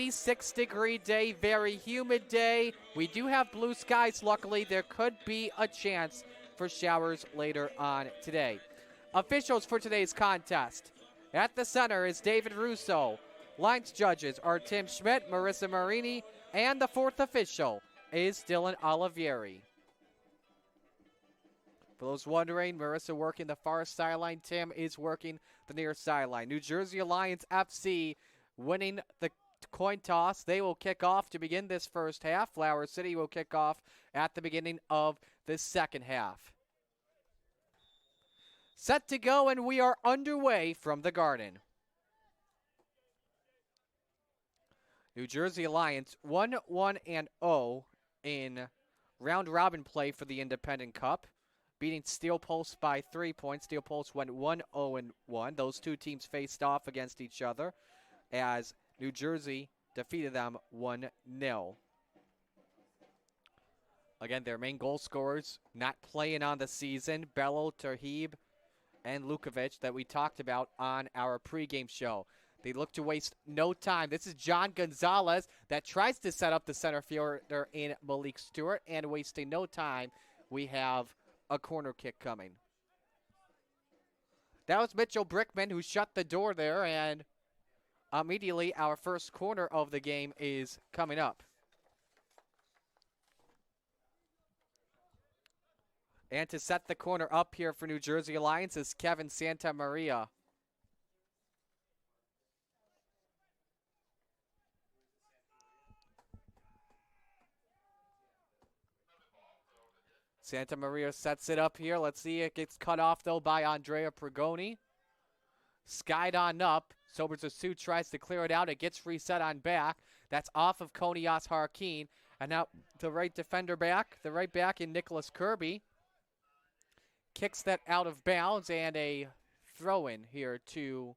86-degree day, very humid day. We do have blue skies, luckily. There could be a chance for showers later on today. Officials for today's contest. At the center is David Russo. Lines judges are Tim Schmidt, Marissa Marini, and the fourth official is Dylan Olivieri. For those wondering, Marissa working the far sideline, Tim is working the near sideline. New Jersey Alliance FC winning the coin toss. They will kick off to begin this first half. Flower City will kick off at the beginning of the second half. Set to go, and we are underway from the Garden. New Jersey Alliance 1-1-0 in round-robin play for the Independent Cup, beating Steel Pulse by 3 points. Steel Pulse went 1-0-1. Those two teams faced off against each other as New Jersey defeated them 1-0. Again, their main goal scorers not playing on the season, Bello, Terhib, and Lukovic that we talked about on our pregame show. They look to waste no time. This is John Gonzalez that tries to set up the center fielder in Malik Stewart, and wasting no time, we have a corner kick coming. That was Mitchell Brickman who shut the door there, and immediately our first corner of the game is coming up. And to set the corner up here for New Jersey Alliance is Kevin Santamaria. Santamaria sets it up here. Let's see, it gets cut off though by Andrea Pregoni. Skied on up. Sobers Asu tries to clear it out. It gets reset on back. That's off of Konias Harkeen. And now the right defender back, the right back in Nicholas Kirby. Kicks that out of bounds, and a throw-in here to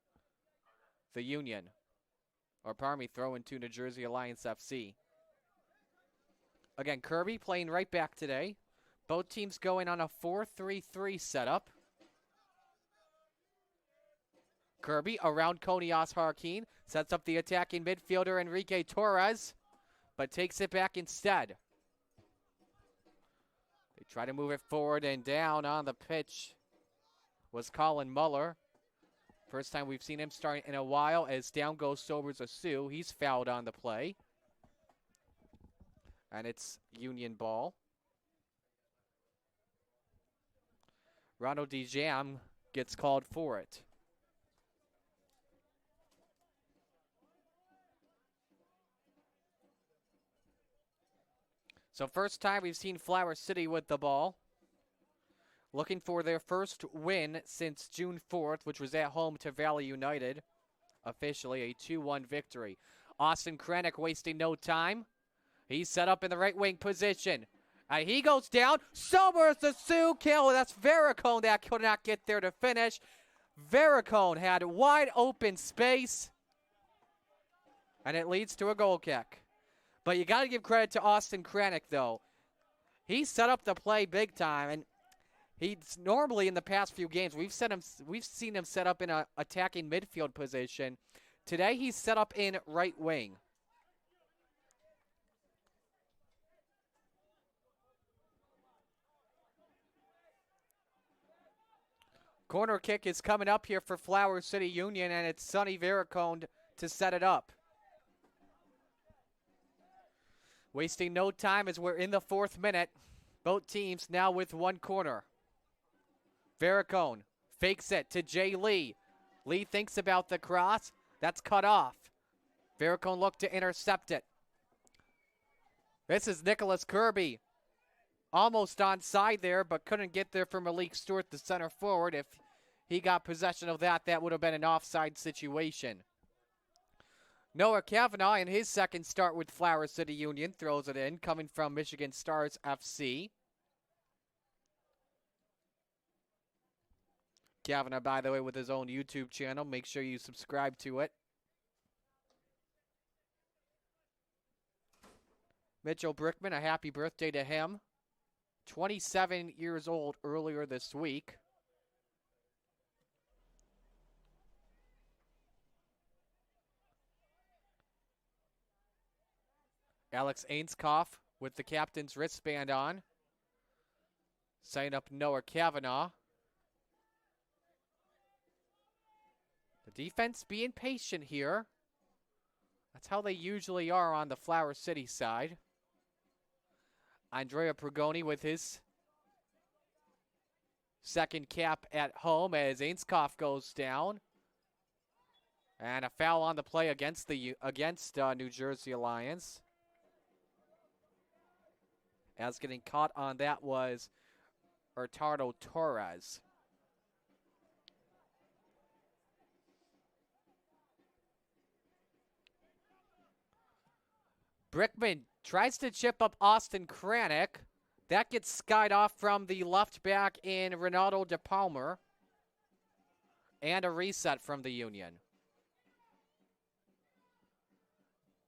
the Union. Or pardon me, throw-in to New Jersey Alliance FC. Again, Kirby playing right back today. Both teams going on a 4-3-3 setup. Kirby around Konias Harkeen. Sets up the attacking midfielder Enrique Torres, but takes it back instead. They try to move it forward, and down on the pitch was Colin Muller. First time we've seen him starting in a while, as down goes Sobers Asu. He's fouled on the play. And it's Union ball. Ronald DeJam gets called for it. So first time we've seen Flower City with the ball. Looking for their first win since June 4th, which was at home to Valley United. Officially a 2-1 victory. Austin Krennic wasting no time. He's set up in the right wing position. He goes down. Sobers the Sioux kill. That's Veerakone that could not get there to finish. Veerakone had wide open space. And it leads to a goal kick. But you got to give credit to Austin Krennic, though. He set up the play big time, and he's normally in the past few games we've seen him set up in an attacking midfield position. Today he's set up in right wing. Corner kick is coming up here for Flower City Union, and it's Sonny Veerakone to set it up. Wasting no time as we're in the 4th minute. Both teams now with one corner. Veerakone fakes it to Jay Lee. Lee thinks about the cross. That's cut off. Veerakone looked to intercept it. This is Nicholas Kirby. Almost onside there, but couldn't get there for Malik Stewart, the center forward. If he got possession of that, that would have been an offside situation. Noah Kavanaugh in his second start with Flower City Union throws it in, coming from Michigan Stars FC. Kavanaugh, by the way, with his own YouTube channel. Make sure you subscribe to it. Mitchell Brickman, a happy birthday to him. 27 years old earlier this week. Alex Ainskoff with the captain's wristband on. Setting up Noah Kavanaugh. The defense being patient here. That's how they usually are on the Flower City side. Andrea Prugoni with his second cap at home as Ainskoff goes down. And a foul on the play against New Jersey Alliance. As getting caught on that was Hurtado Torres. Brickman tries to chip up Austin Kranick. That gets skied off from the left back in Ronaldo De Palmer. And a reset from the Union.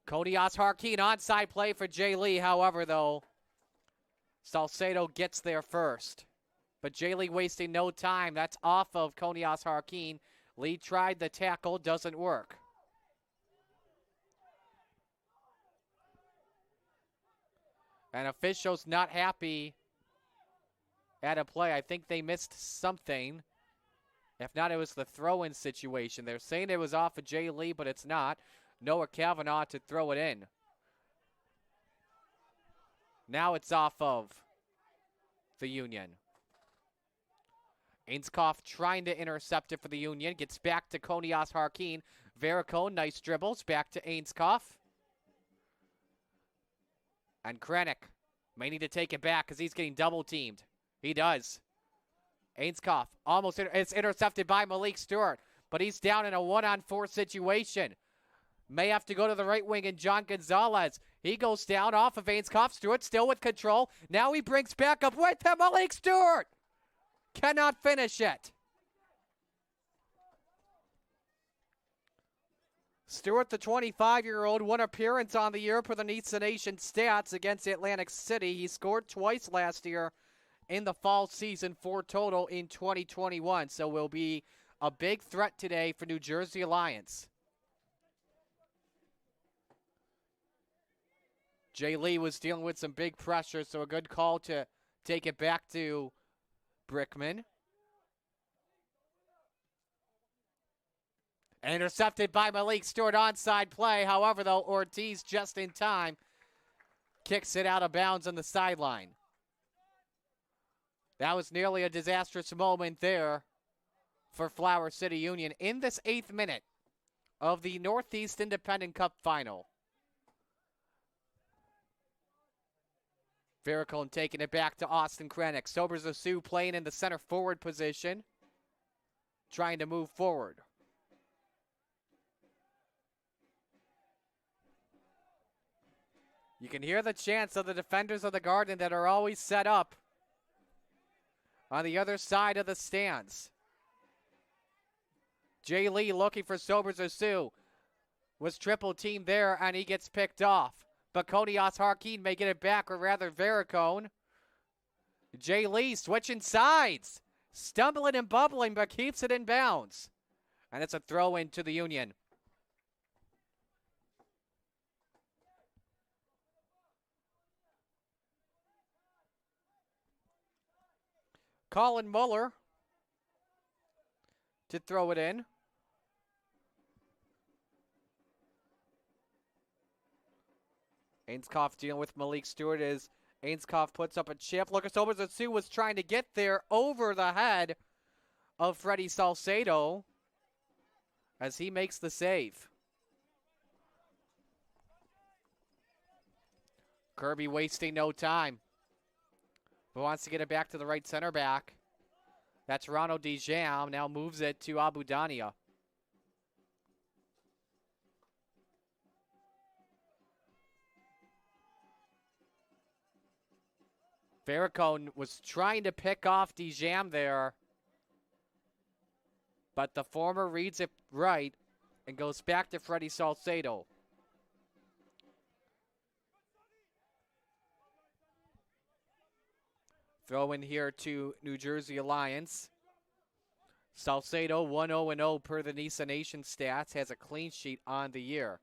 Kodias Harkeen onside play for Jay Lee. However, though, Salcedo gets there first. But Jay Lee wasting no time. That's off of Kodias Harkeen. Lee tried the tackle, doesn't work. And officials not happy at a play. I think they missed something. If not, it was the throw-in situation. They're saying it was off of Jay Lee, but it's not. Noah Kavanaugh to throw it in. Now it's off of the Union. Ainskoff trying to intercept it for the Union. Gets back to Kodias Harkeen. Veerakone, nice dribbles. Back to Ainskoff. And Kranick may need to take it back because he's getting double-teamed. He does. Ainskoff almost it's intercepted by Malik Stewart, but he's down in a 1-on-4 situation. May have to go to the right wing and John Gonzalez. He goes down off of Ainskoff. Stewart still with control. Now he brings back up with him. Malik Stewart cannot finish it. Stewart, the 25-year-old, one appearance on the year per the NISA Nation stats against Atlantic City. He scored twice last year in the fall season, 4 total in 2021. So will be a big threat today for New Jersey Alliance. Jay Lee was dealing with some big pressure, so a good call to take it back to Brickman. Intercepted by Malik Stewart, onside play. However, though, Ortiz just in time kicks it out of bounds on the sideline. That was nearly a disastrous moment there for Flower City Union in this 8th minute of the Northeast Independent Cup final. Veerakone taking it back to Austin Kranick. Sobers of Sioux playing in the center forward position, trying to move forward. You can hear the chants of the defenders of the Garden that are always set up on the other side of the stands. Jay Lee looking for Sobers of Sioux. Was triple teamed there, and he gets picked off. But Kodias Harkeen may get it back, or rather Veerakone. Jay Lee switching sides. Stumbling and bubbling, but keeps it in bounds. And it's a throw in to the Union. Colin Muller to throw it in. Ainskoff dealing with Malik Stewart as Ainskoff puts up a chip. Lucas Oberzetsu was trying to get there over the head of Freddie Salcedo as he makes the save. Kirby wasting no time. But wants to get it back to the right center back. That's Ronald DeJam. Now moves it to Abu Dania. Veerakone was trying to pick off DeJam there. But the former reads it right and goes back to Freddie Salcedo. Throw in here to New Jersey Alliance. Salcedo 1-0-0 per the NISA Nation stats. Has a clean sheet on the year.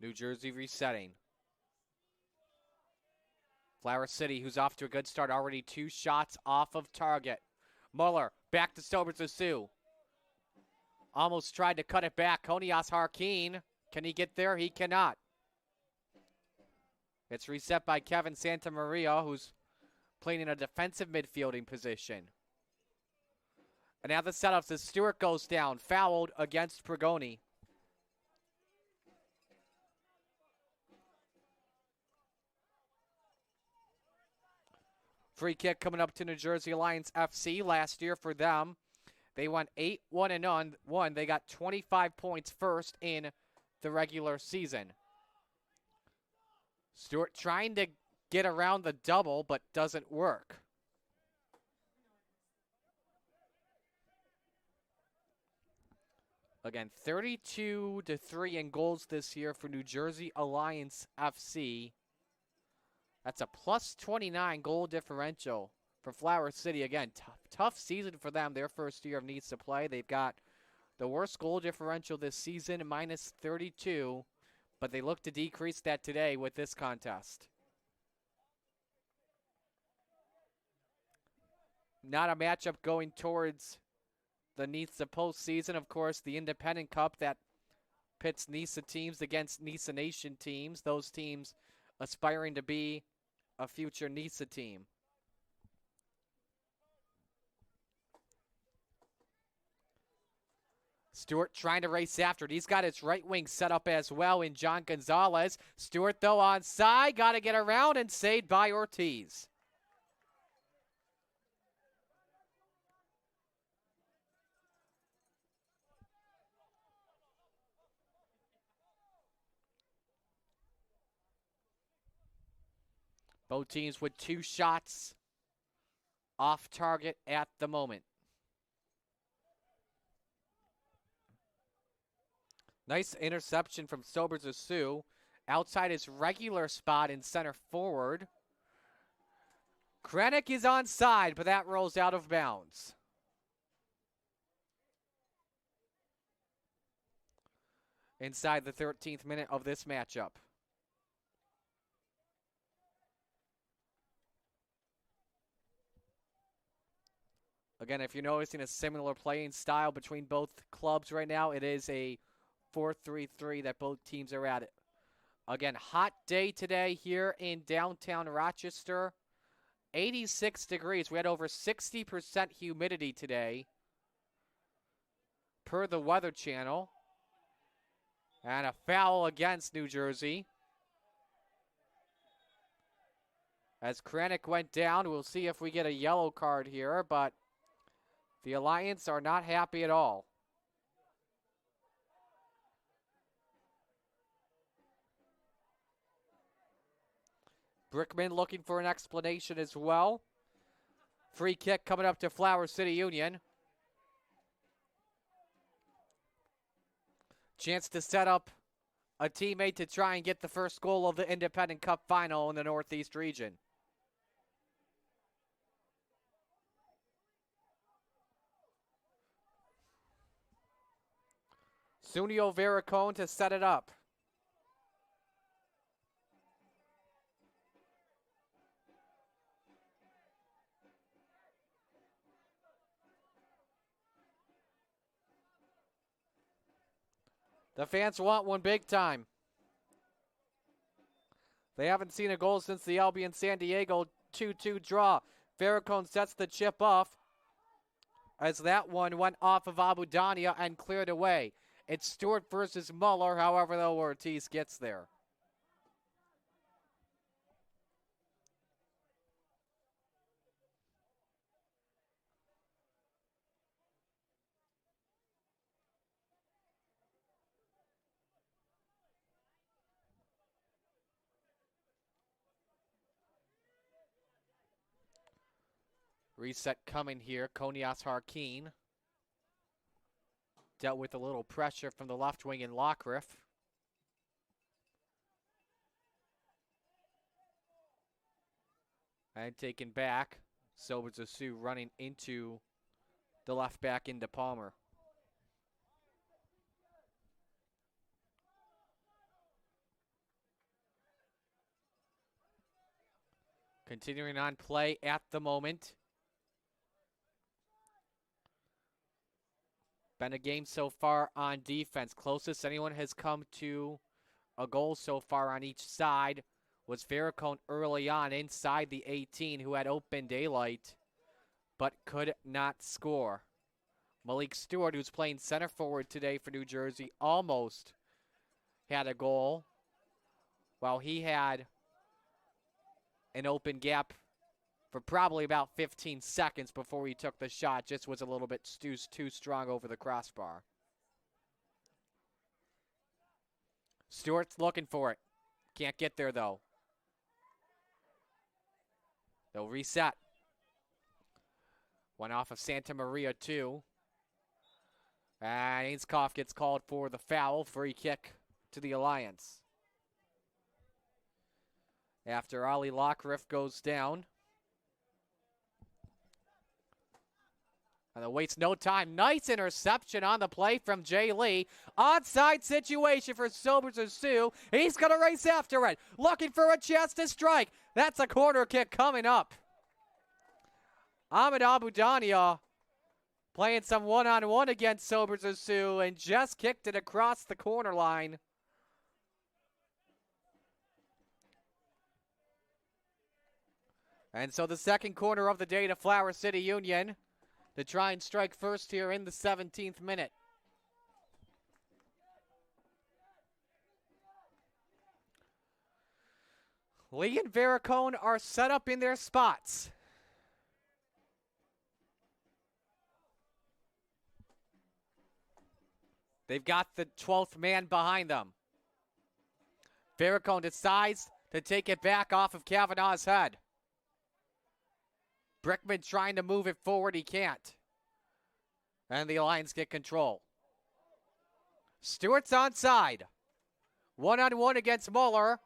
New Jersey resetting. Flower City, who's off to a good start, already 2 shots off of target. Muller, back to Sobertsu. Almost tried to cut it back. Konias Harkeen, can he get there? He cannot. It's reset by Kevin Santamaria, who's playing in a defensive midfielding position. And now the setups as Stewart goes down, fouled against Pregoni. Free kick coming up to New Jersey Alliance FC. Last year for them, they went 8-1-1. They got 25 points first in the regular season. Stewart trying to get around the double, but doesn't work. Again, 32-3 in goals this year for New Jersey Alliance FC. That's a plus 29 goal differential for Flower City. Again, tough season for them, their first year of NISA play. They've got the worst goal differential this season, minus 32, but they look to decrease that today with this contest. Not a matchup going towards the NISA postseason. Of course, the Independent Cup that pits NISA teams against NISA Nation teams. Those teams aspiring to be a future NISA team. Stewart trying to race after it. He's got his right wing set up as well in John Gonzalez. Stewart, though, onside. Got to get around and saved by Ortiz. Both teams with 2 shots off target at the moment. Nice interception from Sobertsu outside his regular spot in center forward. Krennic is onside, but that rolls out of bounds. Inside the 13th minute of this matchup. Again, if you're noticing a similar playing style between both clubs right now, it is a 4-3-3 that both teams are at it. Again, hot day today here in downtown Rochester. 86 degrees. We had over 60% humidity today per the Weather Channel. And a foul against New Jersey. As Krennic went down, we'll see if we get a yellow card here, but the Alliance are not happy at all. Brickman looking for an explanation as well. Free kick coming up to Flower City Union. Chance to set up a teammate to try and get the first goal of the Independent Cup final in the Northeast region. Suniel Veerakone to set it up. The fans want one big time. They haven't seen a goal since the Albion San Diego 2-2 draw. Veerakone sets the chip off as that one went off of Abudania and cleared away. It's Stewart versus Muller, however, though Ortiz gets there. Reset coming here. Konias Harkeen dealt with a little pressure from the left wing in Lockriff. And taken back. Sobertsu running into the left back into Palmer. Continuing on play at the moment. Been a game so far on defense. Closest anyone has come to a goal so far on each side was Veerakone early on inside the 18, who had open daylight but could not score. Malik Stewart, who's playing center forward today for New Jersey, almost had a goal, while he had an open gap for probably about 15 seconds before he took the shot. Just was a little bit too strong over the crossbar. Stewart's looking for it. Can't get there, though. They'll reset. One off of Santa Maria, too. And Ainskoff gets called for the foul. Free kick to the Alliance. After Ali Lockriff goes down. And it waits no time. Nice interception on the play from Jay Lee. Onside situation for Sobers or Sioux. He's going to race after it. Looking for a chance to strike. That's a corner kick coming up. Ahmed Abudania playing some one-on-one against Sobers or Sioux and just kicked it across the corner line. And so the second corner of the day to Flower City Union to try and strike first here in the 17th minute. Lee and Veerakone are set up in their spots. They've got the 12th man behind them. Veerakone decides to take it back off of Kavanaugh's head. Brickman trying to move it forward. He can't. And the Alliance get control. Stewart's onside. One-on-one against Muller.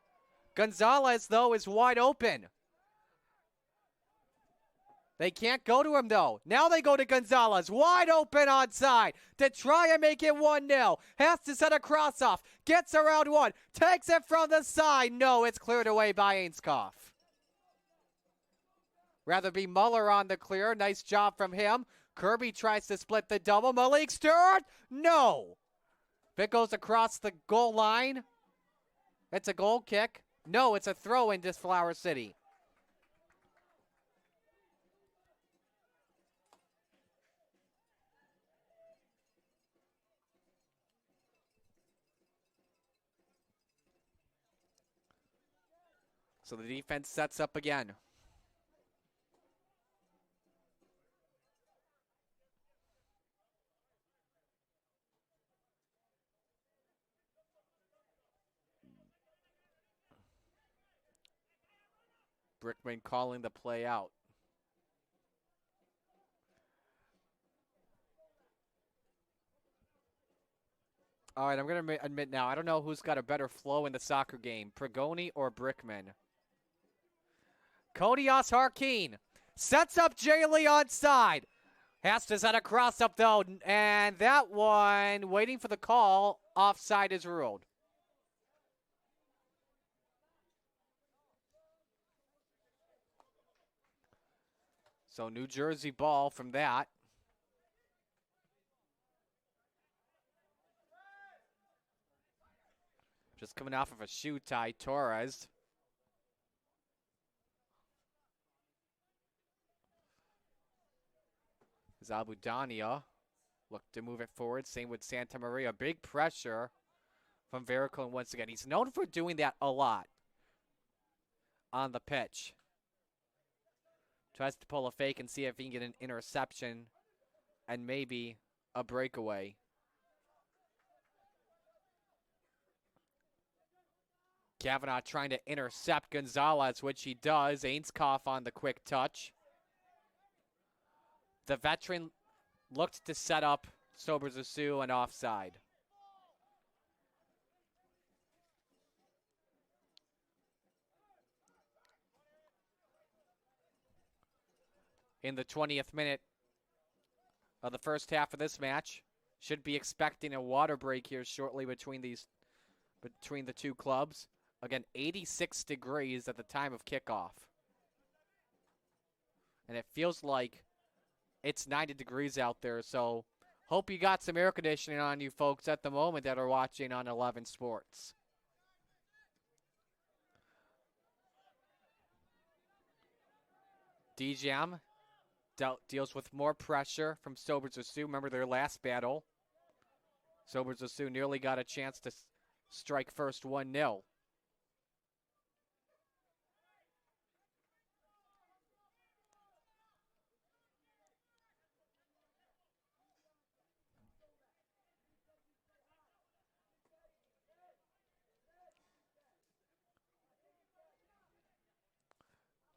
Gonzalez, though, is wide open. They can't go to him, though. Now they go to Gonzalez. Wide open onside to try and make it 1-0. Has to set a cross-off. Gets around one. Takes it from the side. No, it's cleared away by Ainskoff. Rather be Muller on the clear. Nice job from him. Kirby tries to split the double. Malik Stewart. No. If it goes across the goal line, it's a goal kick. No, it's a throw into Flower City. So the defense sets up again. Brickman calling the play out. All right, I'm going to admit now, I don't know who's got a better flow in the soccer game, Pregoni or Brickman. Kodias Harkeen sets up Jay Lee onside. Has to set a cross up, though, and that one, waiting for the call, offside is ruled. So New Jersey ball from that. Just coming off of a shoe tie, Torres. Abudania looked to move it forward. Same with Santa Maria. Big pressure from Veerakone once again. He's known for doing that a lot on the pitch. Tries to pull a fake and see if he can get an interception and maybe a breakaway. Kavanaugh trying to intercept Gonzalez, which he does. Ainskoff on the quick touch. The veteran looked to set up Sobers Sioux and offside. In the 20th minute of the first half of this match, should be expecting a water break here shortly between the two clubs. Again, 86 degrees at the time of kickoff. and it feels like it's 90 degrees out there. So hope you got some air conditioning on you folks at the moment that are watching on 11 Sports. DJam deals with more pressure from Sobers Asu. Remember their last battle. Sobers Asu nearly got a chance to strike first 1-0.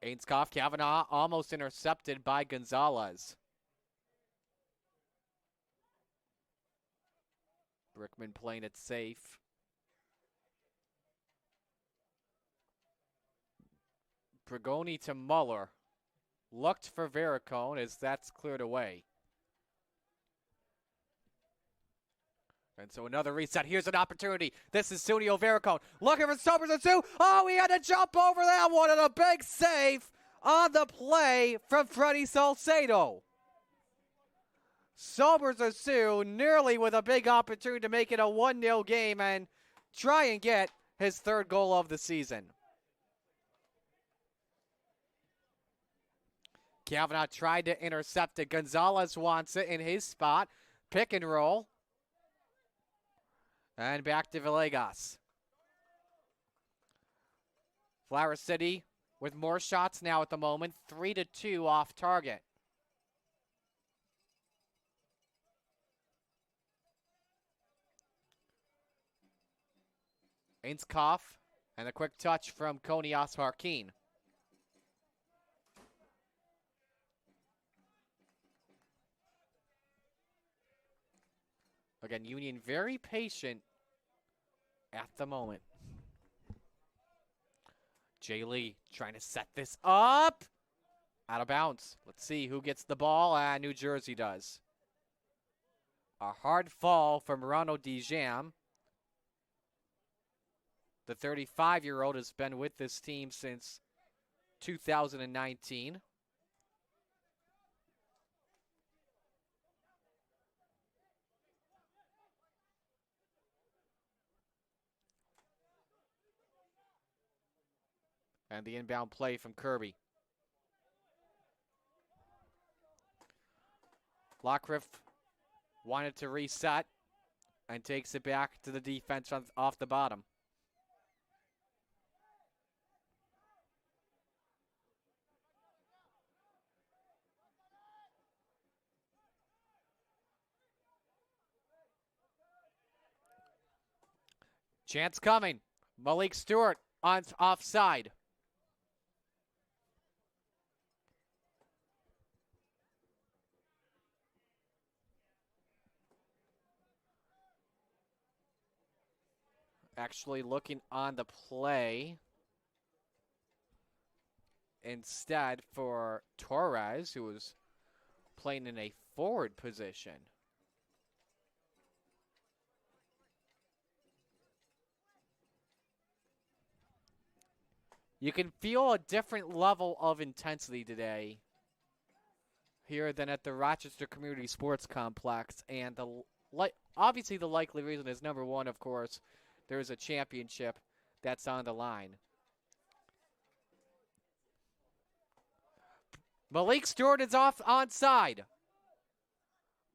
Ainscough, Kavanaugh almost intercepted by Gonzalez. Brickman playing it safe. Brigoni to Muller. Looked for Veerakone as that's cleared away. And so another reset. Here's an opportunity. This is Suniel Veerakone looking for Sobers Asu. Oh, he had to jump over that one, and a big save on the play from Freddie Salcedo. Sobers Asu nearly with a big opportunity to make it a 1-0 game and try and get his third goal of the season. Kavanaugh tried to intercept it. Gonzalez wants it in his spot. Pick and roll. And back to Villegas. Flower City with more shots now at the moment. 3-2 off target. Ainscough and a quick touch from Konias Harkin. Again, Union very patient at the moment. Jay Lee trying to set this up. Out of bounds. Let's see who gets the ball. New Jersey does. A hard fall from Ronald DeJam. The 35-year-old has been with this team since 2019. And the inbound play from Kirby. Lockriff wanted to reset and takes it back to the defense off the bottom. Chance coming. Malik Stewart on offside. Actually looking on the play instead for Torres, who was playing in a forward position. You can feel a different level of intensity today here than at the Rochester Community Sports Complex. And obviously the likely reason is, number one, of course, there's a championship that's on the line. Malik Stewart is off onside.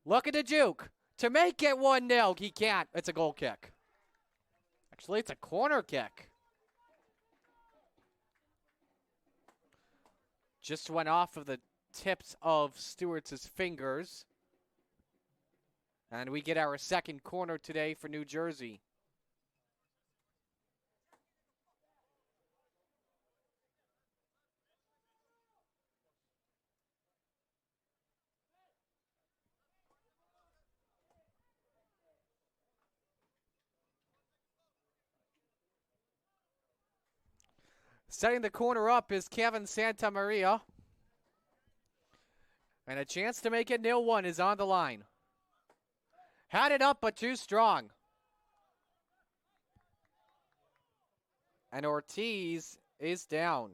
Look at the juke. To make it 1-0, he can't. It's a goal kick. Actually, it's a corner kick. Just went off of the tips of Stewart's fingers. And we get our second corner today for New Jersey. Setting the corner up is Kevin Santamaria. And a chance to make it 0-1 is on the line. Had it up, but too strong. And Ortiz is down.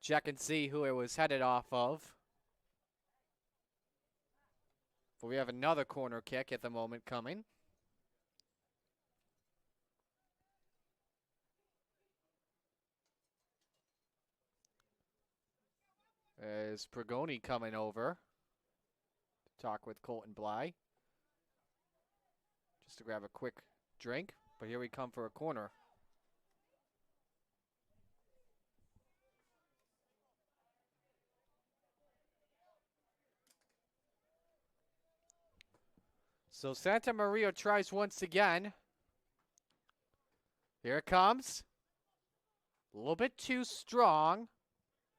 Check and see who it was headed off of. But we have another corner kick at the moment coming. Is Pregoni coming over to talk with Colton Bly. Just to grab a quick drink. But here we come for a corner. So Santa Maria tries once again. Here it comes. A little bit too strong.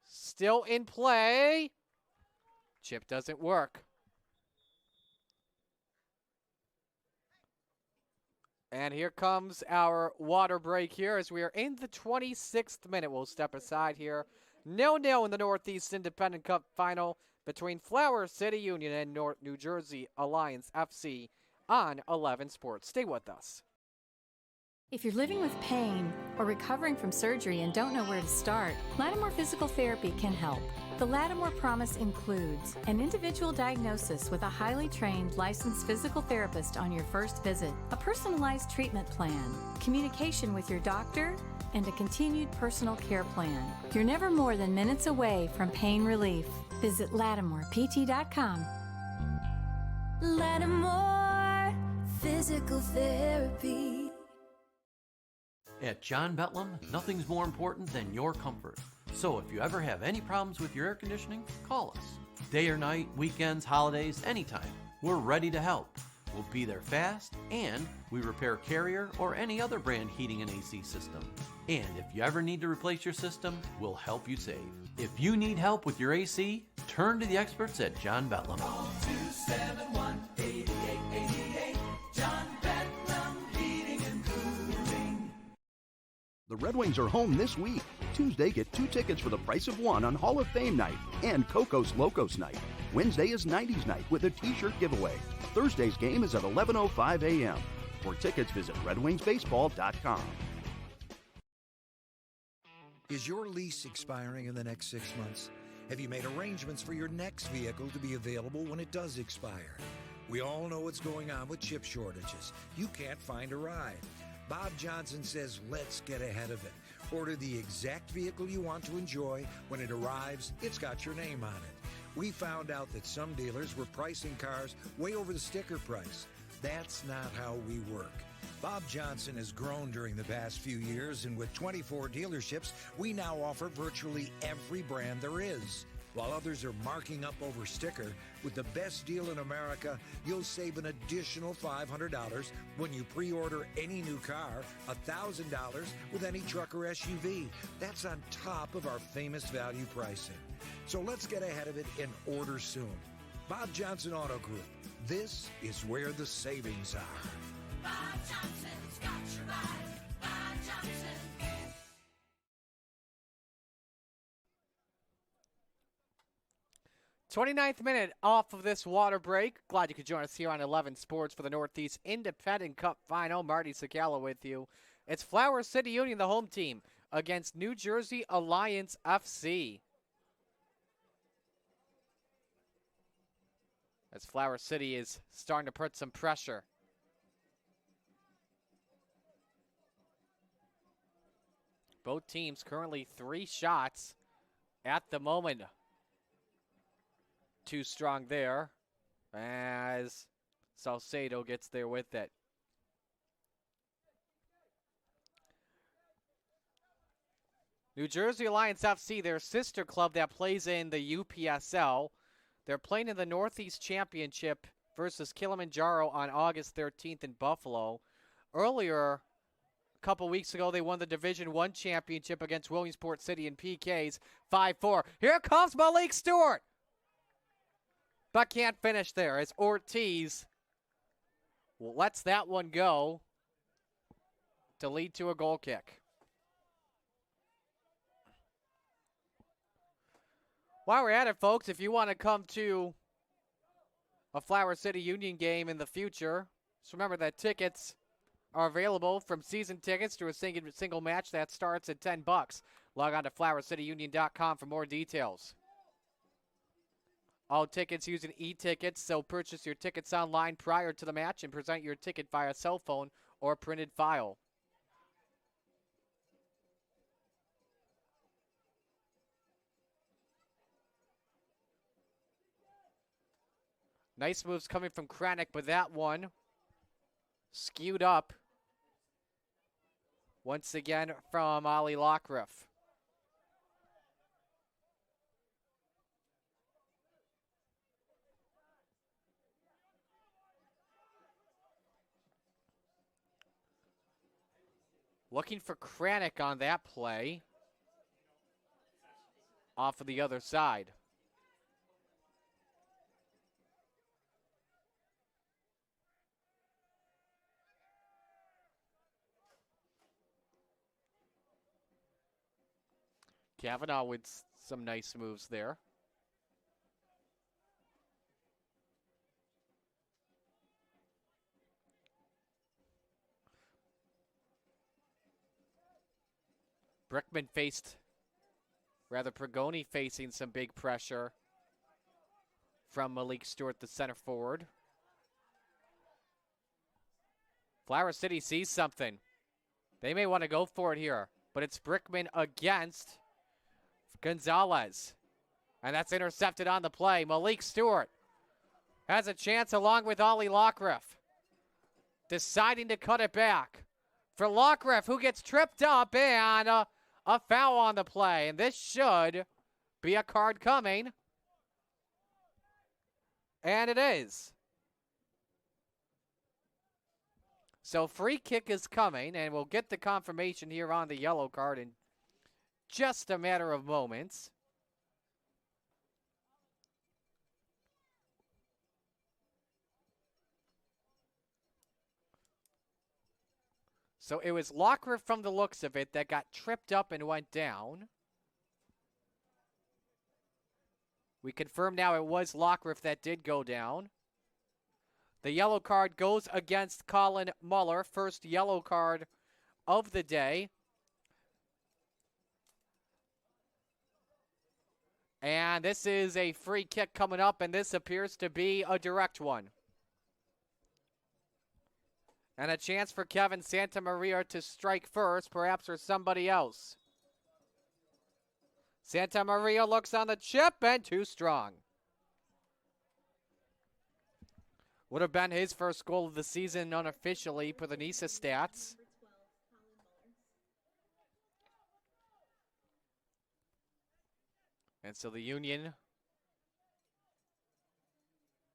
Still in play. Chip doesn't work. And here comes our water break here as we are in the 26th minute. We'll step aside here. 0-0 in the Northeast Independent Cup final between Flower City Union and North New Jersey Alliance FC on 11 Sports. Stay with us. If you're living with pain or recovering from surgery and don't know where to start, Lattimore Physical Therapy can help. The Lattimore Promise includes an individual diagnosis with a highly trained licensed physical therapist on your first visit, a personalized treatment plan, communication with your doctor, and a continued personal care plan. You're never more than minutes away from pain relief. Visit LattimorePT.com. Lattimore Physical Therapy. At John Betlam, nothing's more important than your comfort. So if you ever have any problems with your air conditioning, call us. Day or night, weekends, holidays, anytime. We're ready to help. We'll be there fast, and we repair Carrier or any other brand heating and AC system. And if you ever need to replace your system, we'll help you save. If you need help with your AC, turn to the experts at John Betlam. Call 271-8888. John Betlam Heating and Cooling. The Red Wings are home this week. Tuesday, get 2 tickets for the price of 1 on Hall of Fame night and Cocos Locos night. Wednesday is 90s night with a t-shirt giveaway. Thursday's game is at 11:05 a.m. For tickets, visit redwingsbaseball.com. Is your lease expiring in the next 6 months? Have you made arrangements for your next vehicle to be available when it does expire? We all know what's going on with chip shortages. You can't find a ride. Bob Johnson says, let's get ahead of it. Order the exact vehicle you want to enjoy. When it arrives, it's got your name on it. We found out that some dealers were pricing cars way over the sticker price. That's not how we work. Bob Johnson has grown during the past few years, and with 24 dealerships, we now offer virtually every brand there is. While others are marking up over sticker, with the best deal in America, you'll save an additional $500 when you pre-order any new car, $1,000 with any truck or SUV. That's on top of our famous value pricing. So let's get ahead of it and order soon. Bob Johnson Auto Group. This is where the savings are. Bob Johnson's got your ride. Bob Johnson. 29th minute off of this water break. Glad you could join us here on 11 Sports for the Northeast Independent Cup Final. Marty Sakala with you. It's Flower City Union, the home team, against New Jersey Alliance FC. As Flower City is starting to put some pressure. Both teams currently 3 shots at the moment. Too strong there as Salcedo gets there with it. New Jersey Alliance FC, their sister club that plays in the UPSL. They're playing in the Northeast Championship versus Kilimanjaro on August 13th in Buffalo. Earlier, a couple weeks ago, they won the Division I championship against Williamsport City in PKs 5-4. Here comes Malik Stewart. But can't finish there as Ortiz lets that one go to lead to a goal kick. While we're at it, folks, if you want to come to a Flower City Union game in the future, just remember that tickets are available from season tickets to a single match that starts at $10. Log on to flowercityunion.com for more details. All tickets using e-tickets, so purchase your tickets online prior to the match and present your ticket via cell phone or printed file. Nice moves coming from Kranick, but that one skewed up once again from Ali Lockriff. Looking for Kranick on that play. Off of the other side. Kavanaugh with some nice moves there. Brickman Pregoni facing some big pressure from Malik Stewart, the center forward. Flower City sees something. They may want to go for it here, but it's Brickman against Gonzalez. And that's intercepted on the play. Malik Stewart has a chance along with Ollie Lockriff. Deciding to cut it back for Lockriff, who gets tripped up, and a foul on the play. And this should be a card coming. And it is. So free kick is coming, and we'll get the confirmation here on the yellow card in just a matter of moments. So it was Lockriff from the looks of it that got tripped up and went down. We confirm now it was Lockriff that did go down. The yellow card goes against Colin Muller, first yellow card of the day. And this is a free kick coming up, and this appears to be a direct one. And a chance for Kevin Santamaria to strike first, perhaps for somebody else. Santamaria looks on the chip, and too strong. Would have been his first goal of the season unofficially per the NISA stats. And so the Union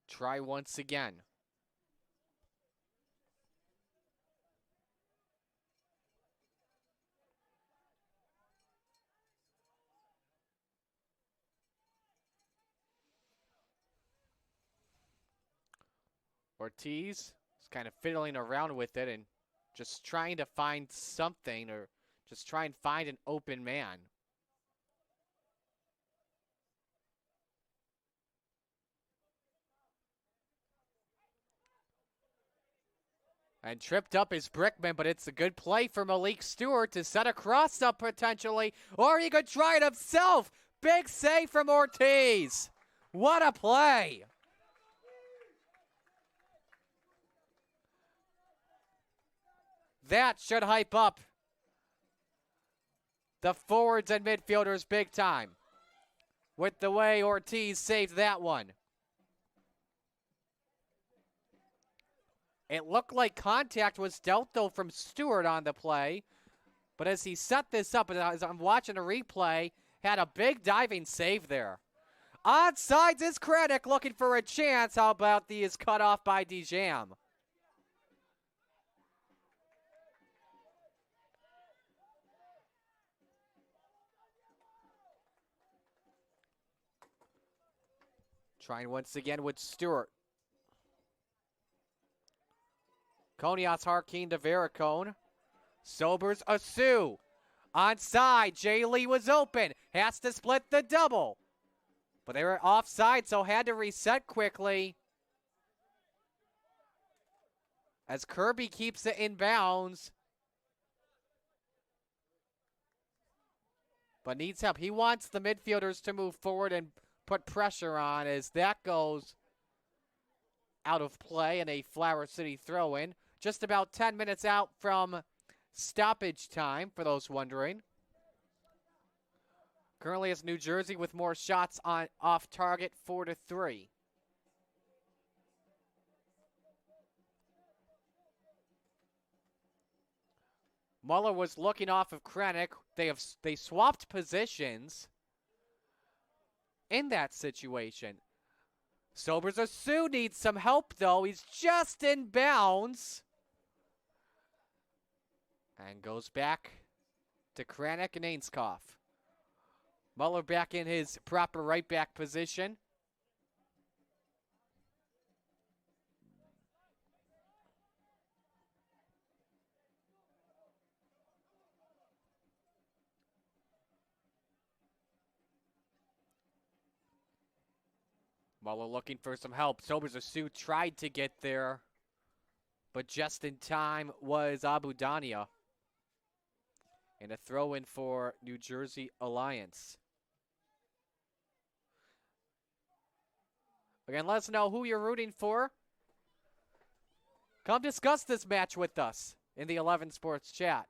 try once again. Ortiz is kind of fiddling around with it and just trying to find something, or just try and find an open man. And tripped up is Brickman, but it's a good play for Malik Stewart to set a cross up potentially, or he could try it himself. Big save from Ortiz. What a play. That should hype up the forwards and midfielders big time with the way Ortiz saved that one. It looked like contact was dealt, though, from Stewart on the play. But as he set this up, as I'm watching a replay, had a big diving save there. Onside is Kranick looking for a chance. How about the is cut off by Dijam? Trying once again with Stewart. Konias Harkeen to Veerakone. Sobers Asu. Onside. Jay Lee was open. Has to split the double. But they were offside, so had to reset quickly. as Kirby keeps it in bounds. But needs help. He wants the midfielders to move forward and put pressure on as that goes out of play and a Flower City throw-in. Just about 10 minutes out from stoppage time, for those wondering. Currently it's New Jersey with more shots on off target, 4-3. Muller was looking off of Krennic. They swapped positions in that situation. Sobers Sue needs some help though. He's just in bounds. And goes back to Krennic and Ainskoff. Muller back in his proper right back position. Muller looking for some help. Sobers Sue tried to get there, but just in time was Abudania. And a throw in for New Jersey Alliance. Again, let us know who you're rooting for. Come discuss this match with us in the 11 Sports chat.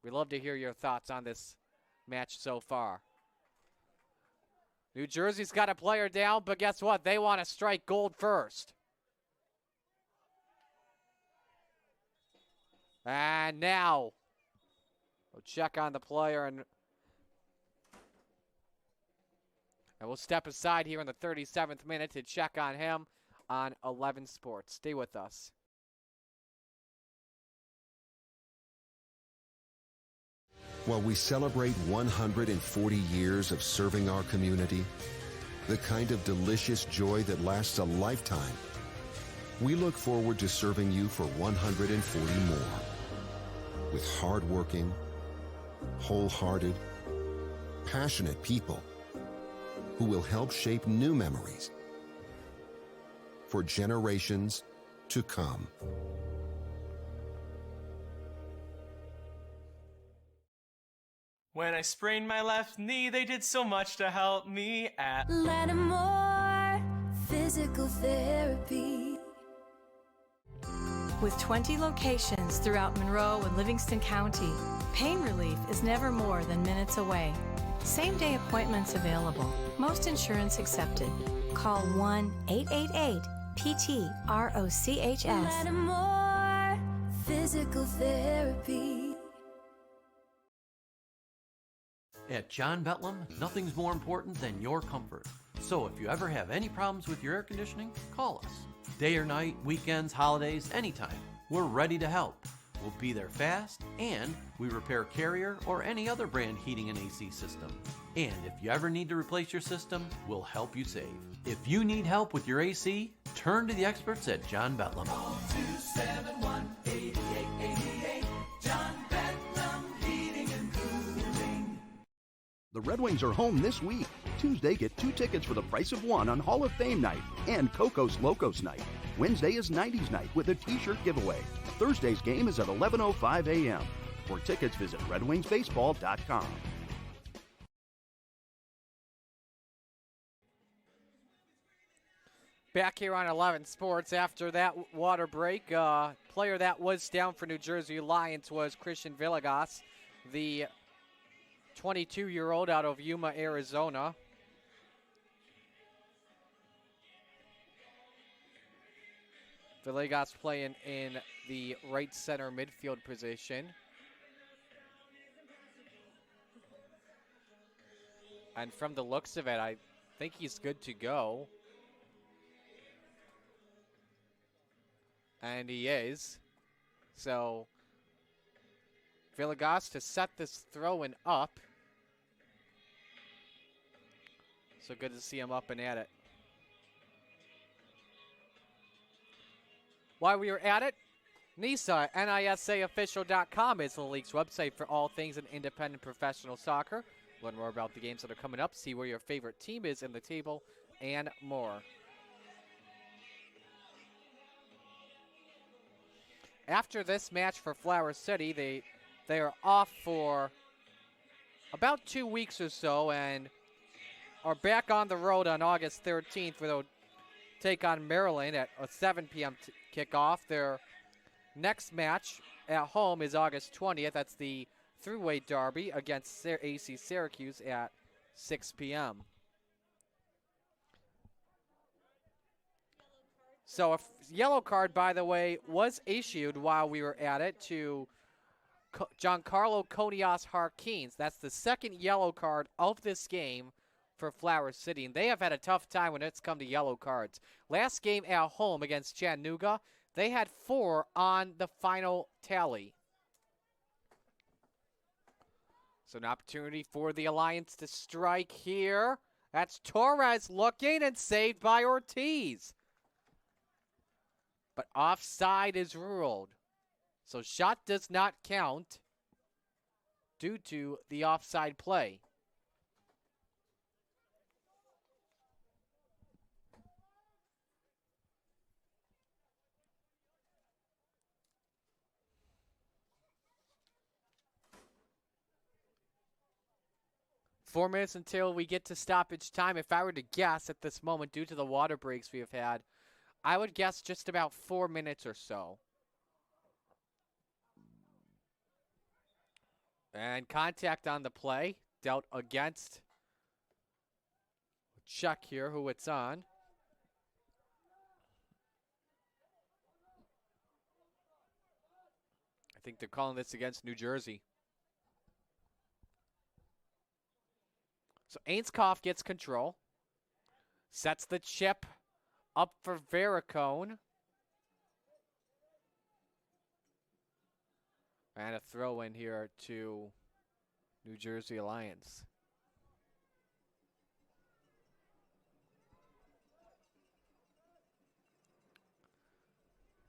We'd love to hear your thoughts on this match so far. New Jersey's got a player down, but guess what? They want to strike gold first. And now, we'll check on the player and we'll step aside here in the 37th minute to check on him on 11 Sports. Stay with us. While we celebrate 140 years of serving our community, the kind of delicious joy that lasts a lifetime, we look forward to serving you for 140 more. With hardworking, wholehearted, passionate people who will help shape new memories for generations to come. When I sprained my left knee, they did so much to help me at Lattimore Physical Therapy. With 20 locations throughout Monroe and Livingston County, pain relief is never more than minutes away. Same-day appointments available. Most insurance accepted. Call 1-888-PT-ROCHS. Lattimore Physical Therapy. At John Betlam, nothing's more important than your comfort. So if you ever have any problems with your air conditioning, call us. Day or night, weekends, holidays, anytime. We're ready to help. We'll be there fast, and we repair Carrier or any other brand heating and AC system. And if you ever need to replace your system, we'll help you save. If you need help with your AC, turn to the experts at John Betlam. 271-8888. John Bedlam Heating and Cooling. The Red Wings are home this week. Tuesday, get 2 tickets for the price of 1 on Hall of Fame night and Cocos Locos night. Wednesday is 90s night with a t-shirt giveaway. Thursday's game is at 11:05 a.m. For tickets, visit redwingsbaseball.com. Back here on 11 Sports after that water break. Player that was down for New Jersey Alliance was Christian Villegas, the 22-year-old out of Yuma, Arizona. Villegas playing in the right center midfield position. And from the looks of it, I think he's good to go. And he is. So, Villegas to set this throw-in up. So good to see him up and at it. While we are at it, NISA, NISAofficial.com is the league's website for all things in independent professional soccer. Learn more about the games that are coming up, see where your favorite team is in the table, and more. after this match for Flower City, they are off for about 2 weeks or so and are back on the road on August 13th where they'll take on Maryland at a 7 p.m. kickoff. Their next match at home is August 20th. That's the Thruway Derby against AC Syracuse at 6 p.m. So a yellow card, by the way, was issued while we were at it to Giancarlo Conias Harkins. That's the second yellow card of this game for Flower City, and they have had a tough time when it's come to yellow cards. Last game at home against Chattanooga, they had 4 on the final tally. So an opportunity for the Alliance to strike here. That's Torres looking and saved by Ortiz. But offside is ruled. So shot does not count due to the offside play. Four minutes until we get to stoppage time. If I were to guess at this moment, due to the water breaks we have had, I would guess just about 4 minutes or so. And contact on the play, dealt against. Check here who it's on. I think they're calling this against New Jersey. So Ainscough gets control. Sets the chip up for Veerakone. And a throw in here to New Jersey Alliance.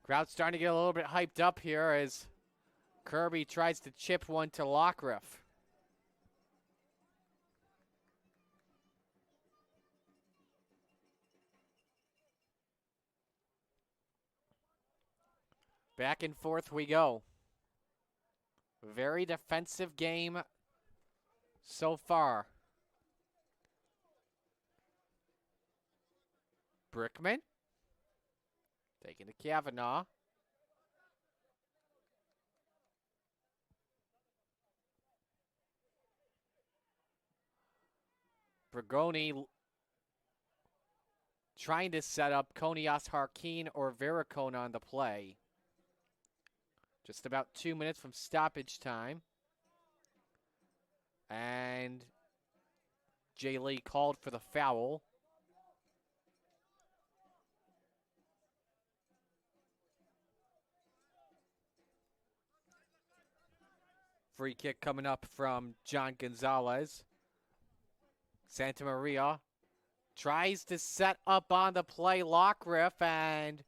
Crowd's starting to get a little bit hyped up here as Kirby tries to chip one to Lockriff. Back and forth we go. Very defensive game so far. Brickman. Taking to Kavanaugh. Bragoni trying to set up Conias Harkin or Veerakone on the play. Just about 2 minutes from stoppage time. And Jay Lee called for the foul. Free kick coming up from John Gonzalez. Santa Maria tries to set up on the play Lockriff, and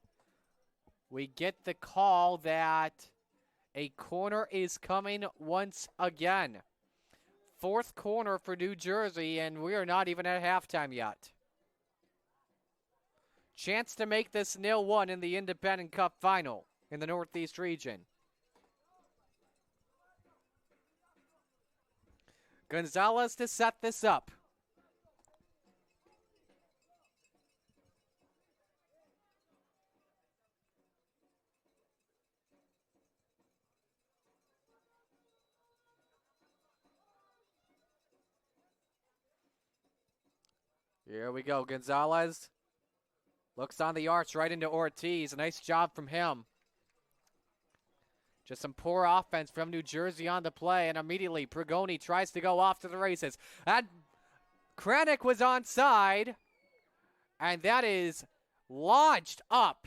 we get the call that a corner is coming once again. Fourth corner for New Jersey, and we are not even at halftime yet. Chance to make this 0-1 in the Independent Cup final in the Northeast region. Gonzalez to set this up. Here we go. Gonzalez looks on the arch right into Ortiz. A nice job from him. Just some poor offense from New Jersey on the play, and immediately Bragoni tries to go off to the races. And Kranick was onside, and that is launched up.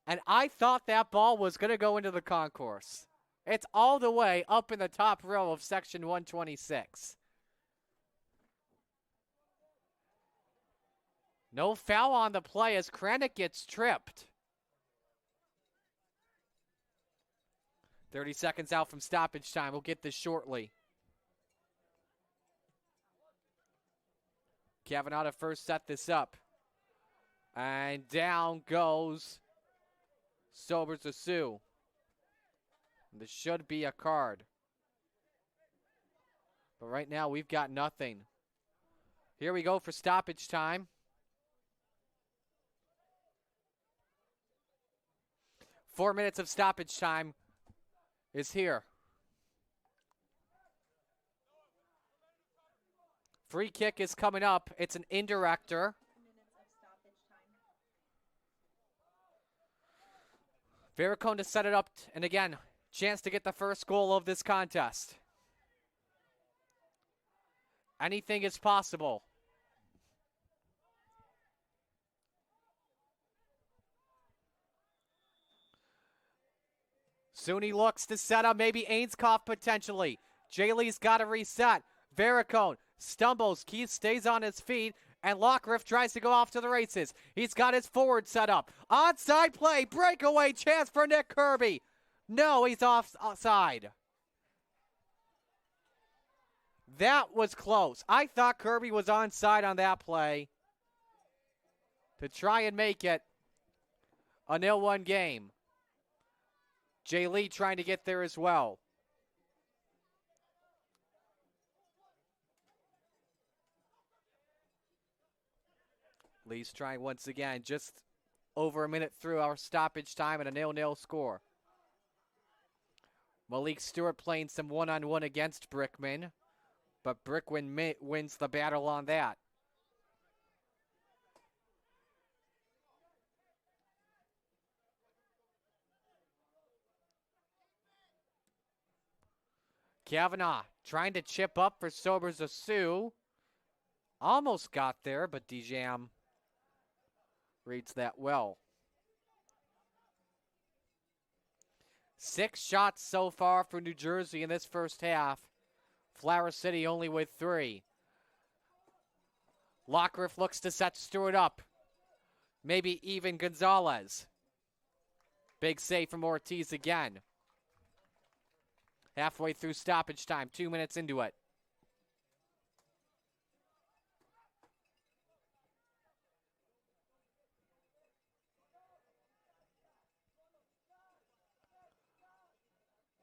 And I thought that ball was going to go into the concourse. It's all the way up in the top row of section 126. No foul on the play as Kranick gets tripped. 30 seconds out from stoppage time. We'll get this shortly. Kavanaugh to first set this up. And down goes Sobers a Sioux. This should be a card. But right now, we've got nothing. Here we go for stoppage time. Four minutes of stoppage time is here. Free kick is coming up. It's an indirector. Veerakone to set it up, and again, chance to get the first goal of this contest. Anything is possible. Suni looks to set up, maybe Ainscough potentially. Jay Lee's got to reset. Veerakone stumbles, Keith stays on his feet, and Lockriff tries to go off to the races. He's got his forward set up. Onside play, breakaway chance for Nick Kirby. No, he's offside. That was close. I thought Kirby was onside on that play to try and make it a 0-1 game. Jay Lee trying to get there as well. Lee's trying once again, just over a minute through our stoppage time and a 0-0 score. Malik Stewart playing some one-on-one against Brickman, but Brickman wins the battle on that. Kavanaugh trying to chip up for Sobers a Sioux. Almost got there, but Dijam reads that well. 6 shots so far for New Jersey in this first half. Flower City only with 3. Lockriff looks to set Stewart up. Maybe even Gonzalez. Big save from Ortiz again. Halfway through stoppage time, 2 minutes into it.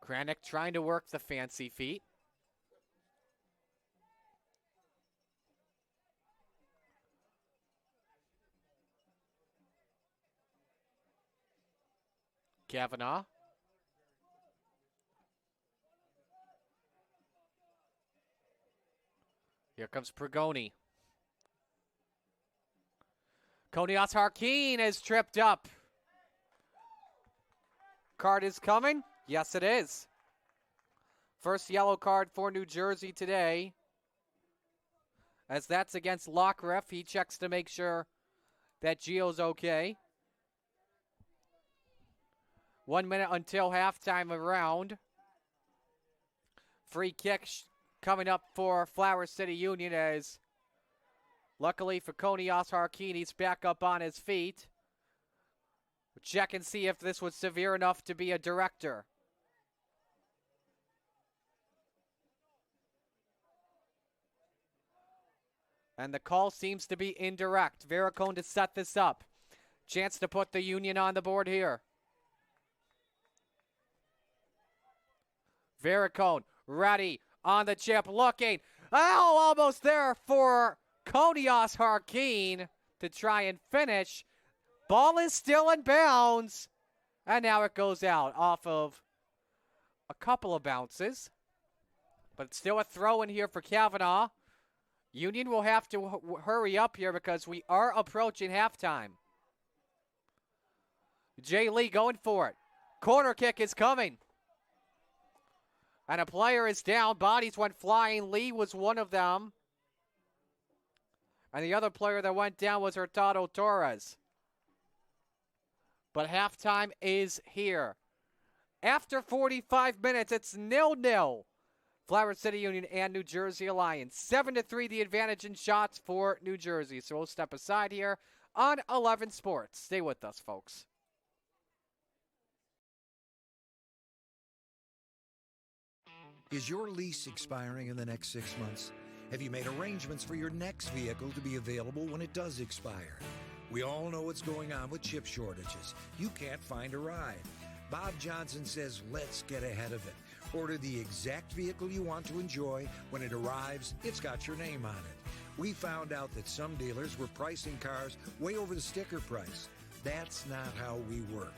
Kranick trying to work the fancy feet. Kavanaugh. Here comes Pregoni. Konias Harkeen is tripped up. Card is coming. Yes, it is. First yellow card for New Jersey today. As that's against Lockriff. He checks to make sure that Gio's okay. 1 minute until halftime around. Free kick coming up for Flower City Union as luckily for Konias Harkeen, he's back up on his feet. We'll check and see if this was severe enough to be a director. And the call seems to be indirect. Veerakone to set this up. Chance to put the Union on the board here. Veerakone ready on the chip, looking. Oh, almost there for Konias Harkeen to try and finish. Ball is still in bounds. And now it goes out off of a couple of bounces. But it's still a throw in here for Kavanaugh. Union will have to hurry up here because we are approaching halftime. Jay Lee going for it. Corner kick is coming. And a player is down. Bodies went flying. Lee was one of them. And the other player that went down was Hurtado Torres. But halftime is here. After 45 minutes, it's 0-0. Flower City Union and New Jersey Alliance. 7-3 the advantage in shots for New Jersey. So we'll step aside here on 11 Sports. Stay with us, folks. Is your lease expiring in the next 6 months? Have you made arrangements for your next vehicle to be available when it does expire? We all know what's going on with chip shortages. You can't find a ride. Bob Johnson says, let's get ahead of it. Order the exact vehicle you want to enjoy. When it arrives, it's got your name on it. We found out that some dealers were pricing cars way over the sticker price. That's not how we work.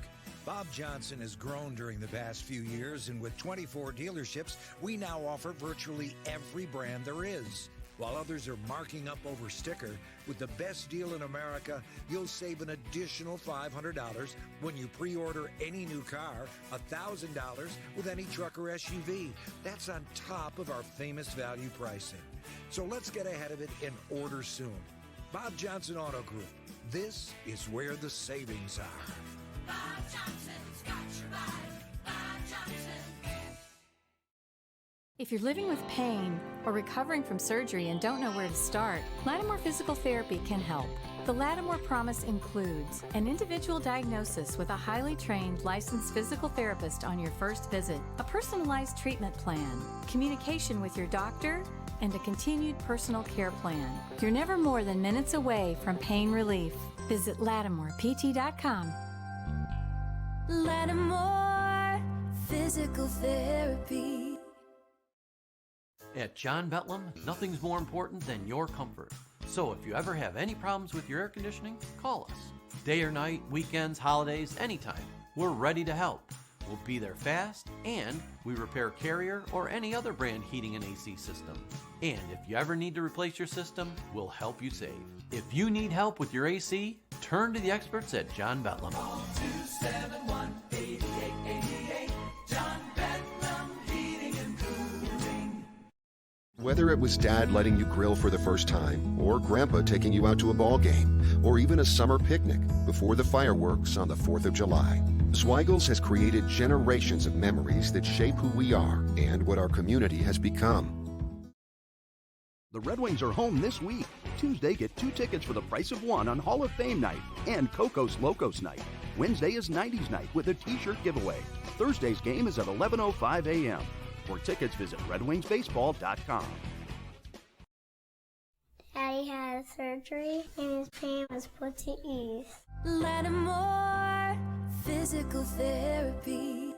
Bob Johnson has grown during the past few years, and with 24 dealerships, we now offer virtually every brand there is. While others are marking up over sticker, with the best deal in America, you'll save an additional $500 when you pre-order any new car, $1,000 with any truck or SUV. That's on top of our famous value pricing. So let's get ahead of it and order soon. Bob Johnson Auto Group. This is where the savings are. Bob Johnson's got your back. Bob Johnson. If you're living with pain or recovering from surgery and don't know where to start, Lattimore Physical Therapy can help. The Lattimore Promise includes an individual diagnosis with a highly trained licensed physical therapist on your first visit, a personalized treatment plan, communication with your doctor, and a continued personal care plan. You're never more than minutes away from pain relief. Visit LattimorePT.com. Lattimore Physical Therapy. At John Betlam, nothing's more important than your comfort. So if you ever have any problems with your air conditioning, call us. Day or night, weekends, holidays, anytime. We're ready to help. We'll be there fast, and we repair Carrier or any other brand heating and AC system. And if you ever need to replace your system, we'll help you save. If you need help with your AC, turn to the experts at John Betlam. 271-8888. John Bedlam Heating and Cooling. Whether it was Dad letting you grill for the first time, or Grandpa taking you out to a ball game, or even a summer picnic before the fireworks on the 4th of July, Zweigel's has created generations of memories that shape who we are and what our community has become. The Red Wings are home this week. Tuesday, get 2 tickets for the price of 1 on Hall of Fame night and Cocos Locos night. Wednesday is 90s night with a t-shirt giveaway. Thursday's game is at 11:05 a.m. For tickets, visit redwingsbaseball.com. Daddy had surgery and his pain was put to ease. Lattimore Physical Therapy.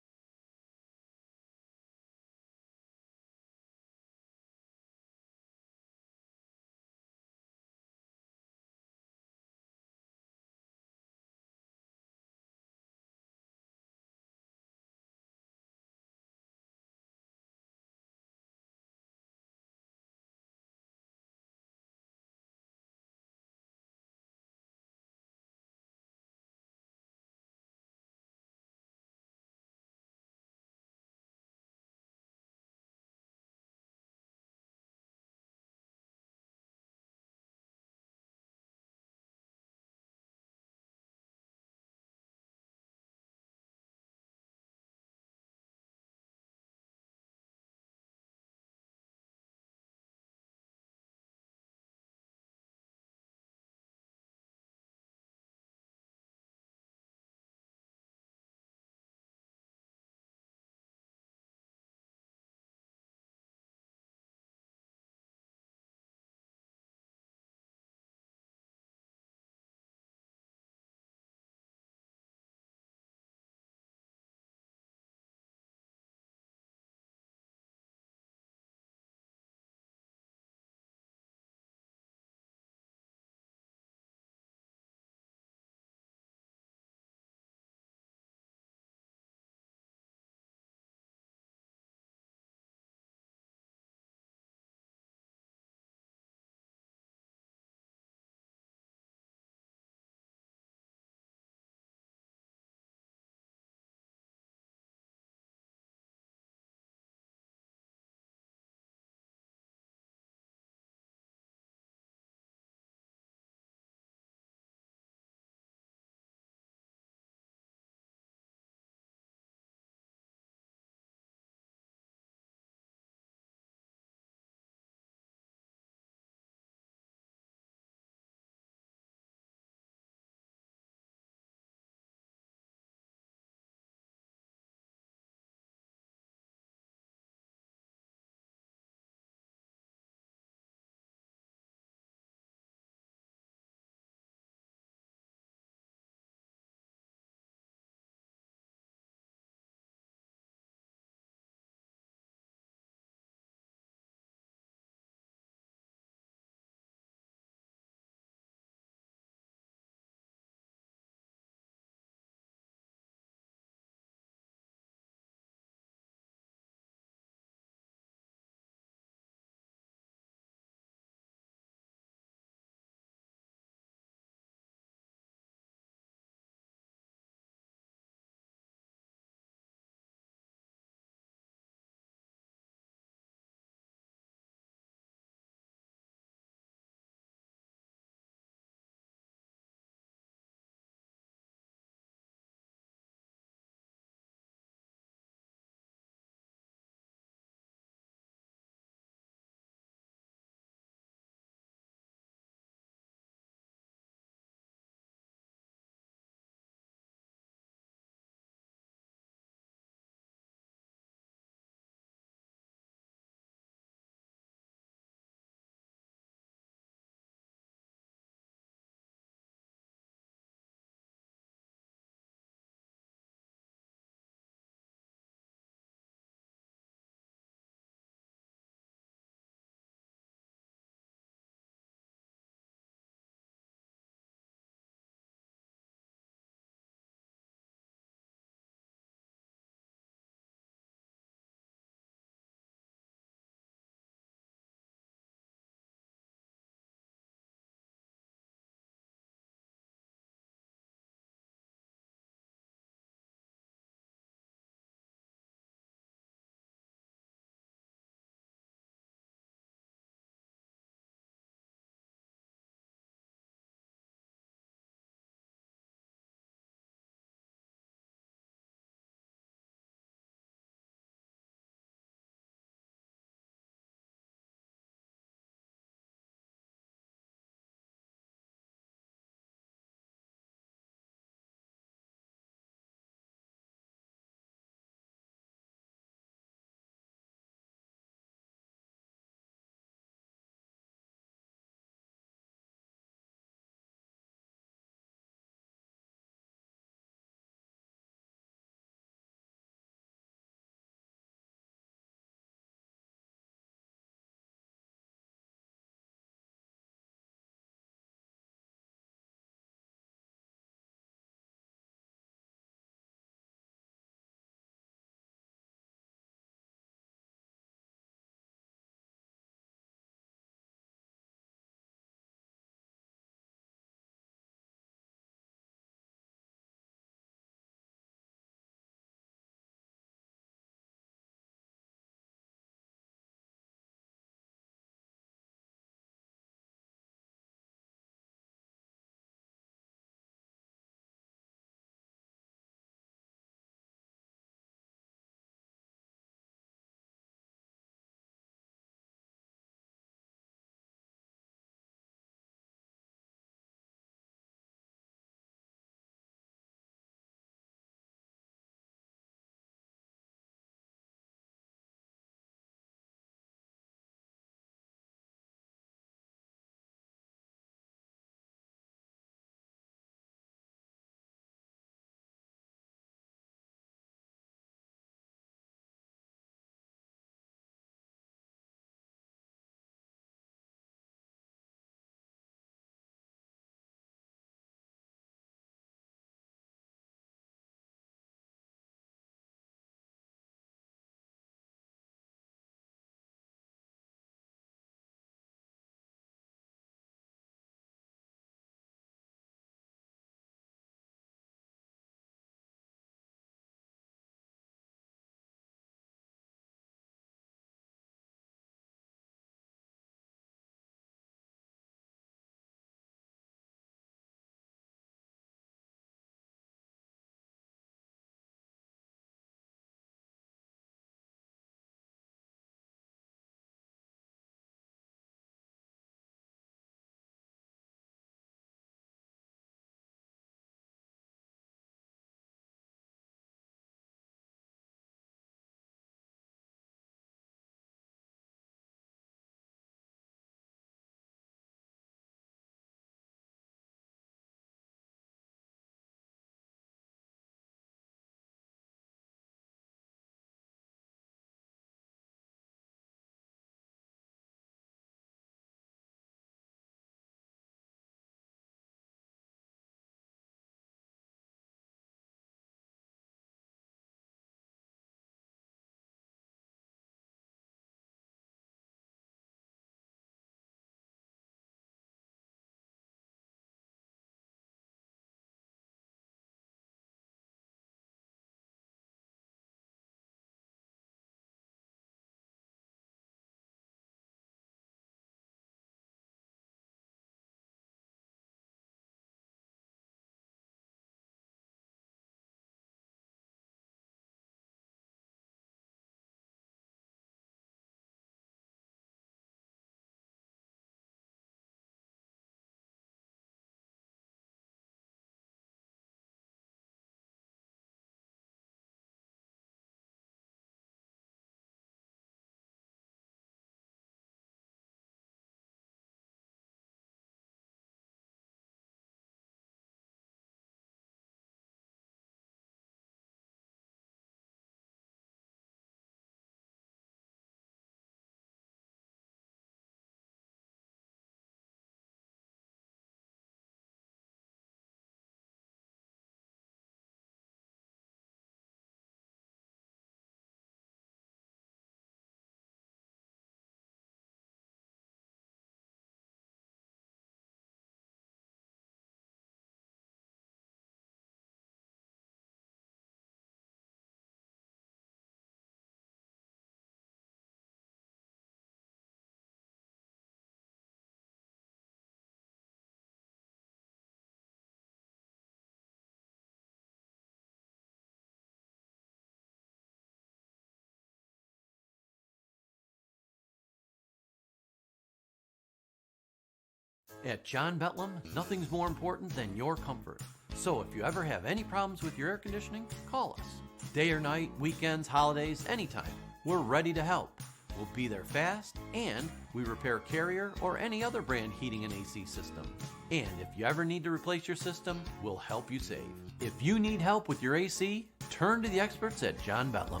At John Betlam, nothing's more important than your comfort. So if you ever have any problems with your air conditioning, call us. Day or night, weekends, holidays, anytime. We're ready to help. We'll be there fast, and we repair Carrier or any other brand heating and AC system. And if you ever need to replace your system, we'll help you save. If you need help with your AC, turn to the experts at John Betlam.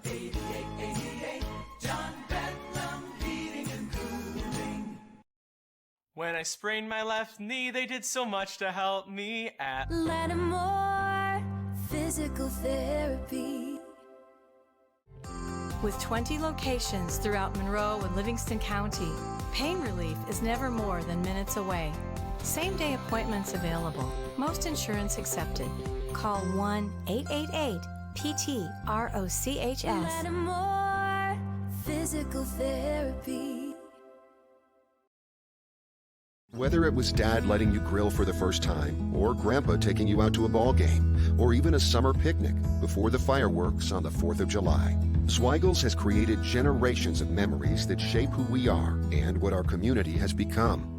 271-8888. John Bedlam Heating and Cooling. When I sprained my left knee, they did so much to help me at Lattimore Physical Therapy. With 20 locations throughout Monroe and Livingston County, pain relief is never more than minutes away. Same-day appointments available. Most insurance accepted. Call 1-888-PT-ROCHS. Lattimore Physical Therapy. Whether it was Dad letting you grill for the first time, or Grandpa taking you out to a ball game, or even a summer picnic before the fireworks on the 4th of July, Zweigel's has created generations of memories that shape who we are and what our community has become.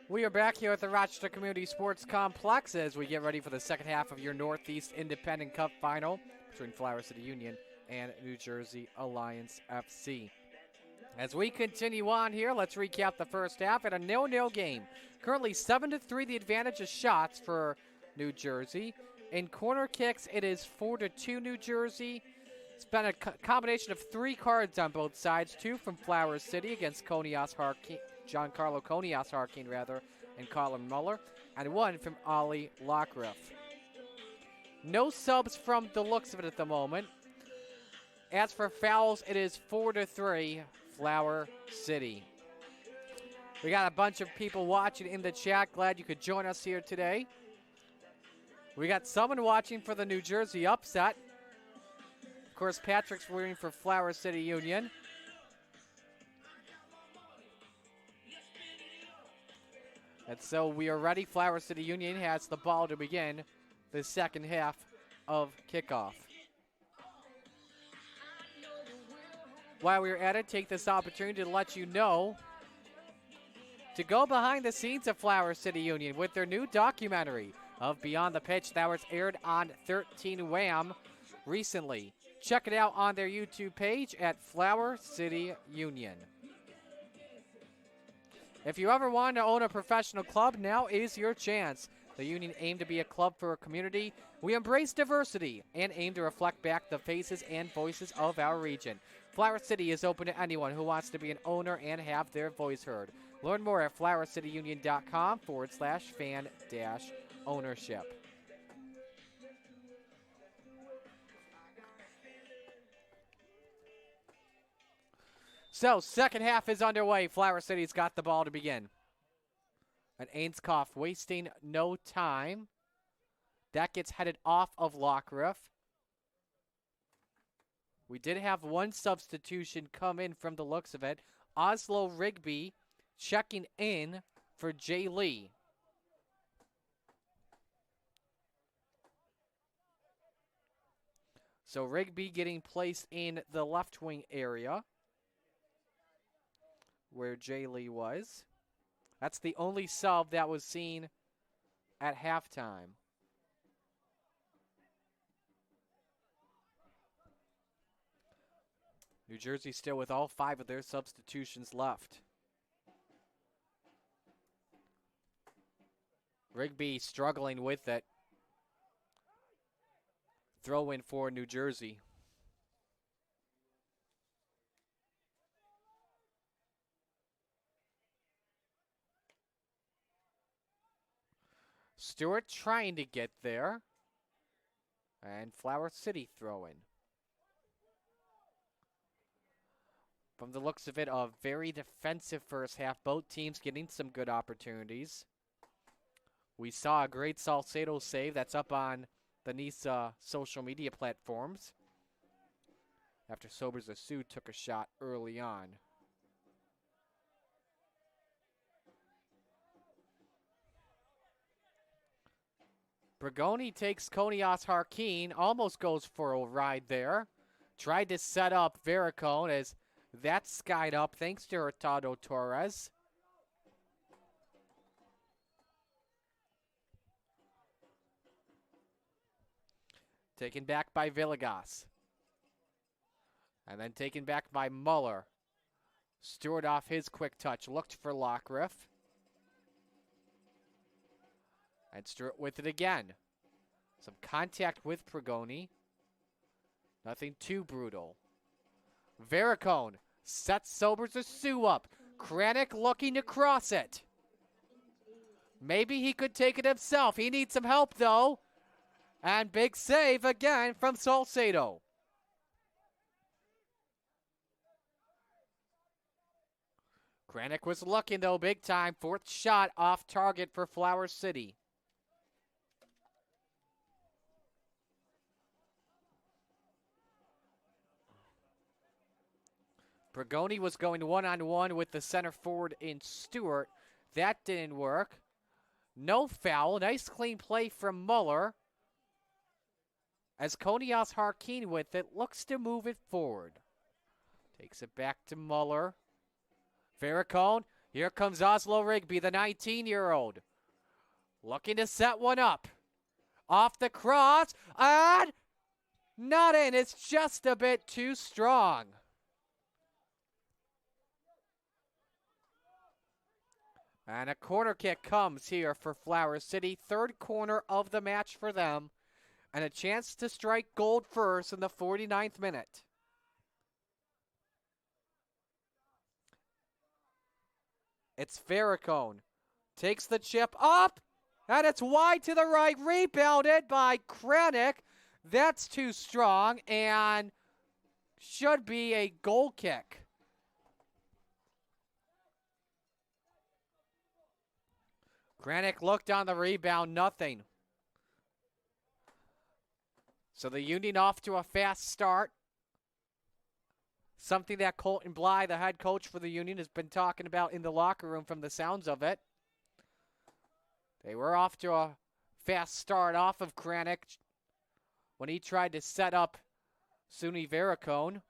We are back here at the Rochester Community Sports Complex as we get ready for the second half of your Northeast Independent Cup final between Flower City Union and New Jersey Alliance FC. As we continue on here, let's recap the first half at a 0-0 game. Currently 7-3 the advantage of shots for New Jersey. In corner kicks, it is 4-2 New Jersey. It's been a combination of 3 cards on both sides, 2 from Flower City against Giancarlo Conias Harkin, and Colin Muller, and 1 from Ollie Lockriff. No subs from the looks of it at the moment. As for fouls, it is 4-3 Flower City. We got a bunch of people watching in the chat. Glad you could join us here today. We got someone watching for the New Jersey upset. Of course, Patrick's rooting for Flower City Union. And so we are ready. Flower City Union has the ball to begin the second half of kickoff. While we're at it, take this opportunity to let you know to go behind the scenes of Flower City Union with their new documentary of Beyond the Pitch that was aired on 13 Wham recently. Check it out on their YouTube page at Flower City Union. If you ever want to own a professional club, now is your chance. The Union aim to be a club for a community. We embrace diversity and aim to reflect back the faces and voices of our region. Flower City is open to anyone who wants to be an owner and have their voice heard. Learn more at flowercityunion.com/fan-ownership. So, second half is underway. Flower City's got the ball to begin. And Ainscough wasting no time. That gets headed off of Lockriff. We did have one substitution come in from the looks of it. Oslo Rigby checking in for Jay Lee. So Rigby getting placed in the left wing area where Jay Lee was. That's the only sub that was seen at halftime. New Jersey still with all 5 of their substitutions left. Rigby struggling with it. Throw in for New Jersey. Stewart trying to get there. And Flower City throwing. From the looks of it, a very defensive first half. Both teams getting some good opportunities. We saw a great Salcedo save that's up on the NISA social media platforms after Sobers Asu took a shot early on. Bragoni takes Conias Harkin, almost goes for a ride there. Tried to set up Veerakone as that skied up thanks to Hurtado Torres. Taken back by Villegas. And then taken back by Muller. Stewart off his quick touch. Looked for Lockriff. And Stewart with it again. Some contact with Prigoni. Nothing too brutal. Veerakone sets Sobers a Sue up. Kranick looking to cross it. Maybe he could take it himself. He needs some help, though. And big save again from Salcedo. Kranick was looking, though, big time. Fourth shot off target for Flower City. Prigoni was going one-on-one with the center forward in Stewart. That didn't work. No foul. Nice clean play from Muller. As Konias Harkin with it, looks to move it forward. Takes it back to Muller. Veerakone. Here comes Oslo Rigby, the 19-year-old. Looking to set one up. Off the cross. And not in. It's just a bit too strong. And a corner kick comes here for Flower City. Third corner of the match for them. And a chance to strike gold first in the 49th minute. It's Veerakone. Takes the chip up. And it's wide to the right. Rebounded by Kranick. That's too strong. And should be a goal kick. Kranick looked on the rebound. Nothing. So the Union off to a fast start. Something that Colton Bly, the head coach for the Union, has been talking about in the locker room from the sounds of it. They were off to a fast start off of Kranick when he tried to set up Suniel Veerakone.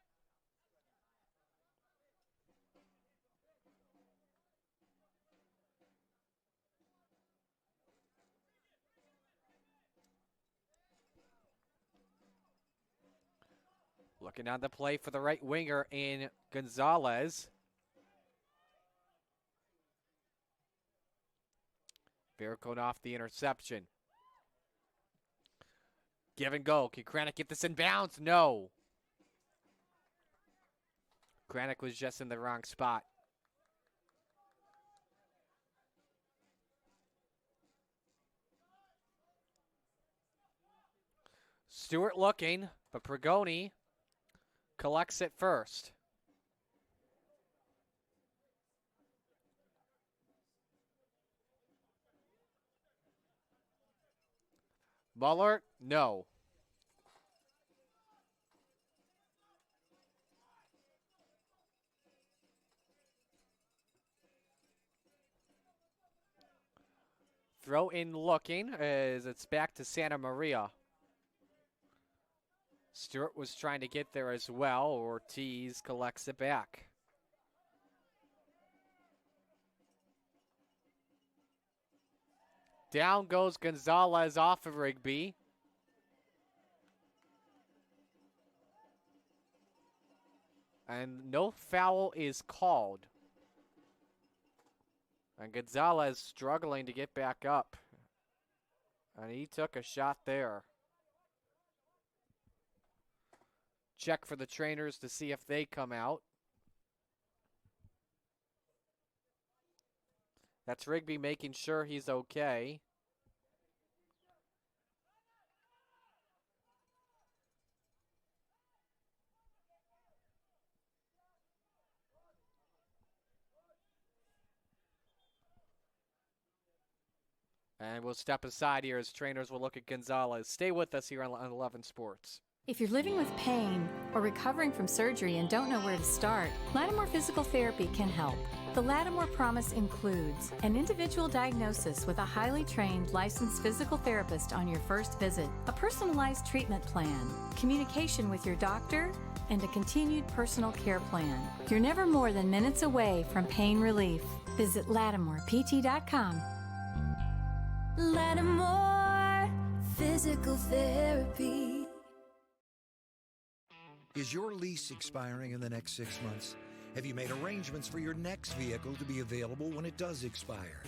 Looking on the play for the right winger in Gonzalez. Veerakone off the interception. Give and go. Can Kranick get this in bounds? No. Kranick was just in the wrong spot. Stewart looking, but Prigoni collects it first. Muller, no. Throw in looking as it's back to Santa Maria. Stewart was trying to get there as well. Ortiz collects it back. Down goes Gonzalez off of Rigby. And no foul is called. And Gonzalez struggling to get back up. And he took a shot there. Check for the trainers to see if they come out. That's Rigby making sure he's okay. And we'll step aside here as trainers will look at Gonzalez. Stay with us here on 11 Sports. If you're living with pain or recovering from surgery and don't know where to start, Lattimore Physical Therapy can help. The Lattimore Promise includes an individual diagnosis with a highly trained licensed physical therapist on your first visit, a personalized treatment plan, communication with your doctor, and a continued personal care plan. You're never more than minutes away from pain relief. Visit LattimorePT.com. Lattimore Physical Therapy. Is your lease expiring in the next 6 months? Have you made arrangements for your next vehicle to be available when it does expire?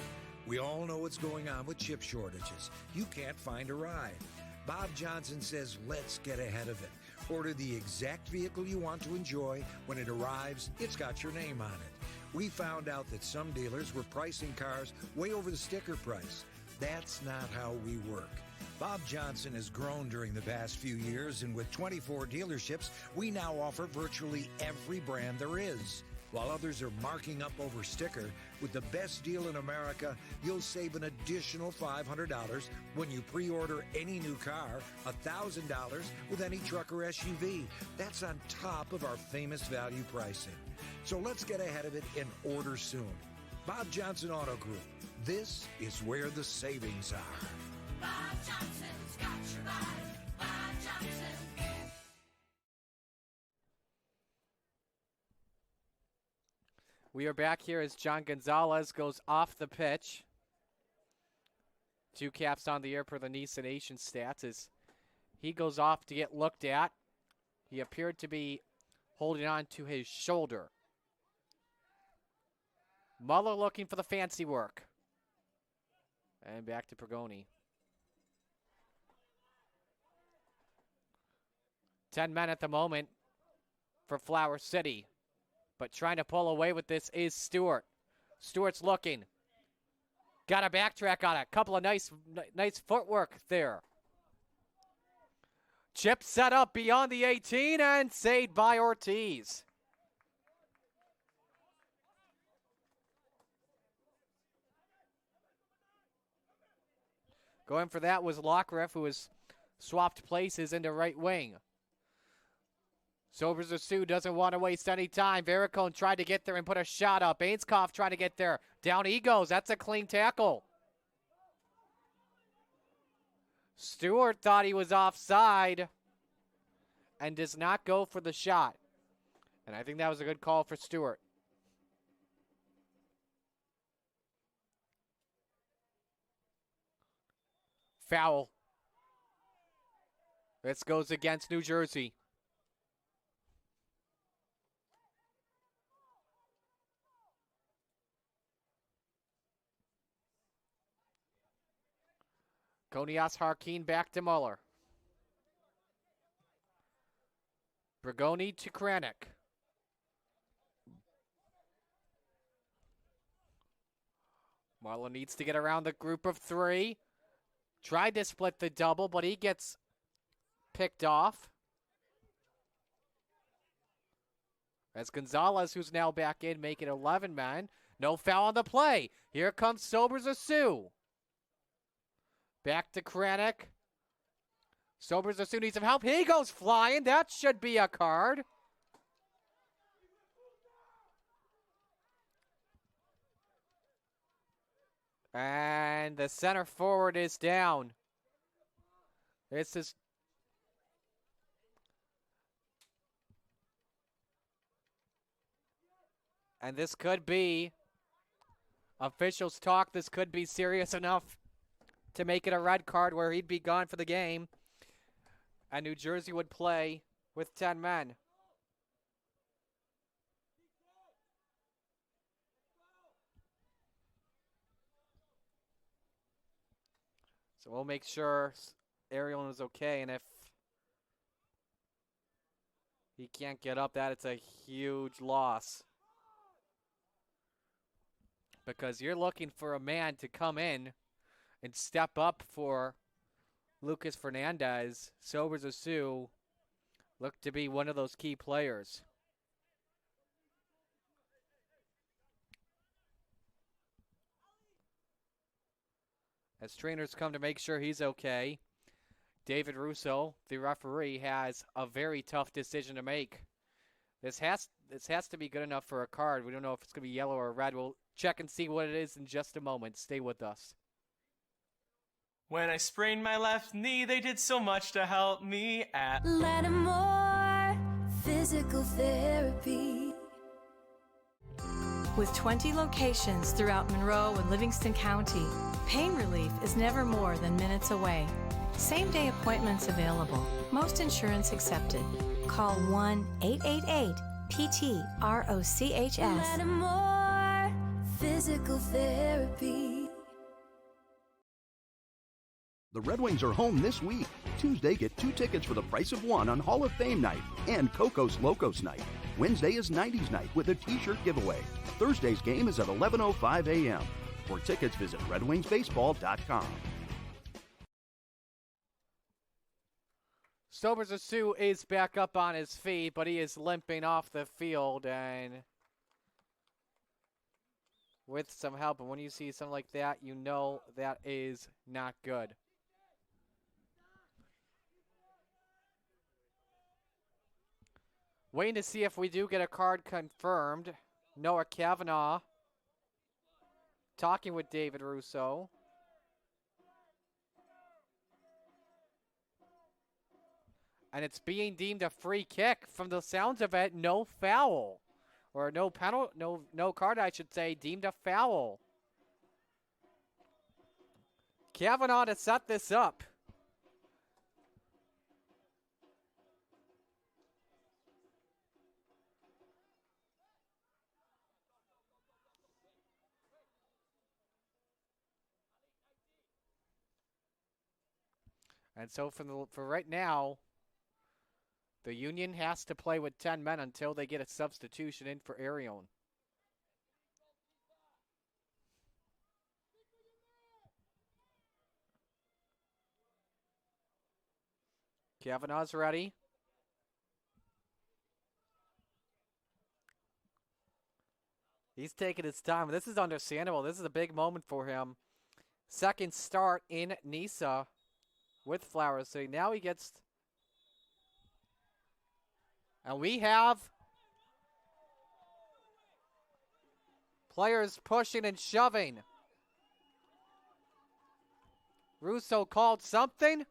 We all know what's going on with chip shortages. You can't find a ride. Bob Johnson says, let's get ahead of it. Order the exact vehicle you want to enjoy. When it arrives, it's got your name on it. We found out that some dealers were pricing cars way over the sticker price. That's not how we work. Bob Johnson has grown during the past few years, and with 24 dealerships, we now offer virtually every brand there is. While others are marking up over sticker, with the best deal in America, you'll save an additional $500 when you pre-order any new car, $1,000 with any truck or SUV. That's on top of our famous value pricing. So let's get ahead of it and order soon. Bob Johnson Auto Group. This is where the savings are. Bob Johnson's got your ride. Bob Johnson. We are back here as John Gonzalez goes off the pitch. 2 caps on the air per the NISA Nation stats as he goes off to get looked at. He appeared to be holding on to his shoulder. Muller looking for the fancy work. And back to Pergoni. 10 men at the moment for Flower City. But trying to pull away with this is Stewart. Stewart's looking. Got a backtrack on it. Couple of nice footwork there. Chip set up beyond the 18 and saved by Ortiz. Going for that was Lockriff, who has swapped places into right wing. Sobers Sue doesn't want to waste any time. Veerakone tried to get there and put a shot up. Ainskoff tried to get there. Down he goes. That's a clean tackle. Stewart thought he was offside and does not go for the shot. And I think that was a good call for Stewart. Foul. This goes against New Jersey. Konias Harkin back to Muller. Bragoni to Kranik. Muller needs to get around the group of 3. Tried to split the double, but he gets picked off. As Gonzalez, who's now back in, make it 11 man. No foul on the play. Here comes Sobers Sue. Back to Kranik. Sobers Sue needs some help. He goes flying. That should be a card. And the center forward is down. This is... And this could be... Officials talk. This could be serious enough to make it a red card where he'd be gone for the game. And New Jersey would play with 10 men. So we'll make sure Ariel is okay, and if he can't get up, that it's a huge loss. Because you're looking for a man to come in and step up for Lucas Fernandez. Sobers Sue looked to be one of those key players. As trainers come to make sure he's okay, David Russo, the referee, has a very tough decision to make. This has to be good enough for a card. We don't know if it's going to be yellow or red. We'll check and see what it is in just a moment. Stay with us. When I sprained my left knee, they did so much to help me at Lattimore Physical Therapy. With 20 locations throughout Monroe and Livingston County, pain relief is never more than minutes away. Same-day appointments available. Most insurance accepted. Call 1-888-PT-ROCHS. Lattimore Physical Therapy. The Red Wings are home this week. Tuesday, get 2 tickets for the price of 1 on Hall of Fame night and Cocos Locos night. Wednesday is 90s night with a t-shirt giveaway. Thursday's game is at 11:05 a.m. For tickets, visit redwingsbaseball.com. Sobers Sioux is back up on his feet, but he is limping off the field and with some help. And when you see something like that, you know that is not good. Waiting to see if we do get a card confirmed. Noah Kavanaugh talking with David Russo. And it's being deemed a free kick from the sounds of it. No foul. Or no penalty, no card, I should say, deemed a foul. Kavanaugh to set this up. And so for right now, the Union has to play with 10 men until they get a substitution in for Arion. Kavanaugh's ready. He's taking his time. This is understandable. This is a big moment for him. Second start in NISA with Flower City. Now he gets... And we have players pushing and shoving. Russo called something.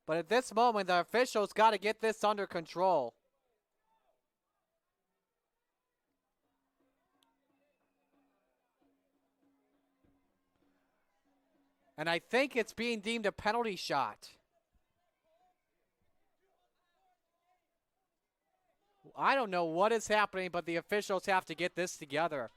But at this moment, the officials got to get this under control. And I think it's being deemed a penalty shot. I don't know what is happening, but the officials have to get this together.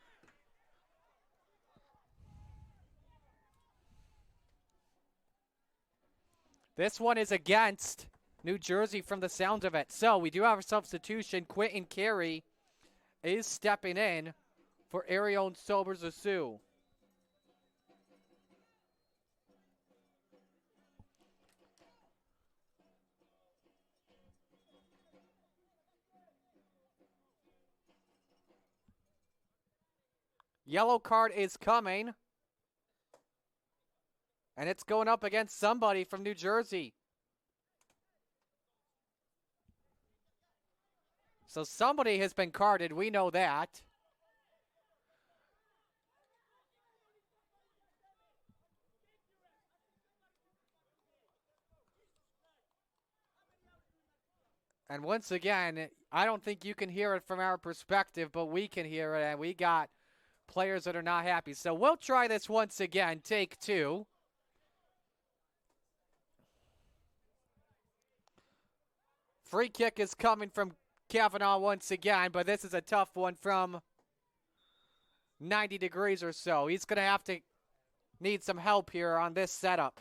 This one is against New Jersey from the sound of it. So we do have a substitution. Quentin Carey is stepping in for Arion Sobers Sioux. Yellow card is coming. And it's going up against somebody from New Jersey. So somebody has been carded. We know that. And once again, I don't think you can hear it from our perspective, but we can hear it, and we got players that are not happy. So we'll try this once again. Take two. Free kick is coming from Kavanaugh once again, but this is a tough one from 90 degrees or so. He's going to have to need some help here on this setup.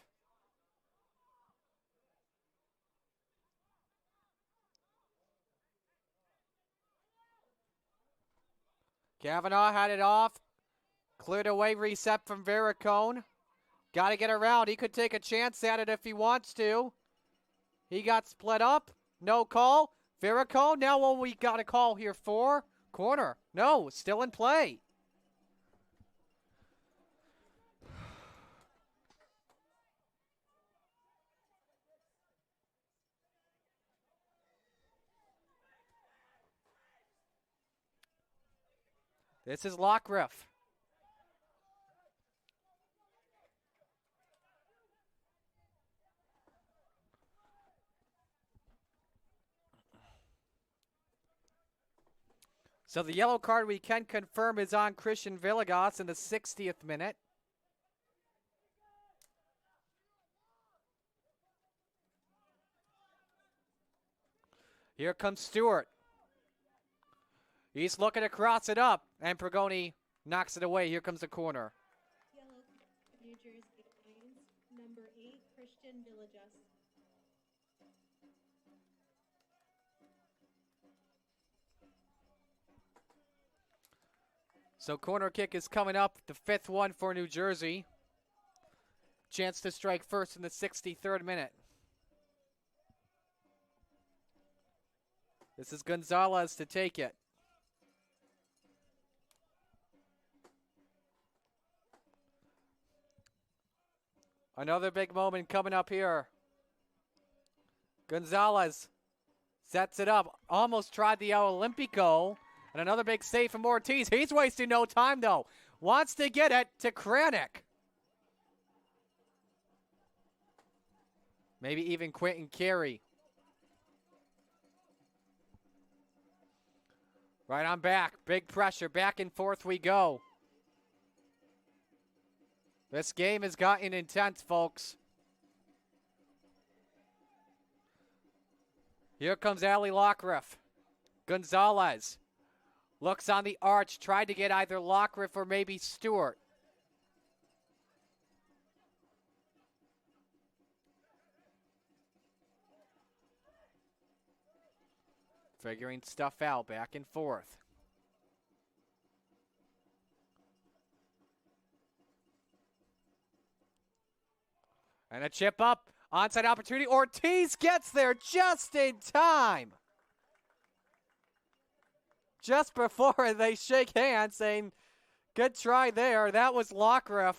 Kavanaugh had it off. Cleared away, reset from Veerakone. Got to get around. He could take a chance at it if he wants to. He got split up. No call. Veerakone, now what we got a call here for? Corner. No, still in play. This is Lockriff. So the yellow card we can confirm is on Christian Villegas in the 60th minute. Here comes Stewart. He's looking to cross it up, and Pergoni knocks it away. Here comes the corner. Yellow, New Jersey Lions, number 8, Christian Villegas. So corner kick is coming up, the 5th one for New Jersey. Chance to strike first in the 63rd minute. This is Gonzalez to take it. Another big moment coming up here. Gonzalez sets it up. Almost tried the El Olympico. And another big save from Ortiz. He's wasting no time, though. Wants to get it to Kranick. Maybe even Quentin Carey. Right on back. Big pressure. Back and forth we go. This game has gotten intense, folks. Here comes Ali Lockriff. Gonzalez looks on the arch, tried to get either Lockriff or maybe Stewart. Figuring stuff out, back and forth. And a chip up, onside opportunity. Ortiz gets there just in time. Just before they shake hands, saying, good try there. That was Lockriff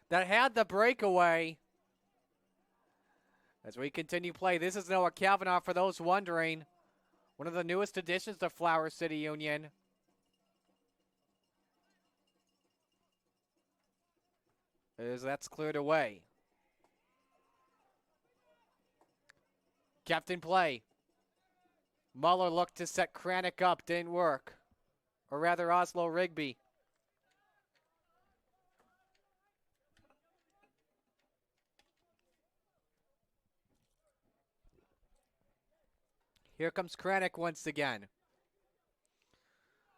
that had the breakaway. As we continue play, this is Noah Kavanaugh for those wondering. One of the newest additions to Flower City Union. As that's cleared away. Kept in play. Muller looked to set Kranick up, didn't work. Or rather, Oslo Rigby. Here comes Kranick once again.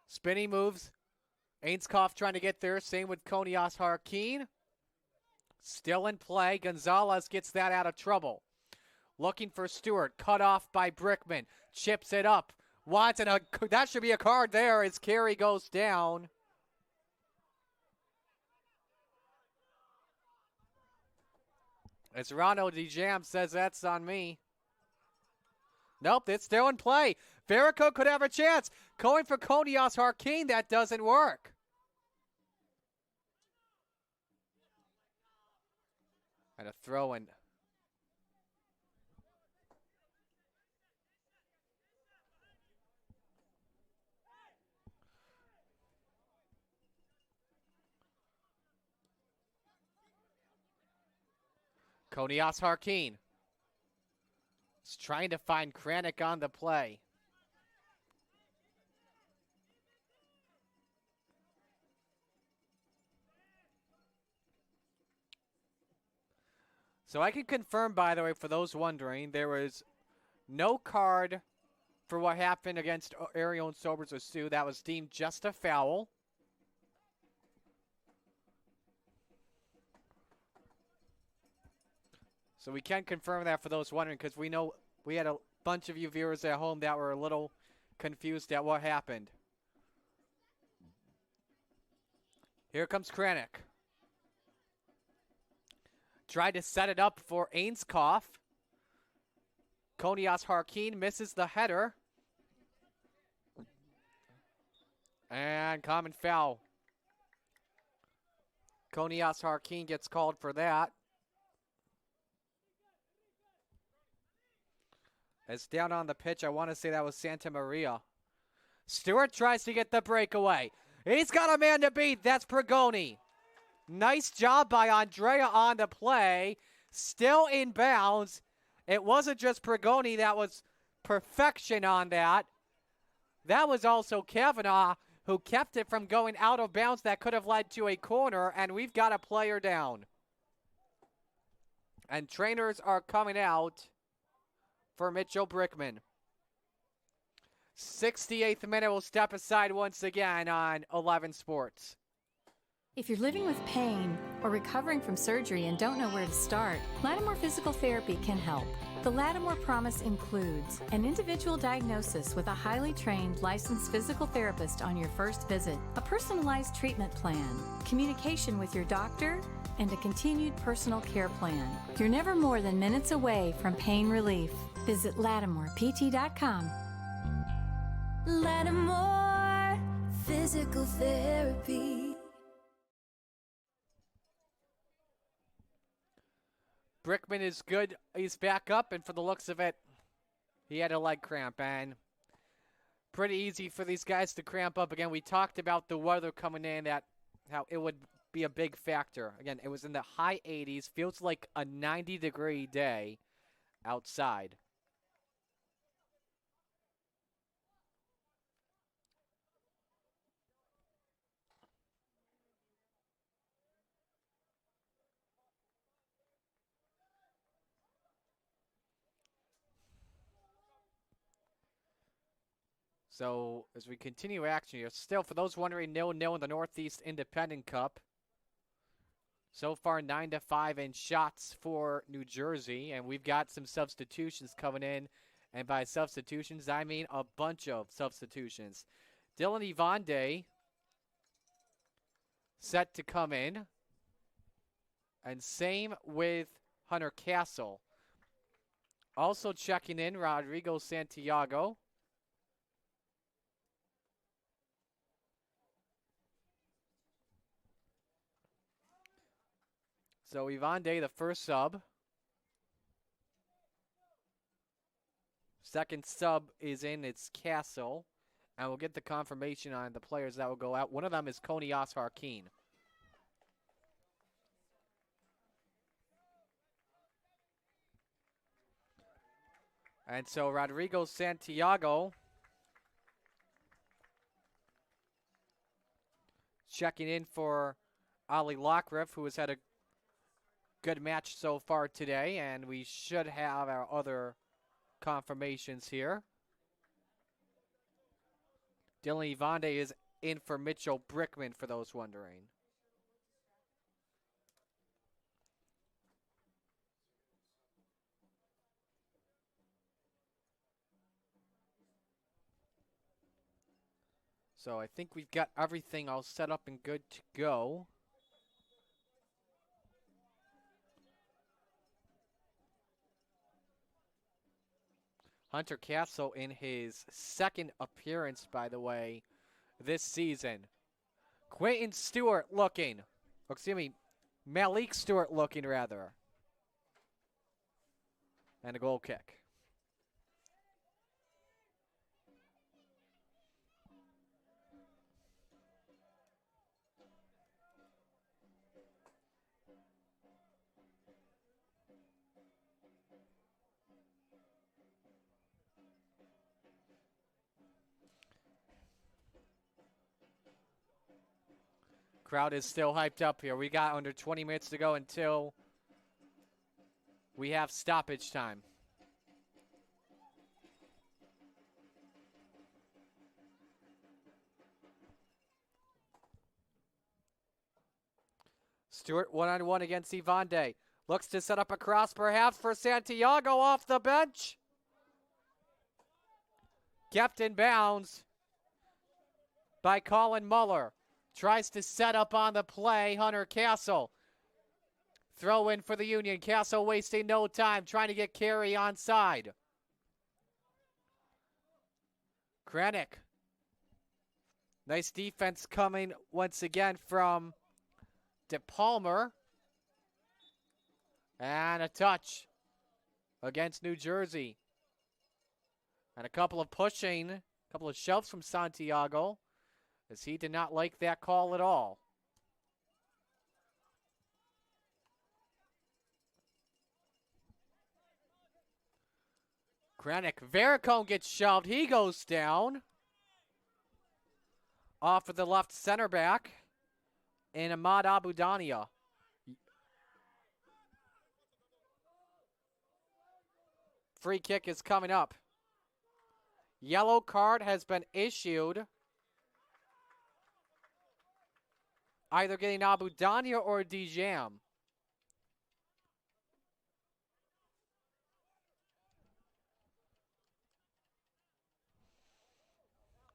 Spinning moves. Ainskoff trying to get there. Same with Konias Harkeen. Still in play. Gonzalez gets that out of trouble. Looking for Stewart. Cut off by Brickman. Chips it up. Wants it. That should be a card there as Carey goes down. As Rano DeJam says that's on me. Nope, it's still in play. Veerakone could have a chance. Going for Konias Harkeen. That doesn't work. And a throw in. Konias Harkeen is trying to find Kranick on the play. So I can confirm, by the way, for those wondering, there was no card for what happened against Arion Sobers or Sioux. That was deemed just a foul. So we can confirm that for those wondering, because we know we had a bunch of you viewers at home that were a little confused at what happened. Here comes Kranick. Tried to set it up for Ainskoff. Konias Harkeen misses the header. And common foul. Konias Harkeen gets called for that. As down on the pitch, I want to say that was Santa Maria. Stewart tries to get the breakaway. He's got a man to beat. That's Pregoni. Nice job by Andrea on the play. Still in bounds. It wasn't just Pregoni that was perfection on that. That was also Kavanaugh who kept it from going out of bounds. That could have led to a corner, and we've got a player down. And trainers are coming out for Mitchell Brickman. 68th minute will step aside once again on 11 Sports. If you're living with pain or recovering from surgery and don't know where to start, Lattimore Physical Therapy can help. The Lattimore Promise includes an individual diagnosis with a highly trained licensed physical therapist on your first visit, a personalized treatment plan, communication with your doctor, and a continued personal care plan. You're never more than minutes away from pain relief. Visit LattimorePT.com. Lattimore Physical Therapy. Brickman is good. He's back up, and for the looks of it, he had a leg cramp. And pretty easy for these guys to cramp up. Again, we talked about the weather coming in, that how it would be a big factor. Again, it was in the high 80s. Feels like a 90-degree day outside. So as we continue action here, still for those wondering, 0-0 in the Northeast Independent Cup. So far 9-5 in shots for New Jersey, and we've got some substitutions coming in. And by substitutions, I mean a bunch of substitutions. Dylan Ivande set to come in. And same with Hunter Castle. Also checking in, Rodrigo Santiago. So Ivande, the first sub. Second sub is in, it's Castle. And we'll get the confirmation on the players that will go out. One of them is Konias Harkeen. And so Rodrigo Santiago checking in for Ali Lockriff, who has had a good match so far today, and we should have our other confirmations here. Dylan Ivande is in for Mitchell Brickman, for those wondering. So I think we've got everything all set up and good to go. Hunter Castle in his second appearance, by the way, this season. Quentin Stewart looking. Excuse me, Malik Stewart looking, rather. And a goal kick. Crowd is still hyped up here. We got under 20 minutes to go until we have stoppage time. Stewart one-on-one against Ivande. Looks to set up a cross perhaps for Santiago off the bench. Kept in bounds by Colin Muller. Tries to set up on the play, Hunter Castle. Throw in for the Union. Castle wasting no time, trying to get Carey onside. Krennic. Nice defense coming once again from DePalmer. And a touch against New Jersey. And a couple couple of shoves from Santiago, as he did not like that call at all. Granick, Veerakone gets shoved. He goes down. Off of the left center back. And Ahmad Abudania. Free kick is coming up. Yellow card has been issued. Either getting Abudania or Dijam.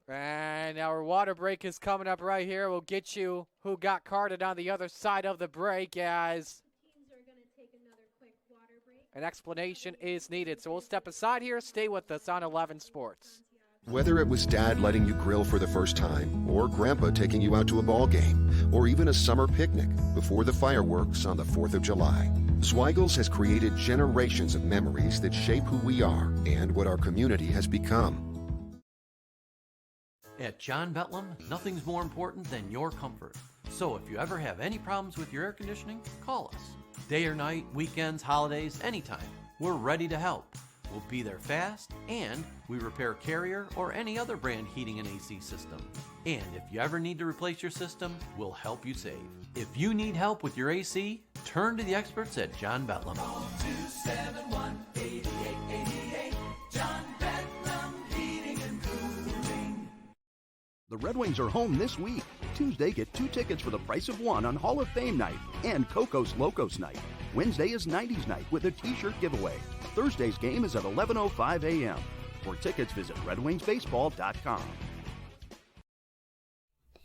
And our water break is coming up right here. We'll get you who got carded on the other side of the break as Teams are going to take another quick water break. an explanation is needed. So we'll step aside here. Stay with us on 11 Sports. Whether it was Dad letting you grill for the first time, or Grandpa taking you out to a ball game, or even a summer picnic before the fireworks on the 4th of July, Zweigel's has created generations of memories that shape who we are and what our community has become. At John Betlam, nothing's more important than your comfort. So if you ever have any problems with your air conditioning, call us. Day or night, weekends, holidays, anytime. We're ready to help. We'll be there fast, and we repair Carrier or any other brand heating and AC system. And if you ever need to replace your system, we'll help you save. If you need help with your AC, turn to the experts at John Betlam. 271-8888. John Bedlam Heating and Cooling. The Red Wings are home this week. Tuesday, get 2 tickets for the price of 1 on Hall of Fame night and Cocos Locos night. Wednesday is 90s night with a t-shirt giveaway. Thursday's game is at 11:05 a.m. For tickets, visit redwingsbaseball.com.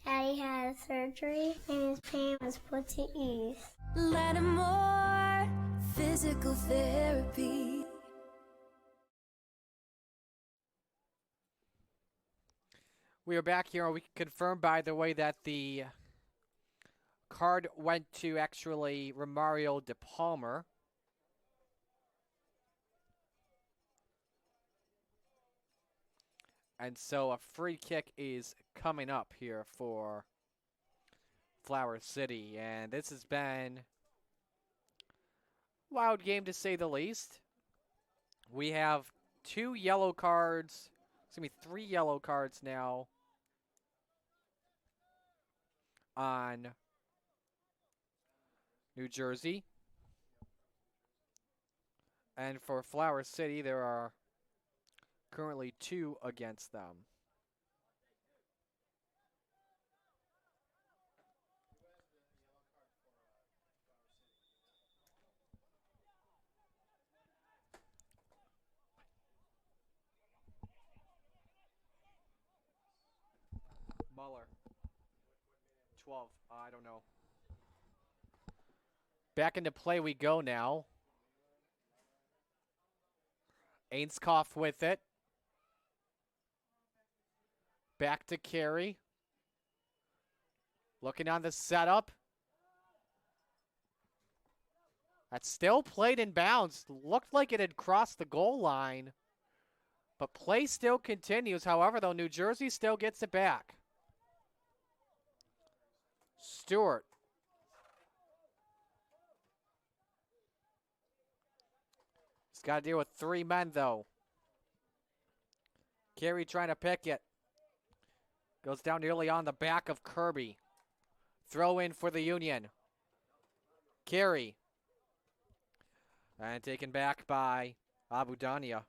Daddy had surgery and his pain was put to ease. Lattimore Physical Therapy. We are back here. We can confirm, by the way, that the card went to actually Romario De Palmer. And so a free kick is coming up here for Flower City. And this has been a wild game, to say the least. We have 2 yellow cards. It's going to be 3 yellow cards now on New Jersey. And for Flower City, there are currently 2 against them. Muller. 12. I don't know. Back into play we go now. Ainskoff with it. Back to Carey. Looking on the setup. That's still played in bounds. Looked like it had crossed the goal line. But play still continues. However, though, New Jersey still gets it back. Stewart. He's got to deal with 3 men, though. Carey trying to pick it. Goes down nearly on the back of Kirby. Throw in for the Union. Carey. And taken back by Abudania.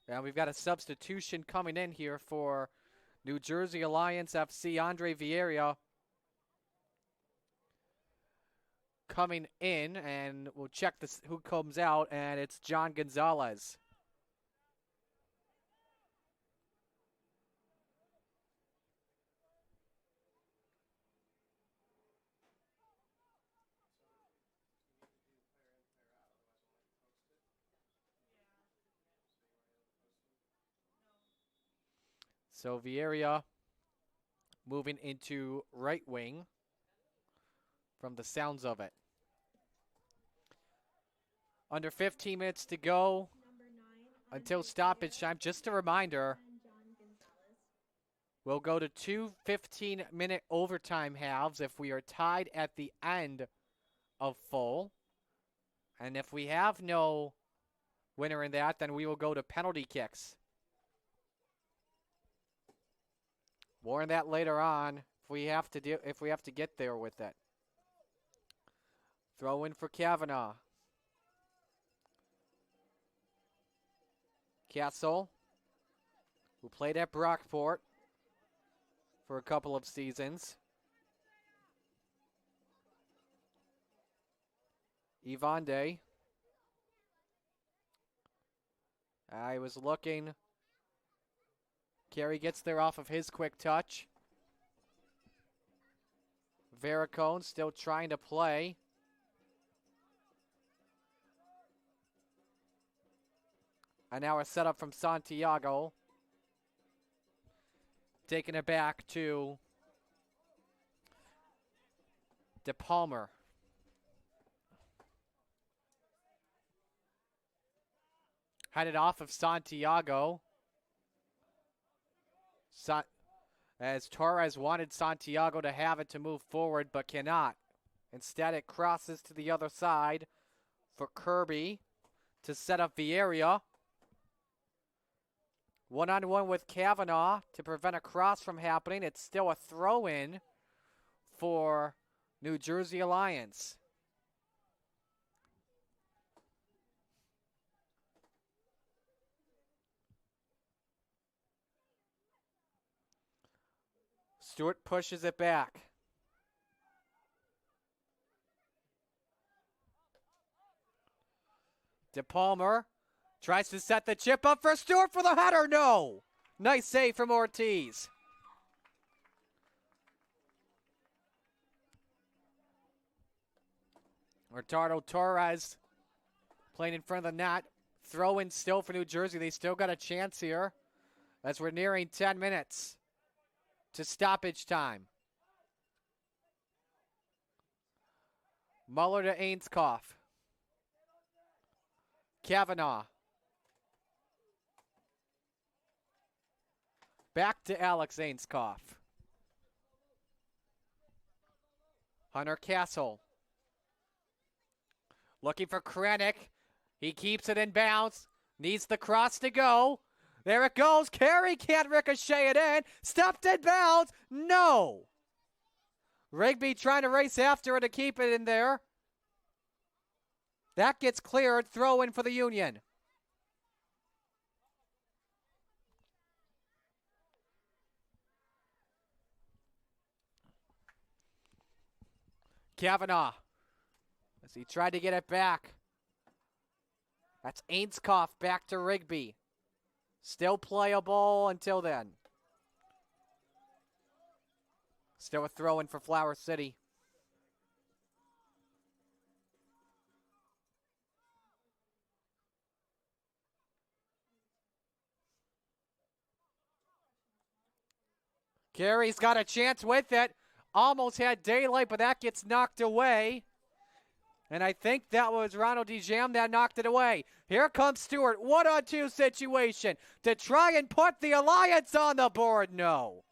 And we've got a substitution coming in here for New Jersey Alliance FC. Andre Vieira coming in, and we'll check this who comes out, and it's John Gonzalez. So Vieira moving into right wing from the sounds of it. Under 15 minutes to go until stoppage time. Just a reminder, we'll go to two 15-minute overtime halves if we are tied at the end of full. And if we have no winner in that, then we will go to penalty kicks. More on that later on if we have to get there with it. Throw in for Kavanaugh. Castle, who played at Brockport for a couple of seasons. Evande. I was looking. Carey gets there off of his quick touch. Veerakone still trying to play. And now a setup from Santiago. Taking it back to De Palmer. Headed off of Santiago. As Torres wanted Santiago to have it to move forward, but cannot. Instead, it crosses to the other side for Kirby to set up Vieira. One-on-one with Kavanaugh to prevent a cross from happening. It's still a throw-in for New Jersey Alliance. Stewart pushes it back. De Palmer tries to set the chip up for Stewart for the header. No. Nice save from Ortiz. Ricardo Torres playing in front of the net. Throw in still for New Jersey. They still got a chance here as we're nearing 10 minutes to stoppage time. Muller to Ainscough. Kavanaugh. Back to Alex Ainscough. Hunter Castle. Looking for Krennic. He keeps it in bounds. Needs the cross to go. There it goes. Carey can't ricochet it in. Stuffed in bounds. No. Rigby trying to race after it to keep it in there. That gets cleared. Throw in for the Union. Kavanaugh, as he tried to get it back. That's Ainscough back to Rigby. Still playable until then. Still a throw-in for Flower City. Carey's got a chance with it. Almost had daylight, but that gets knocked away. And I think that was Ronald DeJam that knocked it away. Here comes Stewart. 1-on-2 situation to try and put the Alliance on the board. No.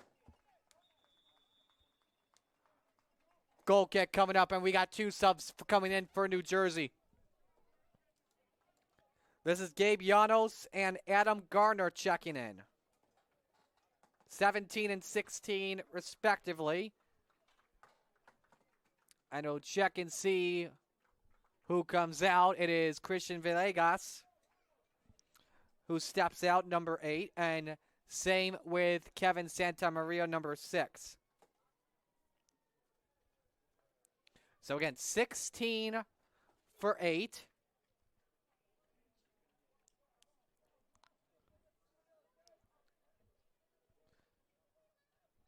Goal kick coming up, and we got two subs coming in for New Jersey. This is Gabe Llanos and Adam Garner checking in. 17 and 16, respectively. And we'll check and see who comes out. It is Christian Villegas who steps out, number 8. And same with Kevin Santamaria, number 6. So again, 16 for 8.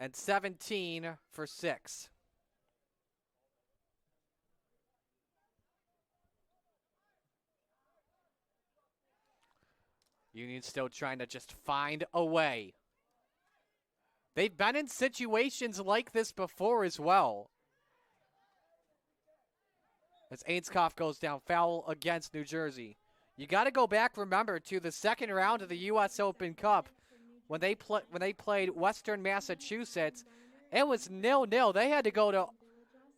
And 17 for 6. Union still trying to just find a way They've been in situations like this before as well. As Ainscough goes down, foul against New Jersey. You got to go back, remember, to the second round of the U.S. Open Cup when they played Western Massachusetts. It was 0-0. They had to go to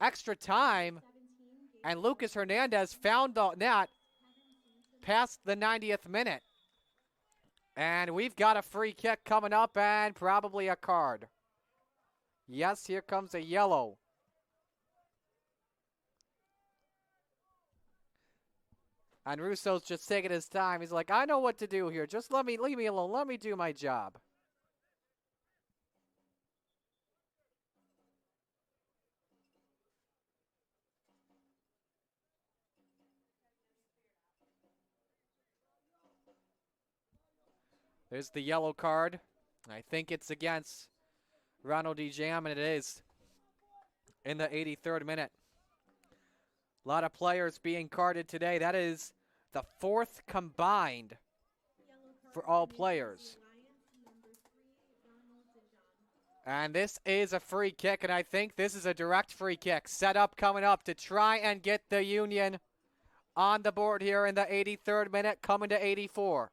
extra time, and Lucas Hernandez found the net past the 90th minute. And we've got a free kick coming up and probably a card. Yes, here comes a yellow. And Russo's just taking his time. He's like, I know what to do here. Just leave me alone. Let me do my job. There's the yellow card. I think it's against Ronald DeJam, and it is in the 83rd minute. A lot of players being carded today. That is the fourth combined for all players. And this is a free kick, and I think this is a direct free kick. Set up coming up to try and get the Union on the board here in the 83rd minute, coming to 84.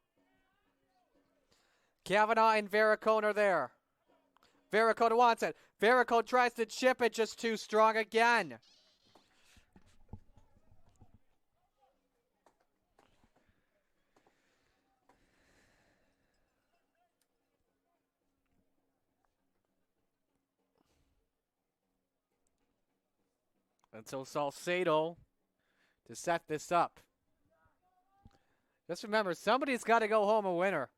Kavanaugh and Veerakone are there. Veerakone wants it. Veerakone tries to chip it, just too strong again. And so Salcedo to set this up. Just remember, somebody's got to go home a winner.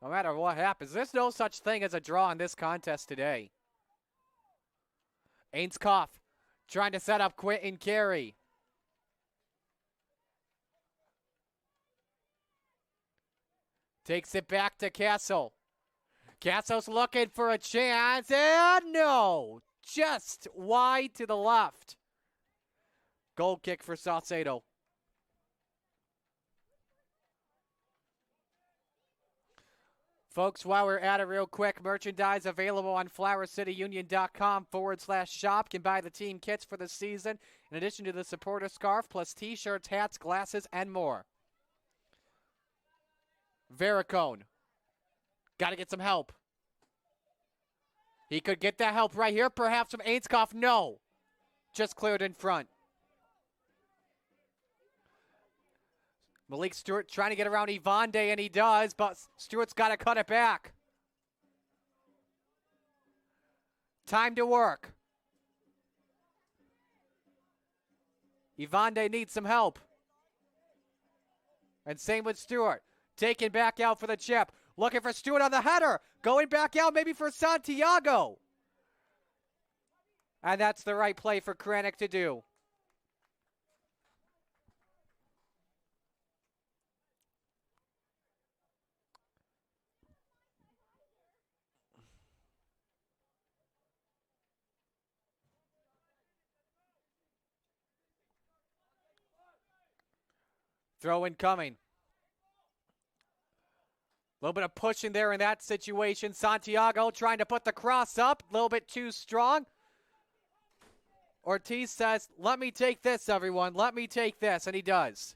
No matter what happens. There's no such thing as a draw in this contest today. Ainscough trying to set up Quentin Carey. Takes it back to Castle. Castle's looking for a chance, and no! Just wide to the left. Goal kick for Salcedo. Folks, while we're at it real quick, merchandise available on flowercityunion.com/shop. Can buy the team kits for the season, in addition to the supporter scarf, plus t-shirts, hats, glasses, and more. Veerakone. Got to get some help. He could get that help right here, perhaps from Ainscough. No. Just cleared in front. Malik Stewart trying to get around Ivande, and he does, but Stewart's got to cut it back. Time to work. Ivande needs some help. And same with Stewart. Taken back out for the chip. Looking for Stewart on the header. Going back out maybe for Santiago. And that's the right play for Kranick to do. Throw in coming. A little bit of pushing there in that situation. Santiago trying to put the cross up. A little bit too strong. Ortiz says, let me take this, everyone. Let me take this. And he does.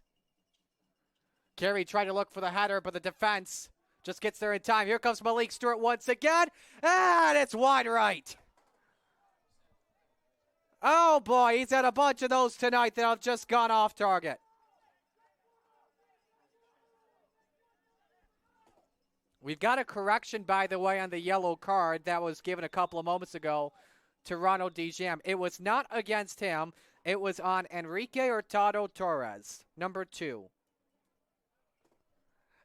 Carey trying to look for the header, but the defense just gets there in time. Here comes Malik Stewart once again. And it's wide right. Oh, boy. He's had a bunch of those tonight that have just gone off target. We've got a correction, by the way, on the yellow card that was given a couple of moments ago to Ronald DeJam. It was not against him. It was on Enrique Hurtado Torres, number 2.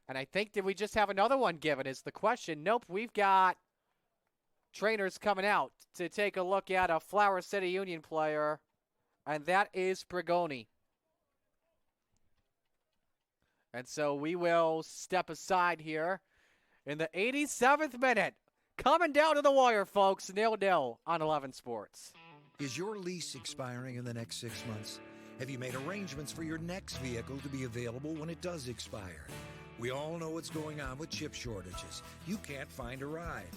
And I think, did we just have another one given is the question. Nope, we've got trainers coming out to take a look at a Flower City Union player, and that is Brigoni. And so we will step aside here. In the 87th minute, coming down to the wire, folks, 0-0 on 11 Sports. Is your lease expiring in the next 6 months? Have you made arrangements for your next vehicle to be available when it does expire? We all know what's going on with chip shortages. You can't find a ride.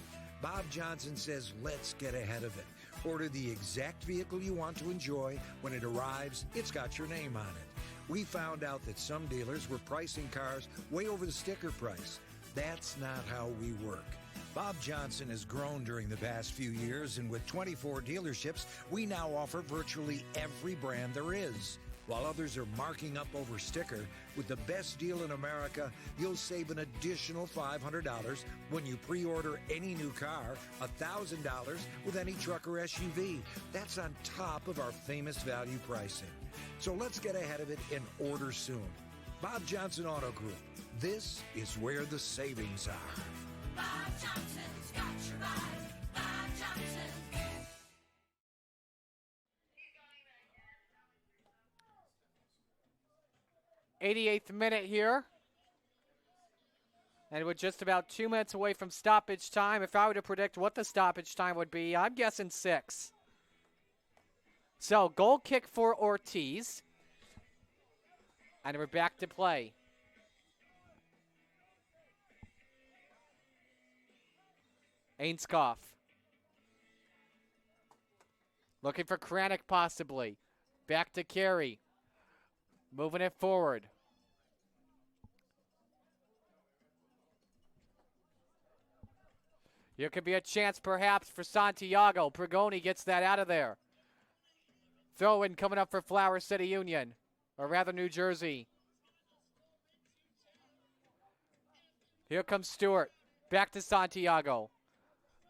Bob Johnson says let's get ahead of it. Order the exact vehicle you want to enjoy. When it arrives, it's got your name on it. We found out that some dealers were pricing cars way over the sticker price. That's not how we work. Bob Johnson has grown during the past few years, and with 24 dealerships, we now offer virtually every brand there is. While others are marking up over sticker, with the best deal in America, you'll save an additional $500 when you pre-order any new car, $1,000 with any truck or SUV. That's on top of our famous value pricing. So let's get ahead of it and order soon. Bob Johnson Auto Group. This is where the savings are. Bob Johnson's got your ride. Bob Johnson. 88th minute here. And we're just about 2 minutes away from stoppage time. If I were to predict what the stoppage time would be, I'm guessing 6. So, goal kick for Ortiz. And we're back to play. Ainskoff. Looking for Kranick possibly. Back to Carey. Moving it forward. Here could be a chance perhaps for Santiago. Pregoni gets that out of there. Throw in coming up for Flower City Union. Or rather New Jersey. Here comes Stewart. Back to Santiago.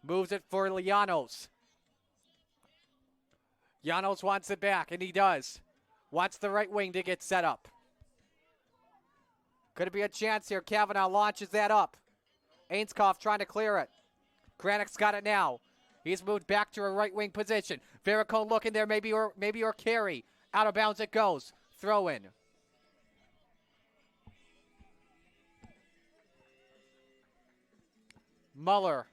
Moves it for Llanos. Llanos wants it back, and he does. Wants the right wing to get set up. Could it be a chance here? Kavanaugh launches that up. Ainskoff trying to clear it. Kranick's got it now. He's moved back to a right wing position. Veerakone looking there, maybe or Carey. Out of bounds it goes. Throw in. Muller.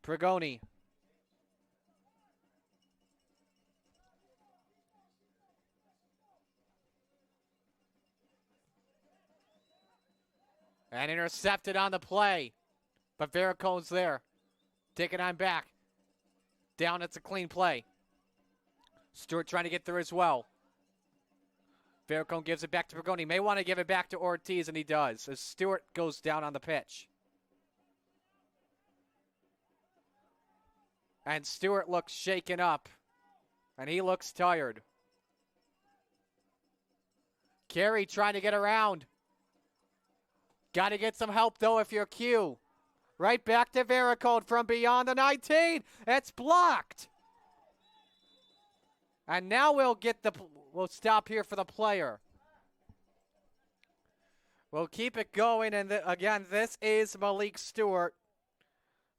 Pregoni. And intercepted on the play. But Veerakone's there. Taking on back. Down, it's a clean play. Stewart trying to get through as well. Veerakone gives it back to Pregoni. May want to give it back to Ortiz, and he does. As Stewart goes down on the pitch. And Stewart looks shaken up. And he looks tired. Carey trying to get around. Got to get some help, though, if you're Q. Right back to Veerakone from beyond the 19. It's blocked. And now we'll stop here for the player. We'll keep it going. And again, this is Malik Stewart,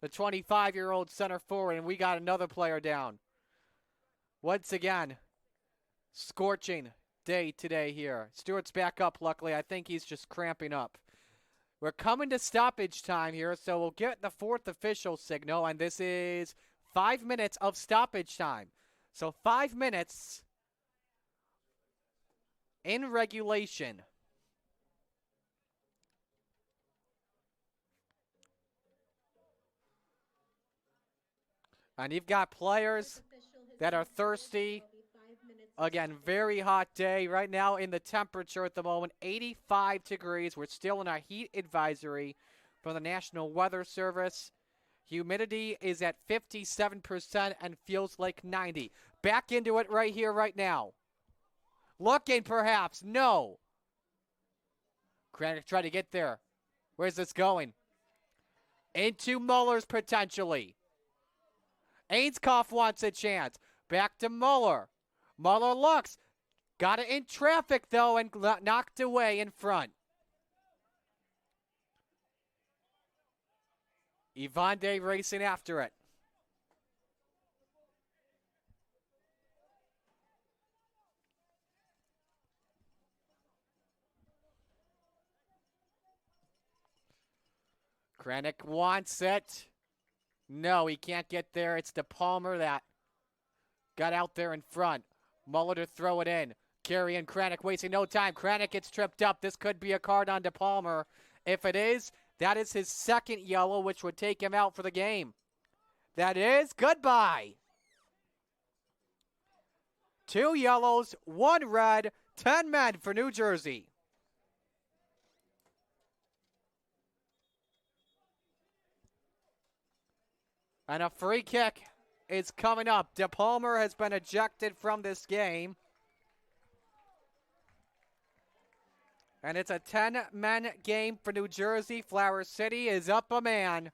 the 25-year-old center forward. And we got another player down. Once again, scorching day today here. Stewart's back up, luckily. I think he's just cramping up. We're coming to stoppage time here, so we'll get the fourth official signal, and this is 5 minutes of stoppage time. So 5 minutes in regulation. And you've got players that are thirsty. Again, very hot day right now in the temperature at the moment, 85 degrees. We're still in our heat advisory from the National Weather Service. Humidity is at 57% and feels like 90. Back into it right here, right now. Looking perhaps, no. Kranick trying to get there. Where's this going? Into Muller's potentially. Ainskoff wants a chance. Back to Muller. Muller looks. Got it in traffic, though, and knocked away in front. Ivande racing after it. Kranick wants it. No, he can't get there. It's DePalmer that got out there in front. Muller to throw it in. Carey and Kranick wasting no time. Kranick gets tripped up. This could be a card on DePalmer. If it is, That is his second yellow, which would take him out for the game. That is goodbye. 2 yellows, 1 red, 10 men for New Jersey. And a free kick is coming up. DePalmer has been ejected from this game. And it's a 10-men game for New Jersey. Flower City is up a man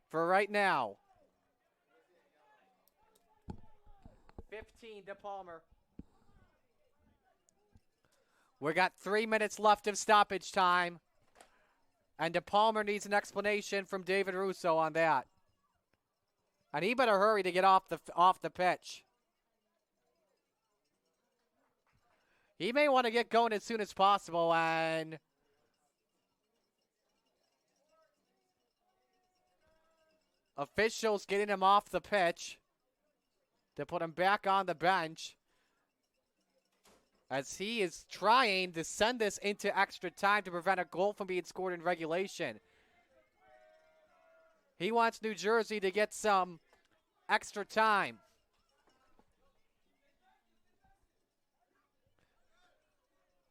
for right now. 15 DePalmer. We got 3 minutes left of stoppage time. And DePalmer needs an explanation from David Russo on that. And he better hurry to get off the pitch. He may want to get going as soon as possible, and officials getting him off the pitch to put him back on the bench as he is trying to send this into extra time to prevent a goal from being scored in regulation. He wants New Jersey to get some extra time.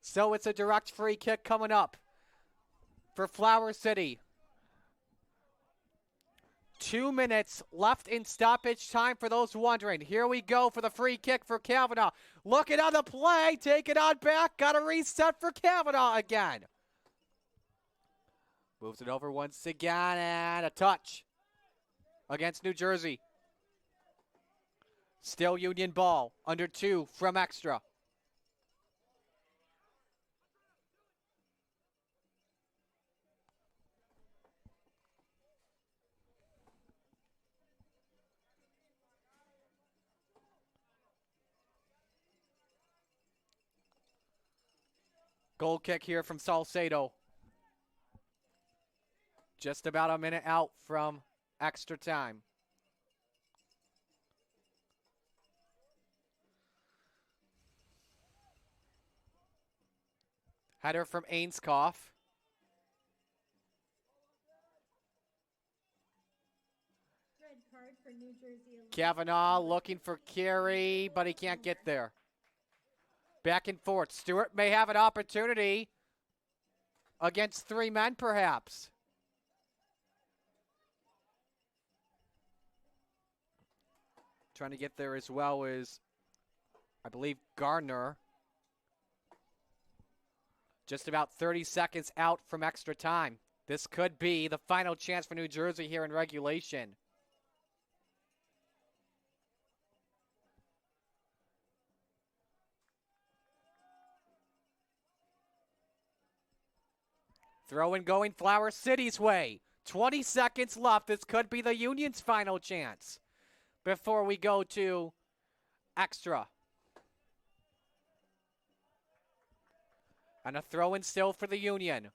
So it's a direct free kick coming up for Flower City. 2 minutes left in stoppage time for those wondering. Here we go for the free kick for Kavanaugh. Looking on the play, take it on back. Got a reset for Kavanaugh again. Moves it over once again, and a touch against New Jersey. Still Union ball, under 2 from extra. Goal kick here from Salcedo. Just about a minute out from extra time. Header from Ainskoff. Red card for New Jersey. Kavanaugh looking for Carey, but he can't get there. Back and forth. Stewart may have an opportunity against 3 men, perhaps. Trying to get there as well as, I believe, Gardner. Just about 30 seconds out from extra time. This could be the final chance for New Jersey here in regulation. Throw and going Flower City's way. 20 seconds left. This could be the Union's final chance before we go to extra. And a throw in still for the Union.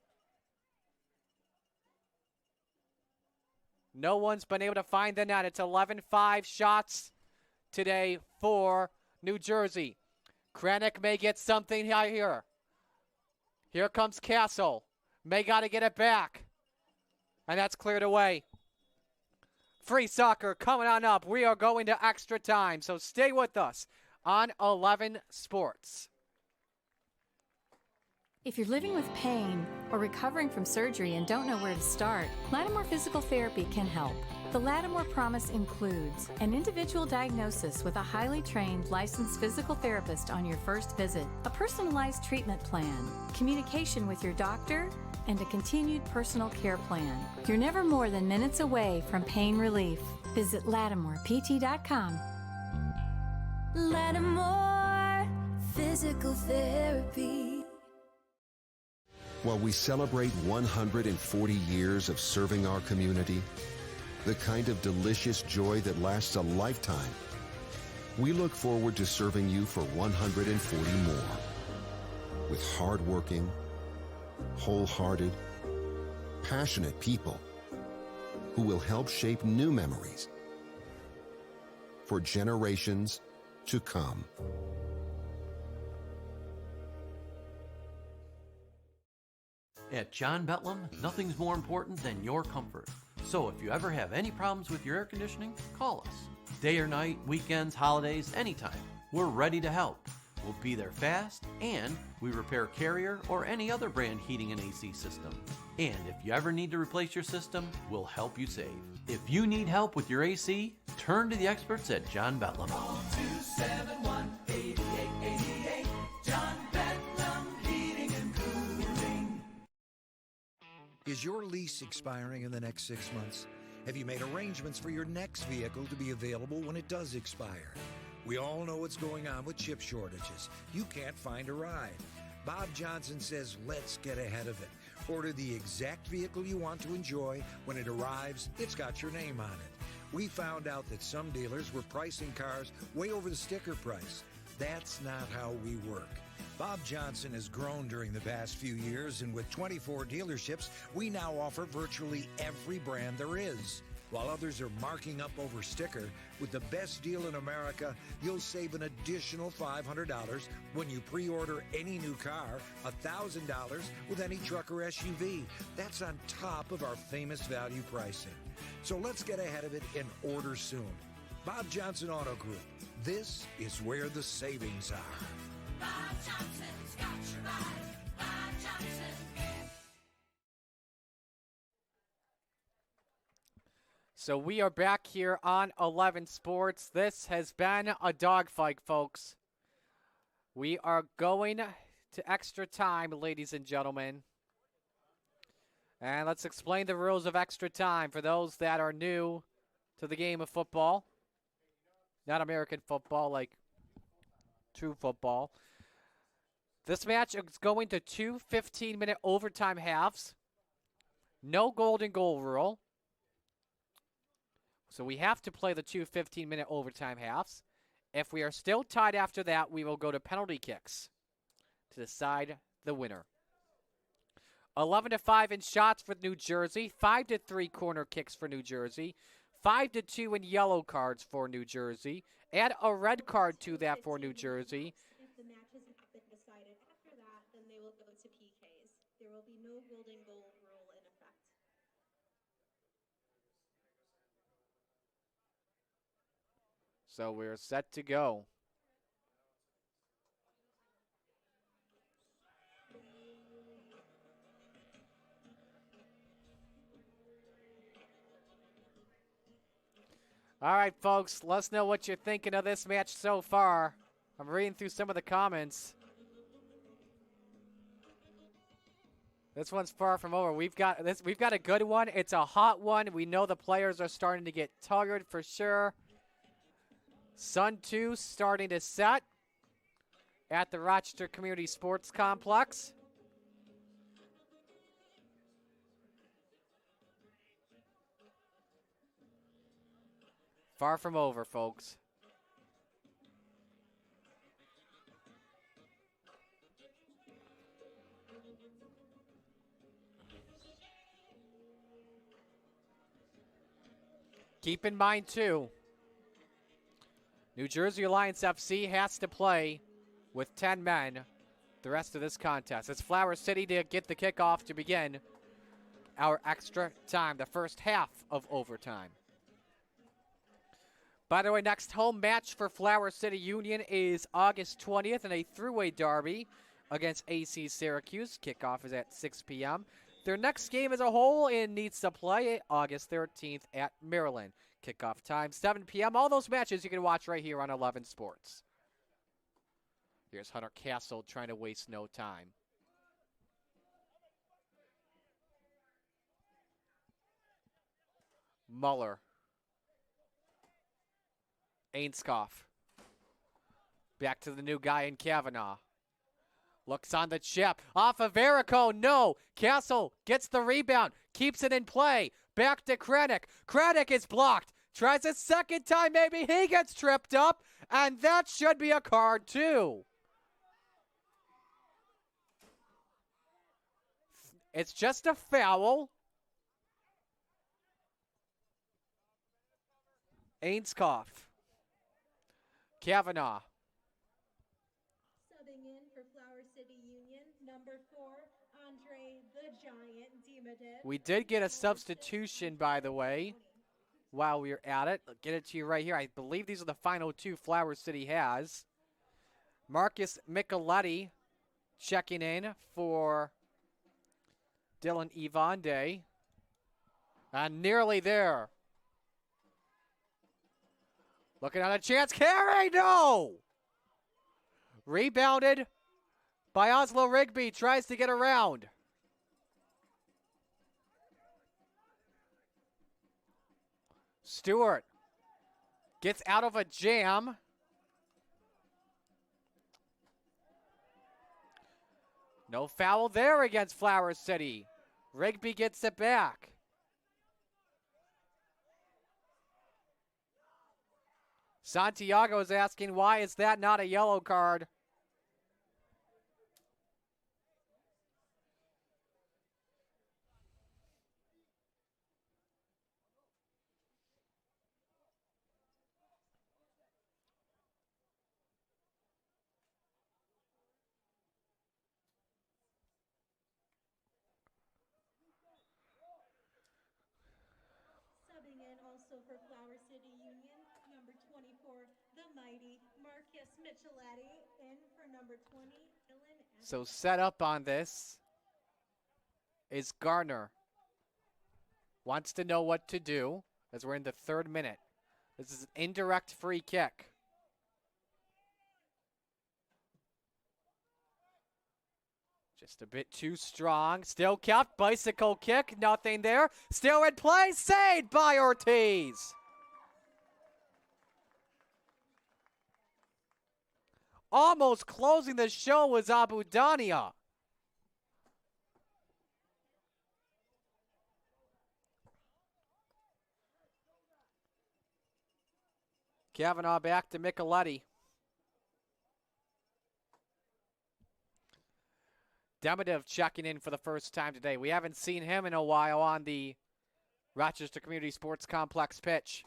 No one's been able to find the net. It's 11-5 shots today for New Jersey. Krennic may get something here. Here comes Castle. May got to get it back. And that's cleared away. Free soccer coming on up. We are going to extra time, so stay with us on 11 Sports. If you're living with pain or recovering from surgery and don't know where to start, Lattimore Physical Therapy can help. The Lattimore Promise includes an individual diagnosis with a highly trained licensed physical therapist on your first visit, a personalized treatment plan, communication with your doctor, and a continued personal care plan. You're never more than minutes away from pain relief. Visit LattimorePT.com. Lattimore Physical Therapy. While we celebrate 140 years of serving our community, the kind of delicious joy that lasts a lifetime, we look forward to serving you for 140 more. With hardworking, wholehearted, passionate people who will help shape new memories for generations to come. At John Betlam, nothing's more important than your comfort. So if you ever have any problems with your air conditioning, call us. Day or night, weekends, holidays, anytime. We're ready to help. We'll be there fast, and we repair Carrier or any other brand heating and AC system. And if you ever need to replace your system, we'll help you save. If you need help with your AC, turn to the experts at John Betlam. Call 271-8888. John Bedlam Heating and Cooling. Is your lease expiring in the next 6 months? Have you made arrangements for your next vehicle to be available when it does expire? We all know what's going on with chip shortages. You can't find a ride. Bob Johnson says, let's get ahead of it. Order the exact vehicle you want to enjoy. When it arrives, it's got your name on it. We found out that some dealers were pricing cars way over the sticker price. That's not how we work. Bob Johnson has grown during the past few years, and with 24 dealerships, we now offer virtually every brand there is. While others are marking up over sticker, with the best deal in America, you'll save an additional $500 when you pre-order any new car, $1,000 with any truck or SUV. That's on top of our famous value pricing. So let's get ahead of it and order soon. Bob Johnson Auto Group. This is where the savings are. Bob Johnson's got your ride. Bob Johnson. So we are back here on 11 Sports. This has been a dogfight, folks. We are going to extra time, ladies and gentlemen. And let's explain the rules of extra time for those that are new to the game of football. Not American football, like true football. This match is going to two 15-minute overtime halves. No golden goal rule. So we have to play the two 15-minute overtime halves. If we are still tied after that, we will go to penalty kicks to decide the winner. 11-5 in shots for New Jersey. 5-3 corner kicks for New Jersey. 5-2 in yellow cards for New Jersey. Add a red card to that for New Jersey. If the match has not been decided after that, then they will go to PKs. There will be no golden goal rule in effect. So we're set to go. All right, folks, let us know what you're thinking of this match so far. I'm reading through some of the comments. This one's far from over. We've got a good one. It's a hot one. We know the players are starting to get tired for sure. Sun 2 starting to set at the Rochester Community Sports Complex. Far from over, folks. Keep in mind, too, New Jersey Alliance FC has to play with 10 men the rest of this contest. It's Flower City to get the kickoff to begin our extra time, the first half of overtime. By the way, next home match for Flower City Union is August 20th in a thruway derby against AC Syracuse. Kickoff is at 6 p.m. Their next game as a whole needs to play August 13th at Maryland. Kickoff time, 7 p.m. All those matches you can watch right here on 11 Sports. Here's Hunter Castle trying to waste no time. Muller. Ainskoff. Back to the new guy in Kavanaugh. Looks on the chip. Off of Veerakone. No. Castle gets the rebound. Keeps it in play. Back to Krennic. Krennic is blocked. Tries a second time. Maybe he gets tripped up. And that should be a card too. It's just a foul. Ainskoff. Kavanaugh. Subbing in for Flower City Union, number 4, Andre the Giant Demidov. We did get a substitution, by the way, while we were at it. I'll get it to you right here. I believe these are the final two Flower City has. Marcus Micheletti checking in for Dylan Evande. And nearly there. Looking at a chance. Carry, no! Rebounded by Oslo Rigby. Tries to get around. Stewart gets out of a jam. No foul there against Flower City. Rigby gets it back. Santiago is asking, why is that not a yellow card? Subbing in also for Flower City Union, number 24, the mighty Marcus Micheletti. In for number 20, Dylan. So set up on this is Gardner. Wants to know what to do as we're in the 3rd minute. This is an indirect free kick. Just a bit too strong. Still kept. Bicycle kick. Nothing there. Still in play. Saved by Ortiz. Almost closing the show was Abu Dania. Kavanaugh back to Micheletti. Demidov checking in for the first time today. We haven't seen him in a while on the Rochester Community Sports Complex pitch.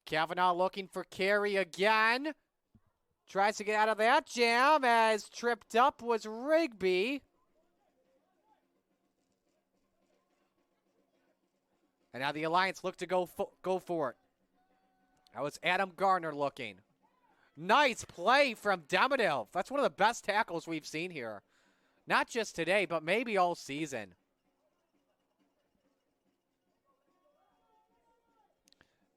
Kavanaugh looking for carry again. Tries to get out of that jam as tripped up was Rigby. And now the Alliance look to go for it. That was Adam Gardner looking. Nice play from Demidov. That's one of the best tackles we've seen here. Not just today, but maybe all season.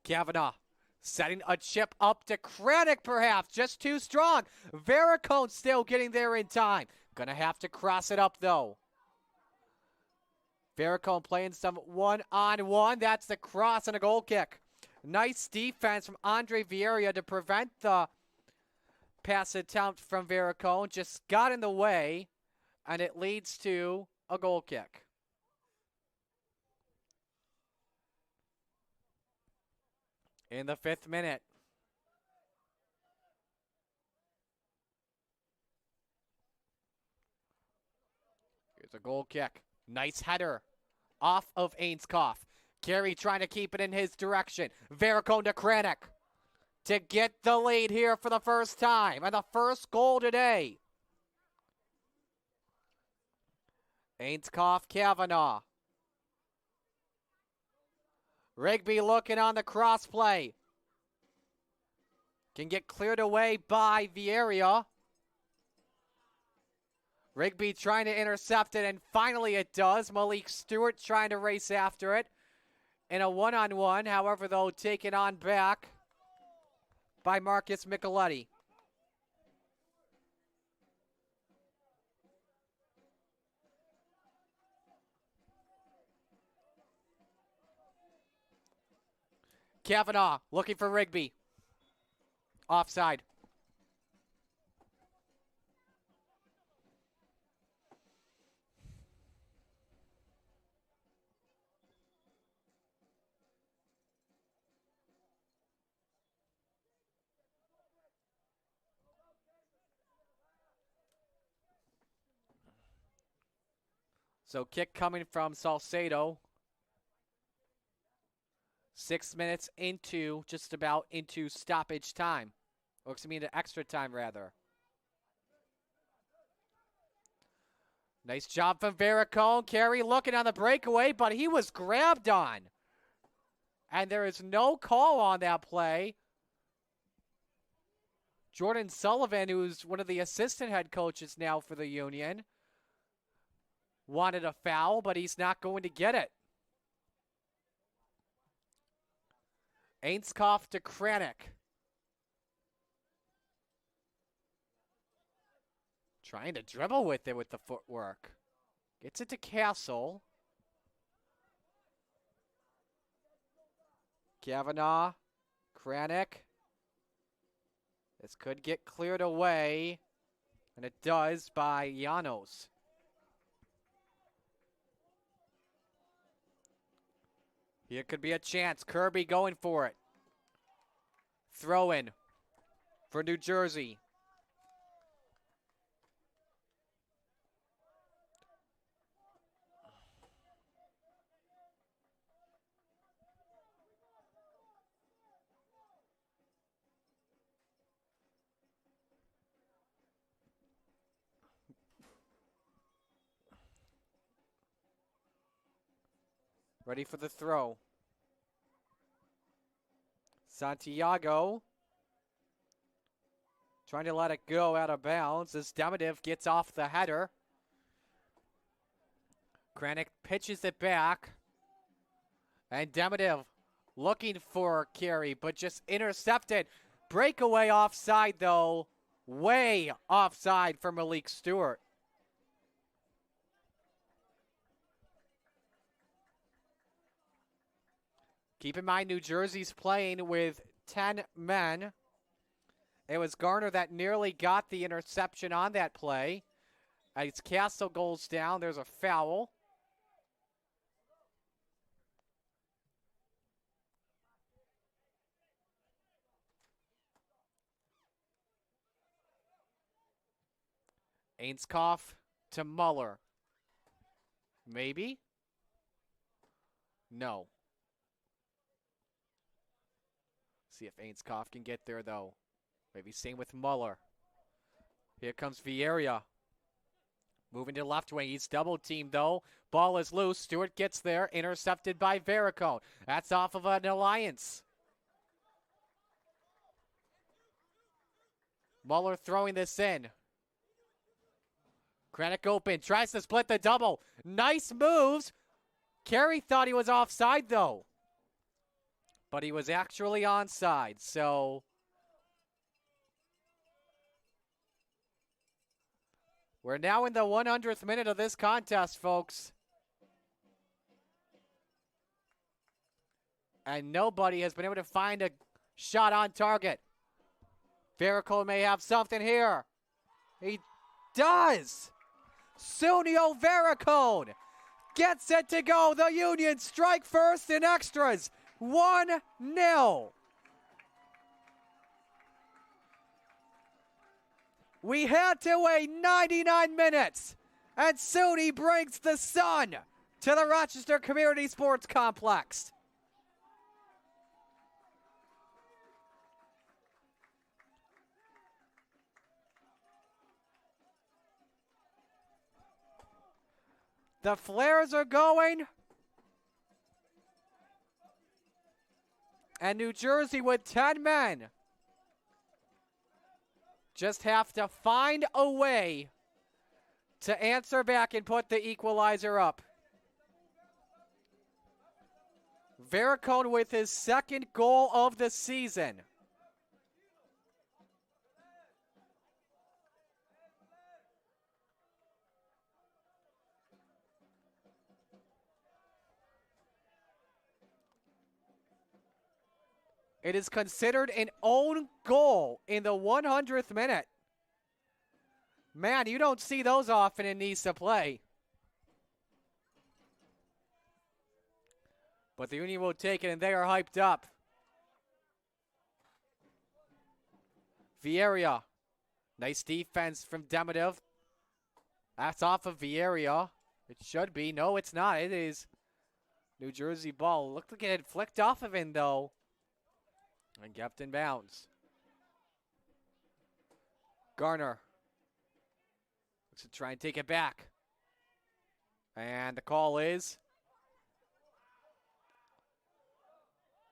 Kavanaugh setting a chip up to Kranick, perhaps. Just too strong. Veerakone still getting there in time. Gonna have to cross it up, though. Veerakone playing some one-on-one. That's the cross and a goal kick. Nice defense from Andre Vieira to prevent the pass attempt from Veerakone. Just got in the way, and it leads to a goal kick. In the 5th minute. Here's a goal kick. Nice header off of Ainscough. Carey trying to keep it in his direction. Veerakone to Kranick to get the lead here for the first time. And the first goal today. Ainscough, Kavanaugh. Rigby looking on the cross play. Can get cleared away by Vieira. Rigby trying to intercept it, and finally it does. Malik Stewart trying to race after it in a one-on-one. However, though, taken on back by Marcus Micheletti. Kavanaugh looking for Rigby. Offside. So kick coming from Salcedo. 6 minutes into, just about into stoppage time. Or excuse me, into extra time, rather. Nice job from Veerakone. Carey looking on the breakaway, but he was grabbed on. And there is no call on that play. Jordan Sullivan, who's one of the assistant head coaches now for the Union, wanted a foul, but he's not going to get it. Ainskoff to Kranick. Trying to dribble with it with the footwork. Gets it to Castle. Kavanaugh. Kranick. This could get cleared away. And it does by Llanos. Here could be a chance. Kirby going for it. Throw in for New Jersey. Ready for the throw. Santiago trying to let it go out of bounds as Demidov gets off the header. Kranick pitches it back. And Demidov looking for Carey, but just intercepted. Breakaway offside, though. Way offside for Malik Stewart. Keep in mind, New Jersey's playing with 10 men. It was Garner that nearly got the interception on that play. As Castle goes down, there's a foul. Ainskoff to Muller. Maybe? No. See if Ainskoff can get there, though. Maybe same with Muller. Here comes Vieira. Moving to left wing. He's double teamed, though. Ball is loose. Stewart gets there. Intercepted by Veerakone. That's off of an alliance. Muller throwing this in. Kranick open. Tries to split the double. Nice moves. Carey thought he was offside, though. But he was actually onside, so we're now in the 100th minute of this contest, folks. And nobody has been able to find a shot on target. Veerakone may have something here. He does! Suniel Veerakone gets it to go. The Union strike first in extras. 1-0. We had to wait 99 minutes, and Suni brings the sun to the Rochester Community Sports Complex. The flares are going. And New Jersey with 10 men just have to find a way to answer back and put the equalizer up. Veerakone with his second goal of the season. It is considered an own goal in the 100th minute. Man, you don't see those often in NISA play. But the Union will take it, and they are hyped up. Vieira. Nice defense from Demidov. That's off of Vieira. It should be. No, it's not. It is New Jersey ball. Looked like it had flicked off of him, though. And kept in bounds. Garner looks to try and take it back. And the call is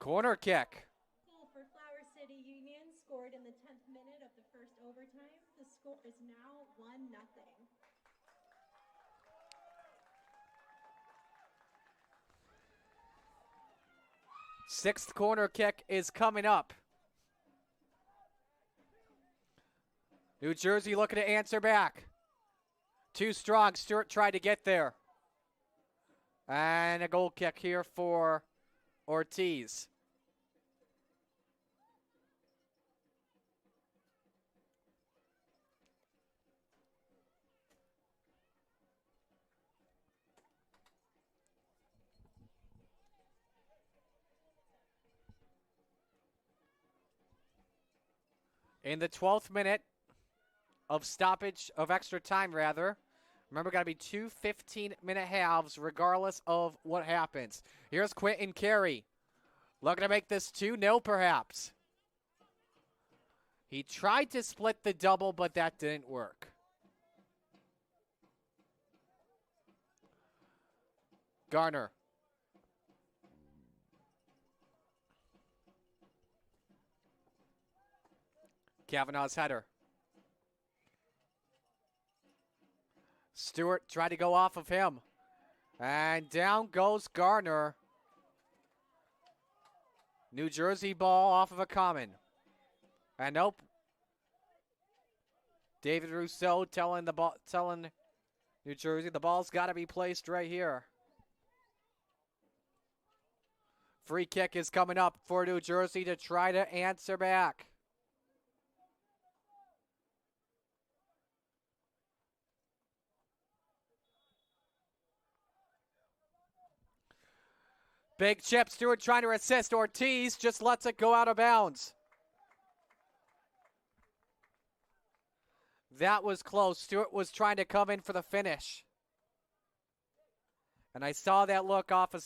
corner kick. Goal for Flower City Union scored in the 10th minute of the first overtime. The score is now 1-0. Sixth corner kick is coming up. New Jersey looking to answer back. Too strong. Stewart tried to get there. And a goal kick here for Ortiz. In the 12th minute of stoppage, of extra time rather. Remember, got to be two 15-minute halves regardless of what happens. Here's Quentin Carey. Looking to make this 2-0 perhaps. He tried to split the double, but that didn't work. Garner. Kavanaugh's header. Stewart tried to go off of him. And down goes Garner. New Jersey ball off of a common. And nope. David Rousseau telling New Jersey the ball's got to be placed right here. Free kick is coming up for New Jersey to try to answer back. Big chip. Stewart trying to assist. Ortiz just lets it go out of bounds. That was close. Stewart was trying to come in for the finish. And I saw that look off of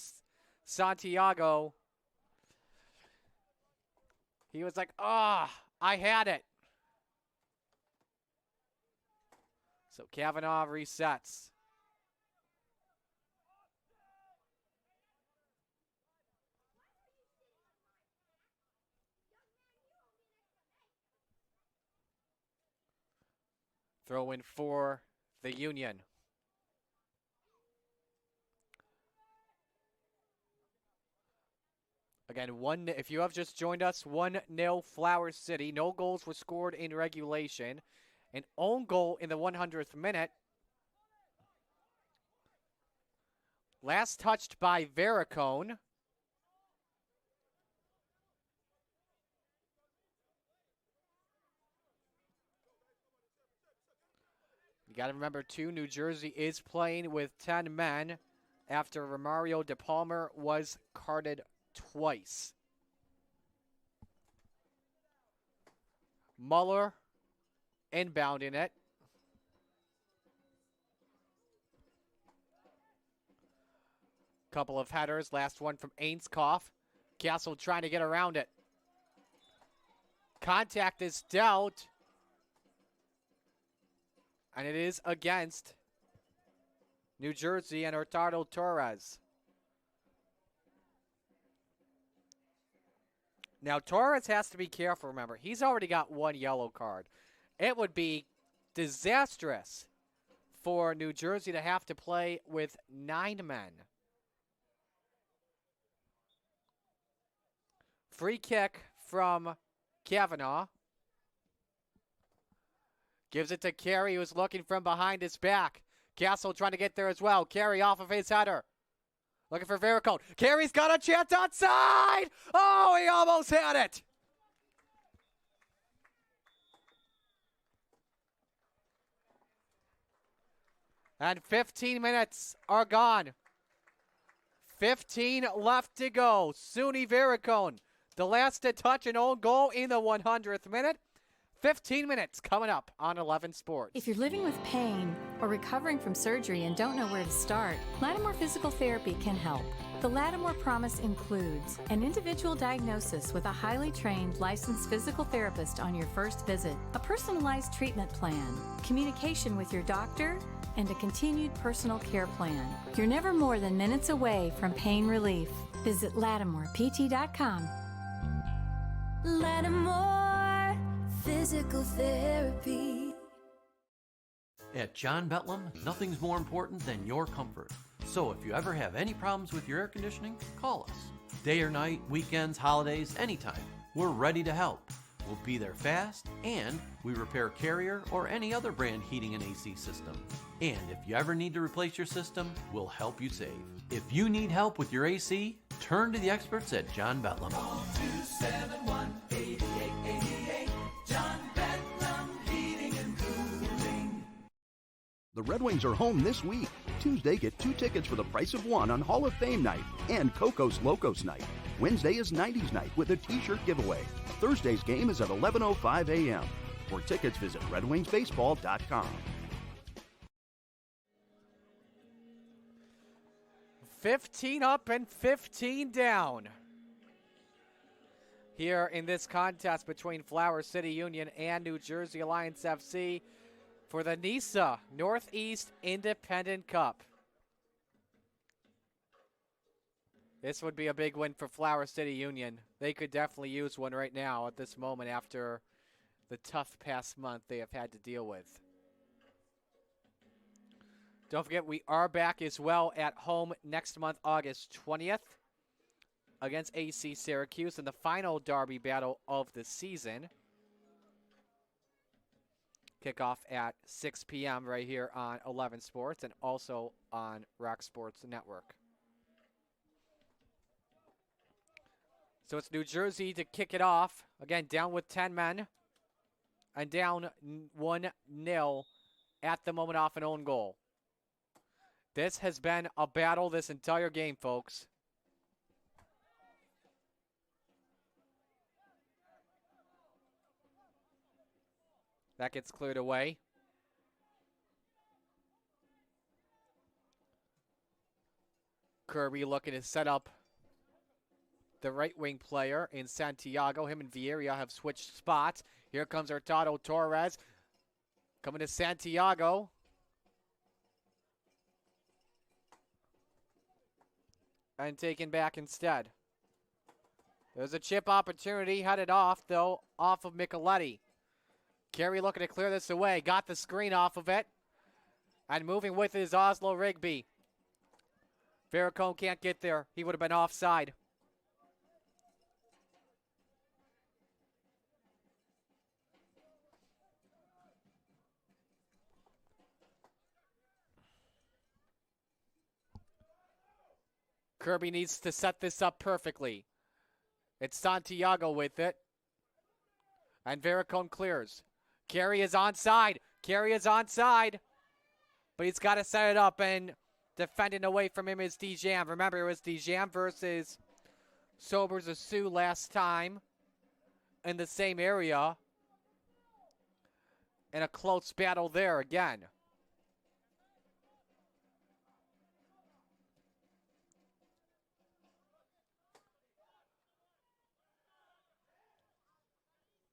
Santiago. He was like, I had it. So Kavanaugh resets. Throw in for the Union. Again, if you have just joined us, 1-0 Flower City. No goals were scored in regulation. An own goal in the 100th minute. Last touched by Veerakone. You got to remember, too, New Jersey is playing with 10 men after Romario De Palmer was carded twice. Muller inbounding it. Couple of headers. Last one from Ainskoff. Castle trying to get around it. Contact is dealt. And it is against New Jersey and Hurtado Torres. Now, Torres has to be careful, remember. He's already got one yellow card. It would be disastrous for New Jersey to have to play with 9 men. Free kick from Kavanaugh. Gives it to Carey, who's looking from behind his back. Castle trying to get there as well. Carey off of his header. Looking for Veerakone. Carey's got a chance outside! Oh, he almost had it! And 15 minutes are gone. 15 left to go. Suniel Veerakone, the last to touch an own goal in the 100th minute. 15 minutes coming up on 11 Sports. If you're living with pain or recovering from surgery and don't know where to start, Lattimore Physical Therapy can help. The The Lattimore Promise includes an individual diagnosis with a highly trained licensed physical therapist on your first visit, a personalized treatment plan, communication with your doctor, and a continued personal care plan. You're never more than minutes away from pain relief. Visit LattimorePT.com. Lattimore Physical Therapy. At John Betlam, nothing's more important than your comfort. So if you ever have any problems with your air conditioning, call us. Day or night, weekends, holidays, anytime. We're ready to help. We'll be there fast, and we repair Carrier or any other brand heating and AC system. And if you ever need to replace your system, we'll help you save. If you need help with your AC, turn to the experts at John Betlam. 271-8888. John Bedlam Heating and Cooling. The Red Wings are home this week. Tuesday, get 2 tickets for the price of 1 on Hall of Fame night and Cocos Locos night. Wednesday is 90s night with a t-shirt giveaway. Thursday's game is at 11:05 a.m. For tickets, visit redwingsbaseball.com. 15 up and 15 down. Here in this contest between Flower City Union and New Jersey Alliance FC for the NISA Northeast Independent Cup. This would be a big win for Flower City Union. They could definitely use one right now at this moment after the tough past month they have had to deal with. Don't forget, we are back as well at home next month, August 20th, against AC Syracuse in the final derby battle of the season. Kickoff at 6 p.m. right here on 11 Sports and also on Rock Sports Network. So it's New Jersey to kick it off. Again, down with 10 men and down 1-0 at the moment off an own goal. This has been a battle this entire game, folks. That gets cleared away. Kirby looking to set up the right wing player in Santiago. Him and Vieira have switched spots. Here comes Hurtado Torres coming to Santiago. And taken back instead. There's a chip opportunity headed off, though, off of Micheletti. Carey looking to clear this away. Got the screen off of it. And moving with it is Oslo Rigby. Veerakone can't get there. He would have been offside. Kirby needs to set this up perfectly. It's Santiago with it. And Veerakone clears. Carey is onside. Carey is onside. But he's got to set it up, and defending away from him is Dijam. Remember, it was Dijam versus Sobers of Sioux last time in the same area. And a close battle there again.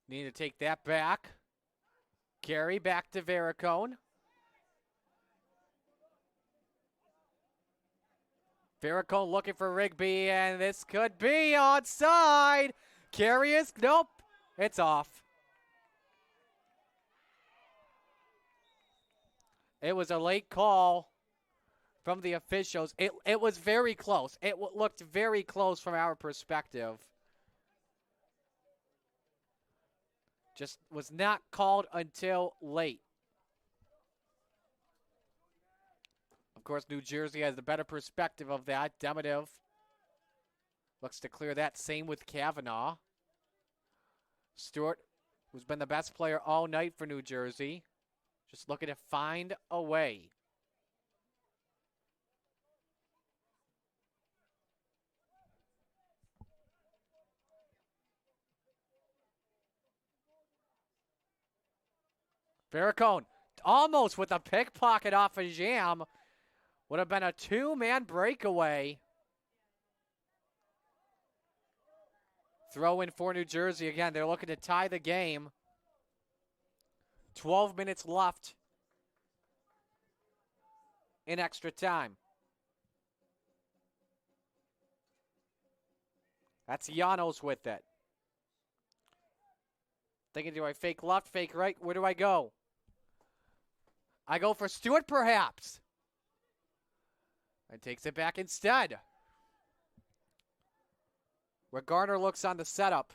Need to take that back. Carey back to Veerakone. Veerakone looking for Rigby, and this could be onside. Carey is, nope, it's off. It was a late call from the officials. It was very close. It looked very close from our perspective. Just was not called until late. Of course, New Jersey has the better perspective of that. Demidov looks to clear that. Same with Kavanaugh. Stewart, who's been the best player all night for New Jersey, just looking to find a way. Veerakone almost with a pickpocket off a jam. Would have been a two-man breakaway. Throw in for New Jersey again. They're looking to tie the game. 12 minutes left in extra time. That's Llanos with it. Thinking, do I fake left, fake right? Where do I go? I go for Stewart, perhaps. And takes it back instead. Where Garner looks on the setup.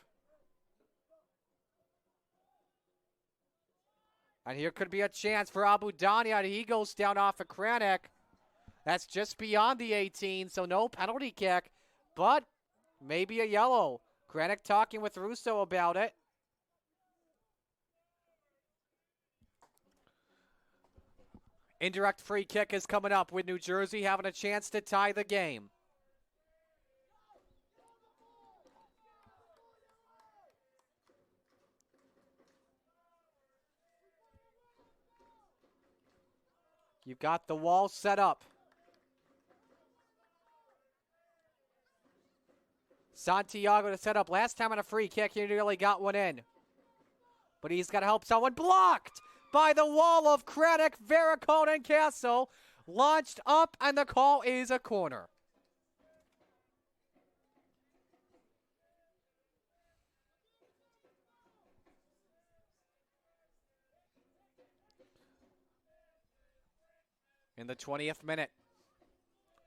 And here could be a chance for Abu Dania. He goes down off of Kranek. That's just beyond the 18, so no penalty kick. But maybe a yellow. Kranek talking with Russo about it. Indirect free kick is coming up with New Jersey having a chance to tie the game. You've got the wall set up. Santiago to set up. Last time on a free kick, he nearly got one in. But he's got to help someone. Blocked by the wall of Kranek, Veerakone, and Castle. Launched up, and the call is a corner. In the 20th minute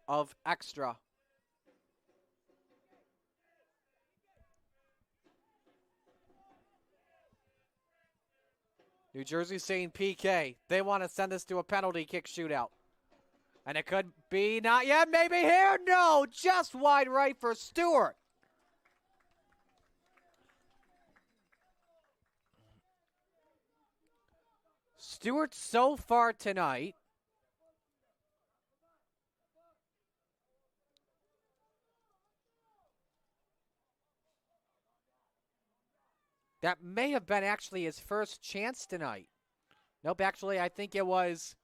of extra. New Jersey saying PK. They want to send this to a penalty kick shootout. And it could be not yet. Maybe here. No. Just wide right for Stewart. Stewart so far tonight. That may have been actually his first chance tonight. Nope, actually, I think it was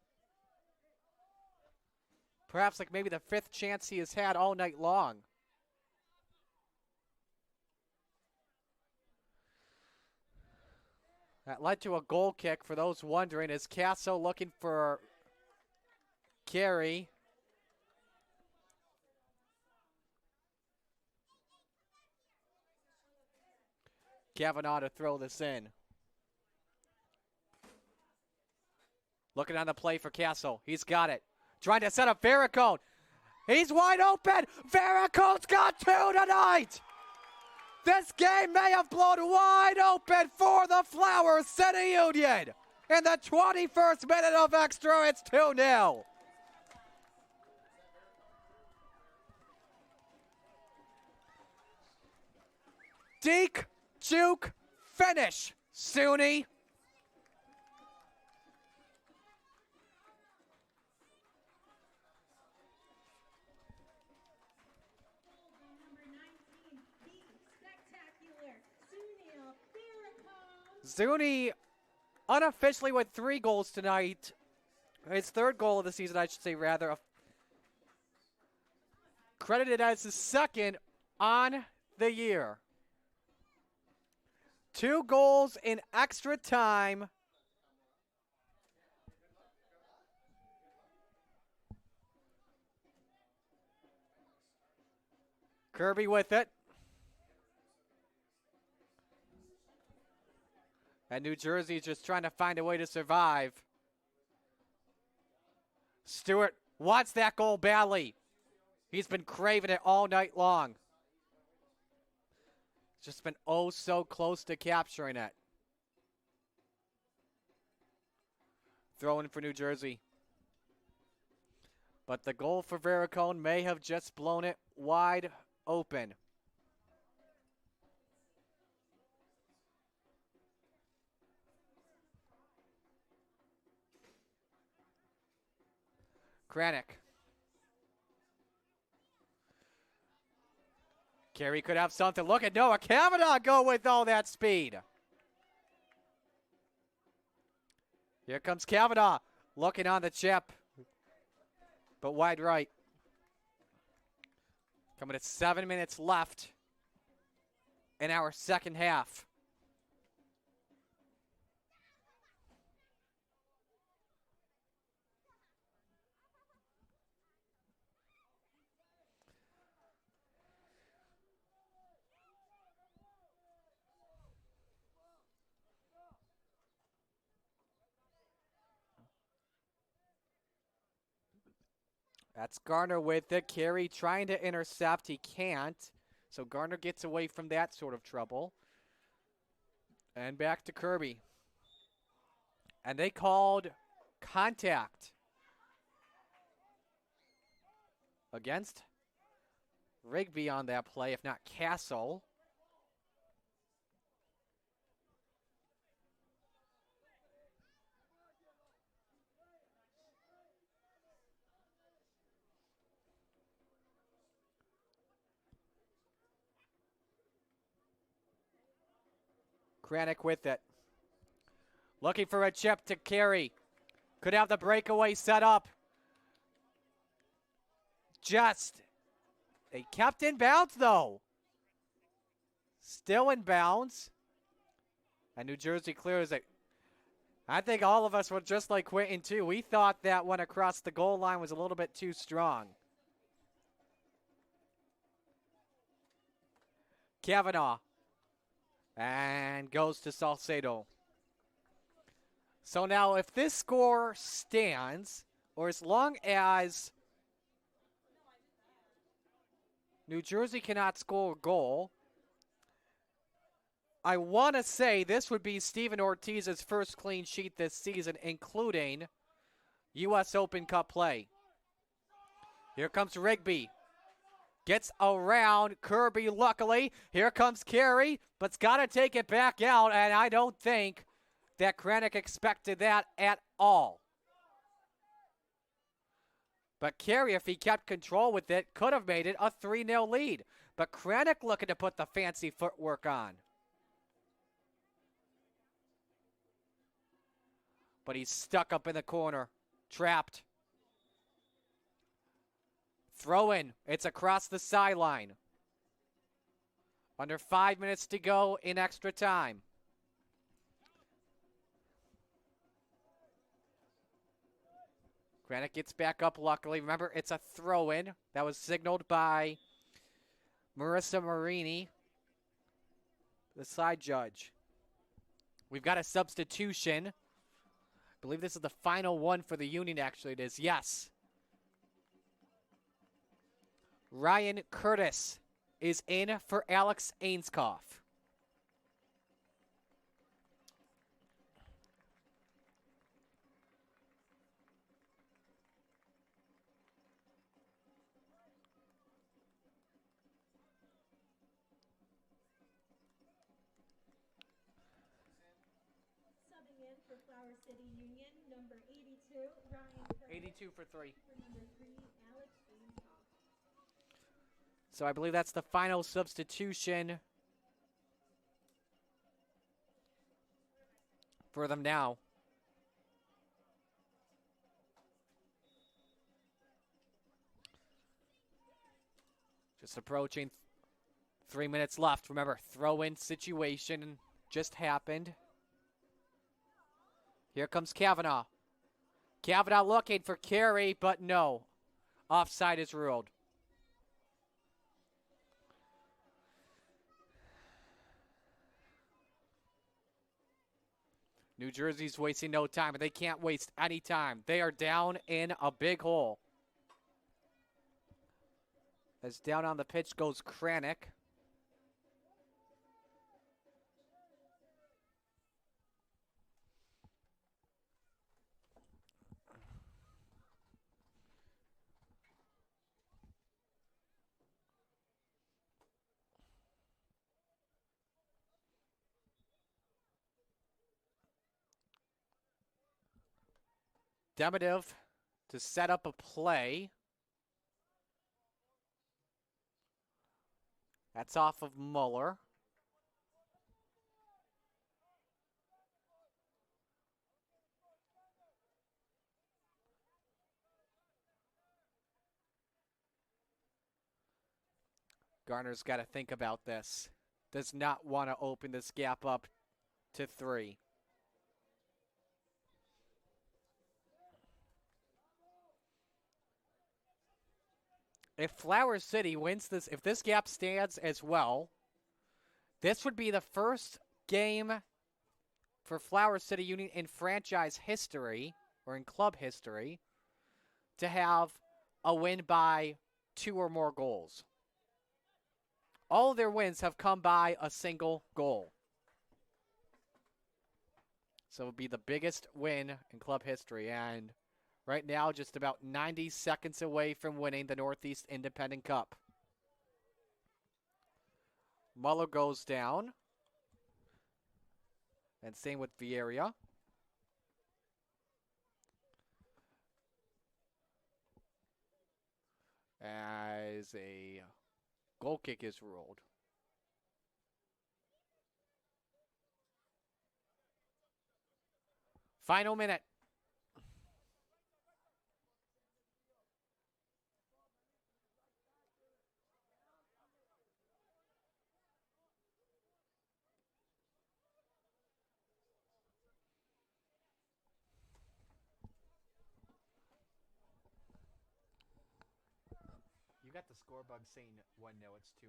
perhaps like maybe the 5th chance he has had all night long. That led to a goal kick for those wondering. Is Casso looking for carry? Kavanaugh to throw this in. Looking on the play for Castle. He's got it. Trying to set up Veerakone. He's wide open. Veerakone's got 2 tonight. This game may have blown wide open for the Flower City Union. In the 21st minute of extra, it's 2-0. Deke, juke, finish. Suni. Number 19, the spectacular Suniel Veerakone. Zuni unofficially with 3 goals tonight. His 3rd goal of the season, I should say, rather. Credited as his 2nd on the year. 2 goals in extra time. Kirby with it. And New Jersey just trying to find a way to survive. Stewart wants that goal badly. He's been craving it all night long. Just been oh so close to capturing it. Throwing for New Jersey. But the goal for Veerakone may have just blown it wide open. Kranek. Carey could have something. Look at Noah Kavanaugh go with all that speed. Here comes Kavanaugh looking on the chip. But wide right. Coming at 7 minutes left in our second half. That's Garner with it. Carey trying to intercept. He can't. So Garner gets away from that sort of trouble. And back to Kirby. And they called contact against Rigby on that play, if not Castle. Kranick with it. Looking for a chip to Carey. Could have the breakaway set up. They kept in bounds, though. Still in bounds. And New Jersey clears it. I think all of us were just like Quentin, too. We thought that one across the goal line was a little bit too strong. Kavanaugh. And goes to Salcedo. So now if this score stands, or as long as New Jersey cannot score a goal, I want to say this would be Steven Ortiz's first clean sheet this season, including U.S. Open Cup play. Here comes Rigby. Gets around Kirby, luckily. Here comes Carey, but's got to take it back out, and I don't think that Kranick expected that at all. But Carey, if he kept control with it, could have made it a 3-0 lead. But Kranick looking to put the fancy footwork on. But he's stuck up in the corner, trapped. Throw in. It's across the sideline. Under 5 minutes to go in extra time. Kranick gets back up, luckily. Remember, it's a throw-in. That was signaled by Marissa Marini, the side judge. We've got a substitution. I believe this is the final one for the Union, actually. It is, yes. Ryan Curtis is in for Alex Ainskoff. Subbing in for Flower City Union, number 82, Ryan Curtis. 82 for 3. For number 3, Alex Ainskoff. So I believe that's the final substitution for them now. Just approaching 3 minutes left. Remember, throw-in situation just happened. Here comes Kavanaugh. Kavanaugh looking for Carey, but no. Offside is ruled. New Jersey's wasting no time, but they can't waste any time. They are down in a big hole. As down on the pitch goes Kranick. Demidov to set up a play. That's off of Muller. Garner's got to think about this. does not want to open this gap up to 3. If Flower City wins this, if this gap stands as well, this would be the first game for Flower City Union in franchise history, or in club history, to have a win by 2 or more goals. All of their wins have come by a single goal. So it would be the biggest win in club history, and right now just about 90 seconds away from winning the Northeast Independent Cup. Muller goes down. And same with Vieira. As a goal kick is ruled. Final minute. You got the score bug saying 1-0, it's 2-0.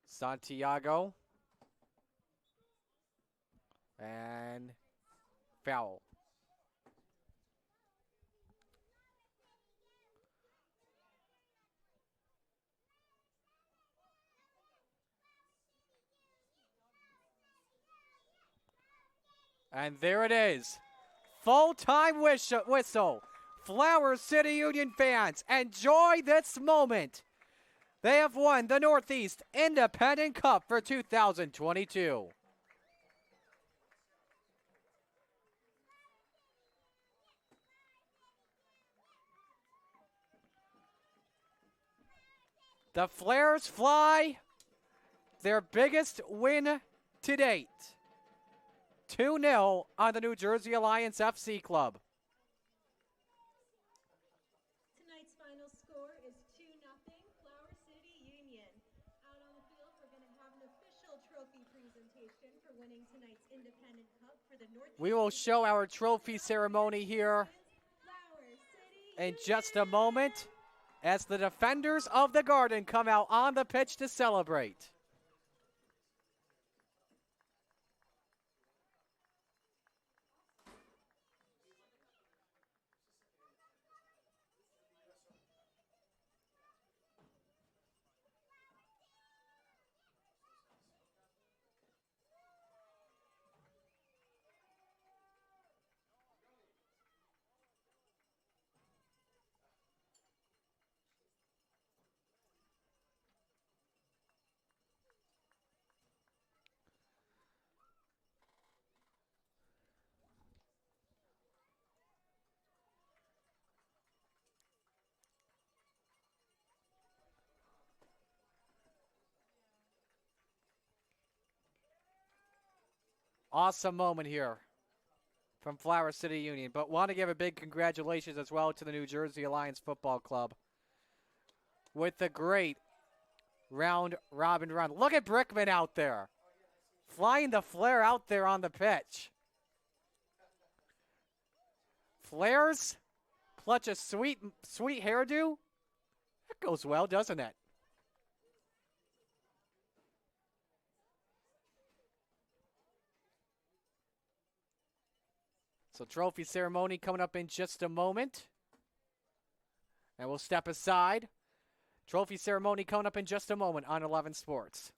Santiago. And foul. And there it is. Full-time whistle. Flower City Union fans, enjoy this moment. They have won the Northeast Independent Cup for 2022. The Flares fly their biggest win to date. 2-0 on the New Jersey Alliance FC Club. Tonight's final score is 2-0 Flower City Union. Out on the field, we're going to have an official trophy presentation for winning tonight's Independent Cup for the Northeast. We will show our trophy ceremony here in just a moment as the defenders of the Garden come out on the pitch to celebrate. Awesome moment here from Flower City Union. But want to give a big congratulations as well to the New Jersey Alliance Football Club with the great round robin run. Look at Brickman out there, flying the flare out there on the pitch. Flares clutch a sweet hairdo. That goes well, doesn't it? So trophy ceremony coming up in just a moment. And we'll step aside. Trophy ceremony coming up in just a moment on 11 Sports.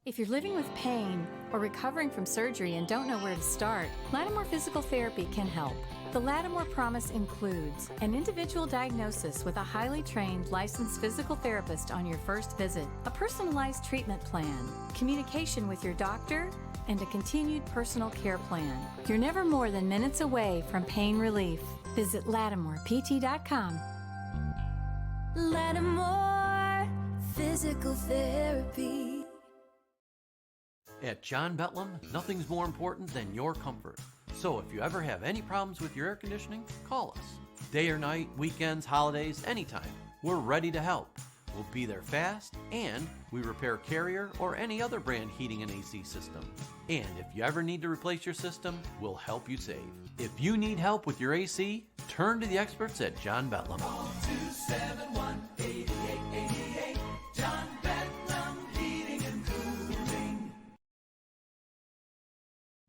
If you're living with pain or recovering from surgery and don't know where to start, Lattimore Physical Therapy can help. The Lattimore Promise includes an individual diagnosis with a highly trained licensed physical therapist on your first visit, a personalized treatment plan, communication with your doctor, and a continued personal care plan. You're never more than minutes away from pain relief. Visit LattimorePT.com. Lattimore Physical Therapy. At John Betlam, nothing's more important than your comfort. So if you ever have any problems with your air conditioning, call us. Day or night, weekends, holidays, anytime. We're ready to help. We'll be there fast, and we repair Carrier or any other brand heating and AC system. And if you ever need to replace your system, we'll help you save. If you need help with your AC, turn to the experts at John Betlam. 271-8888. John Betlam Heating and Cooling.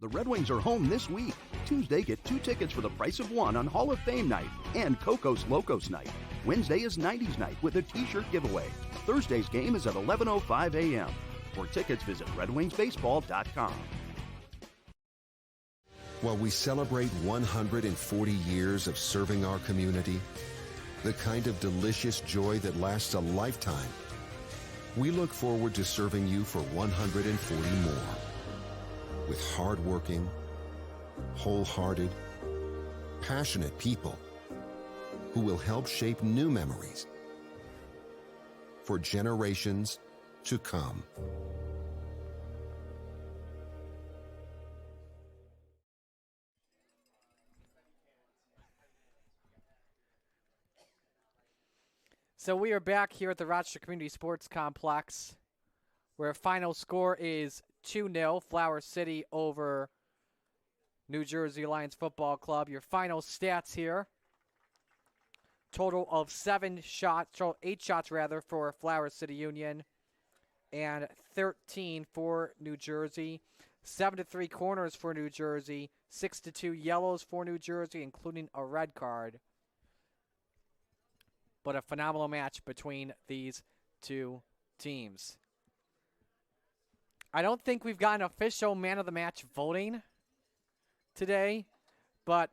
The Red Wings are home this week. Tuesday, get 2 tickets for the price of 1 on Hall of Fame night and Cocos Locos night. Wednesday is 90s night with a t-shirt giveaway. Thursday's game is at 11:05 a.m. For tickets, visit redwingsbaseball.com. While we celebrate 140 years of serving our community, the kind of delicious joy that lasts a lifetime, we look forward to serving you for 140 more. With hardworking, wholehearted, passionate people who will help shape new memories for generations to come. So we are back here at the Rochester Community Sports Complex, where final score is 2-0, Flower City over New Jersey Alliance Football Club. Your final stats here: total of 8 shots for Flower City Union, and 13 for New Jersey. 7-3 corners for New Jersey, 6-2 yellows for New Jersey, including a red card. But a phenomenal match between these two teams. I don't think we've got an official man of the match voting today, but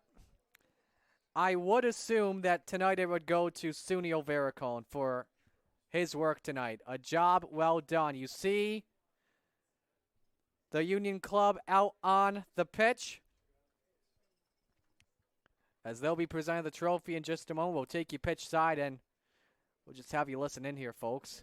I would assume that tonight it would go to Suniel Veerakone for his work tonight. A job well done. You see the Union Club out on the pitch as they'll be presenting the trophy in just a moment. We'll take you pitch side and we'll just have you listen in here, folks.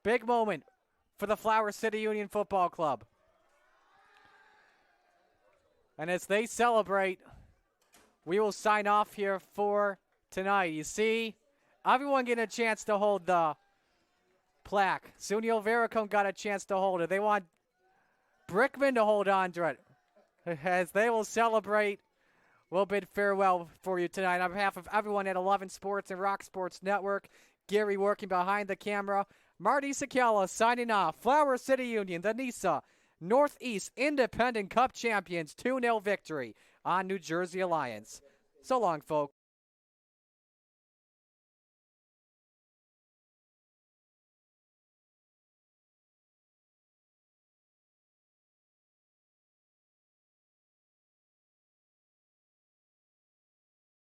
Big moment for the Flower City Union Football Club. And as they celebrate, we will sign off here for tonight. You see, everyone getting a chance to hold the plaque. Suniel Veerakone got a chance to hold it. They want Brickman to hold on to it. As they will celebrate, we'll bid farewell for you tonight. On behalf of everyone at 11 Sports and Rock Sports Network, Gary working behind the camera, Marty Sakala signing off. Flower City Union, the NISA Northeast Independent Cup champions, 2-0 victory on New Jersey Alliance. So long, folks.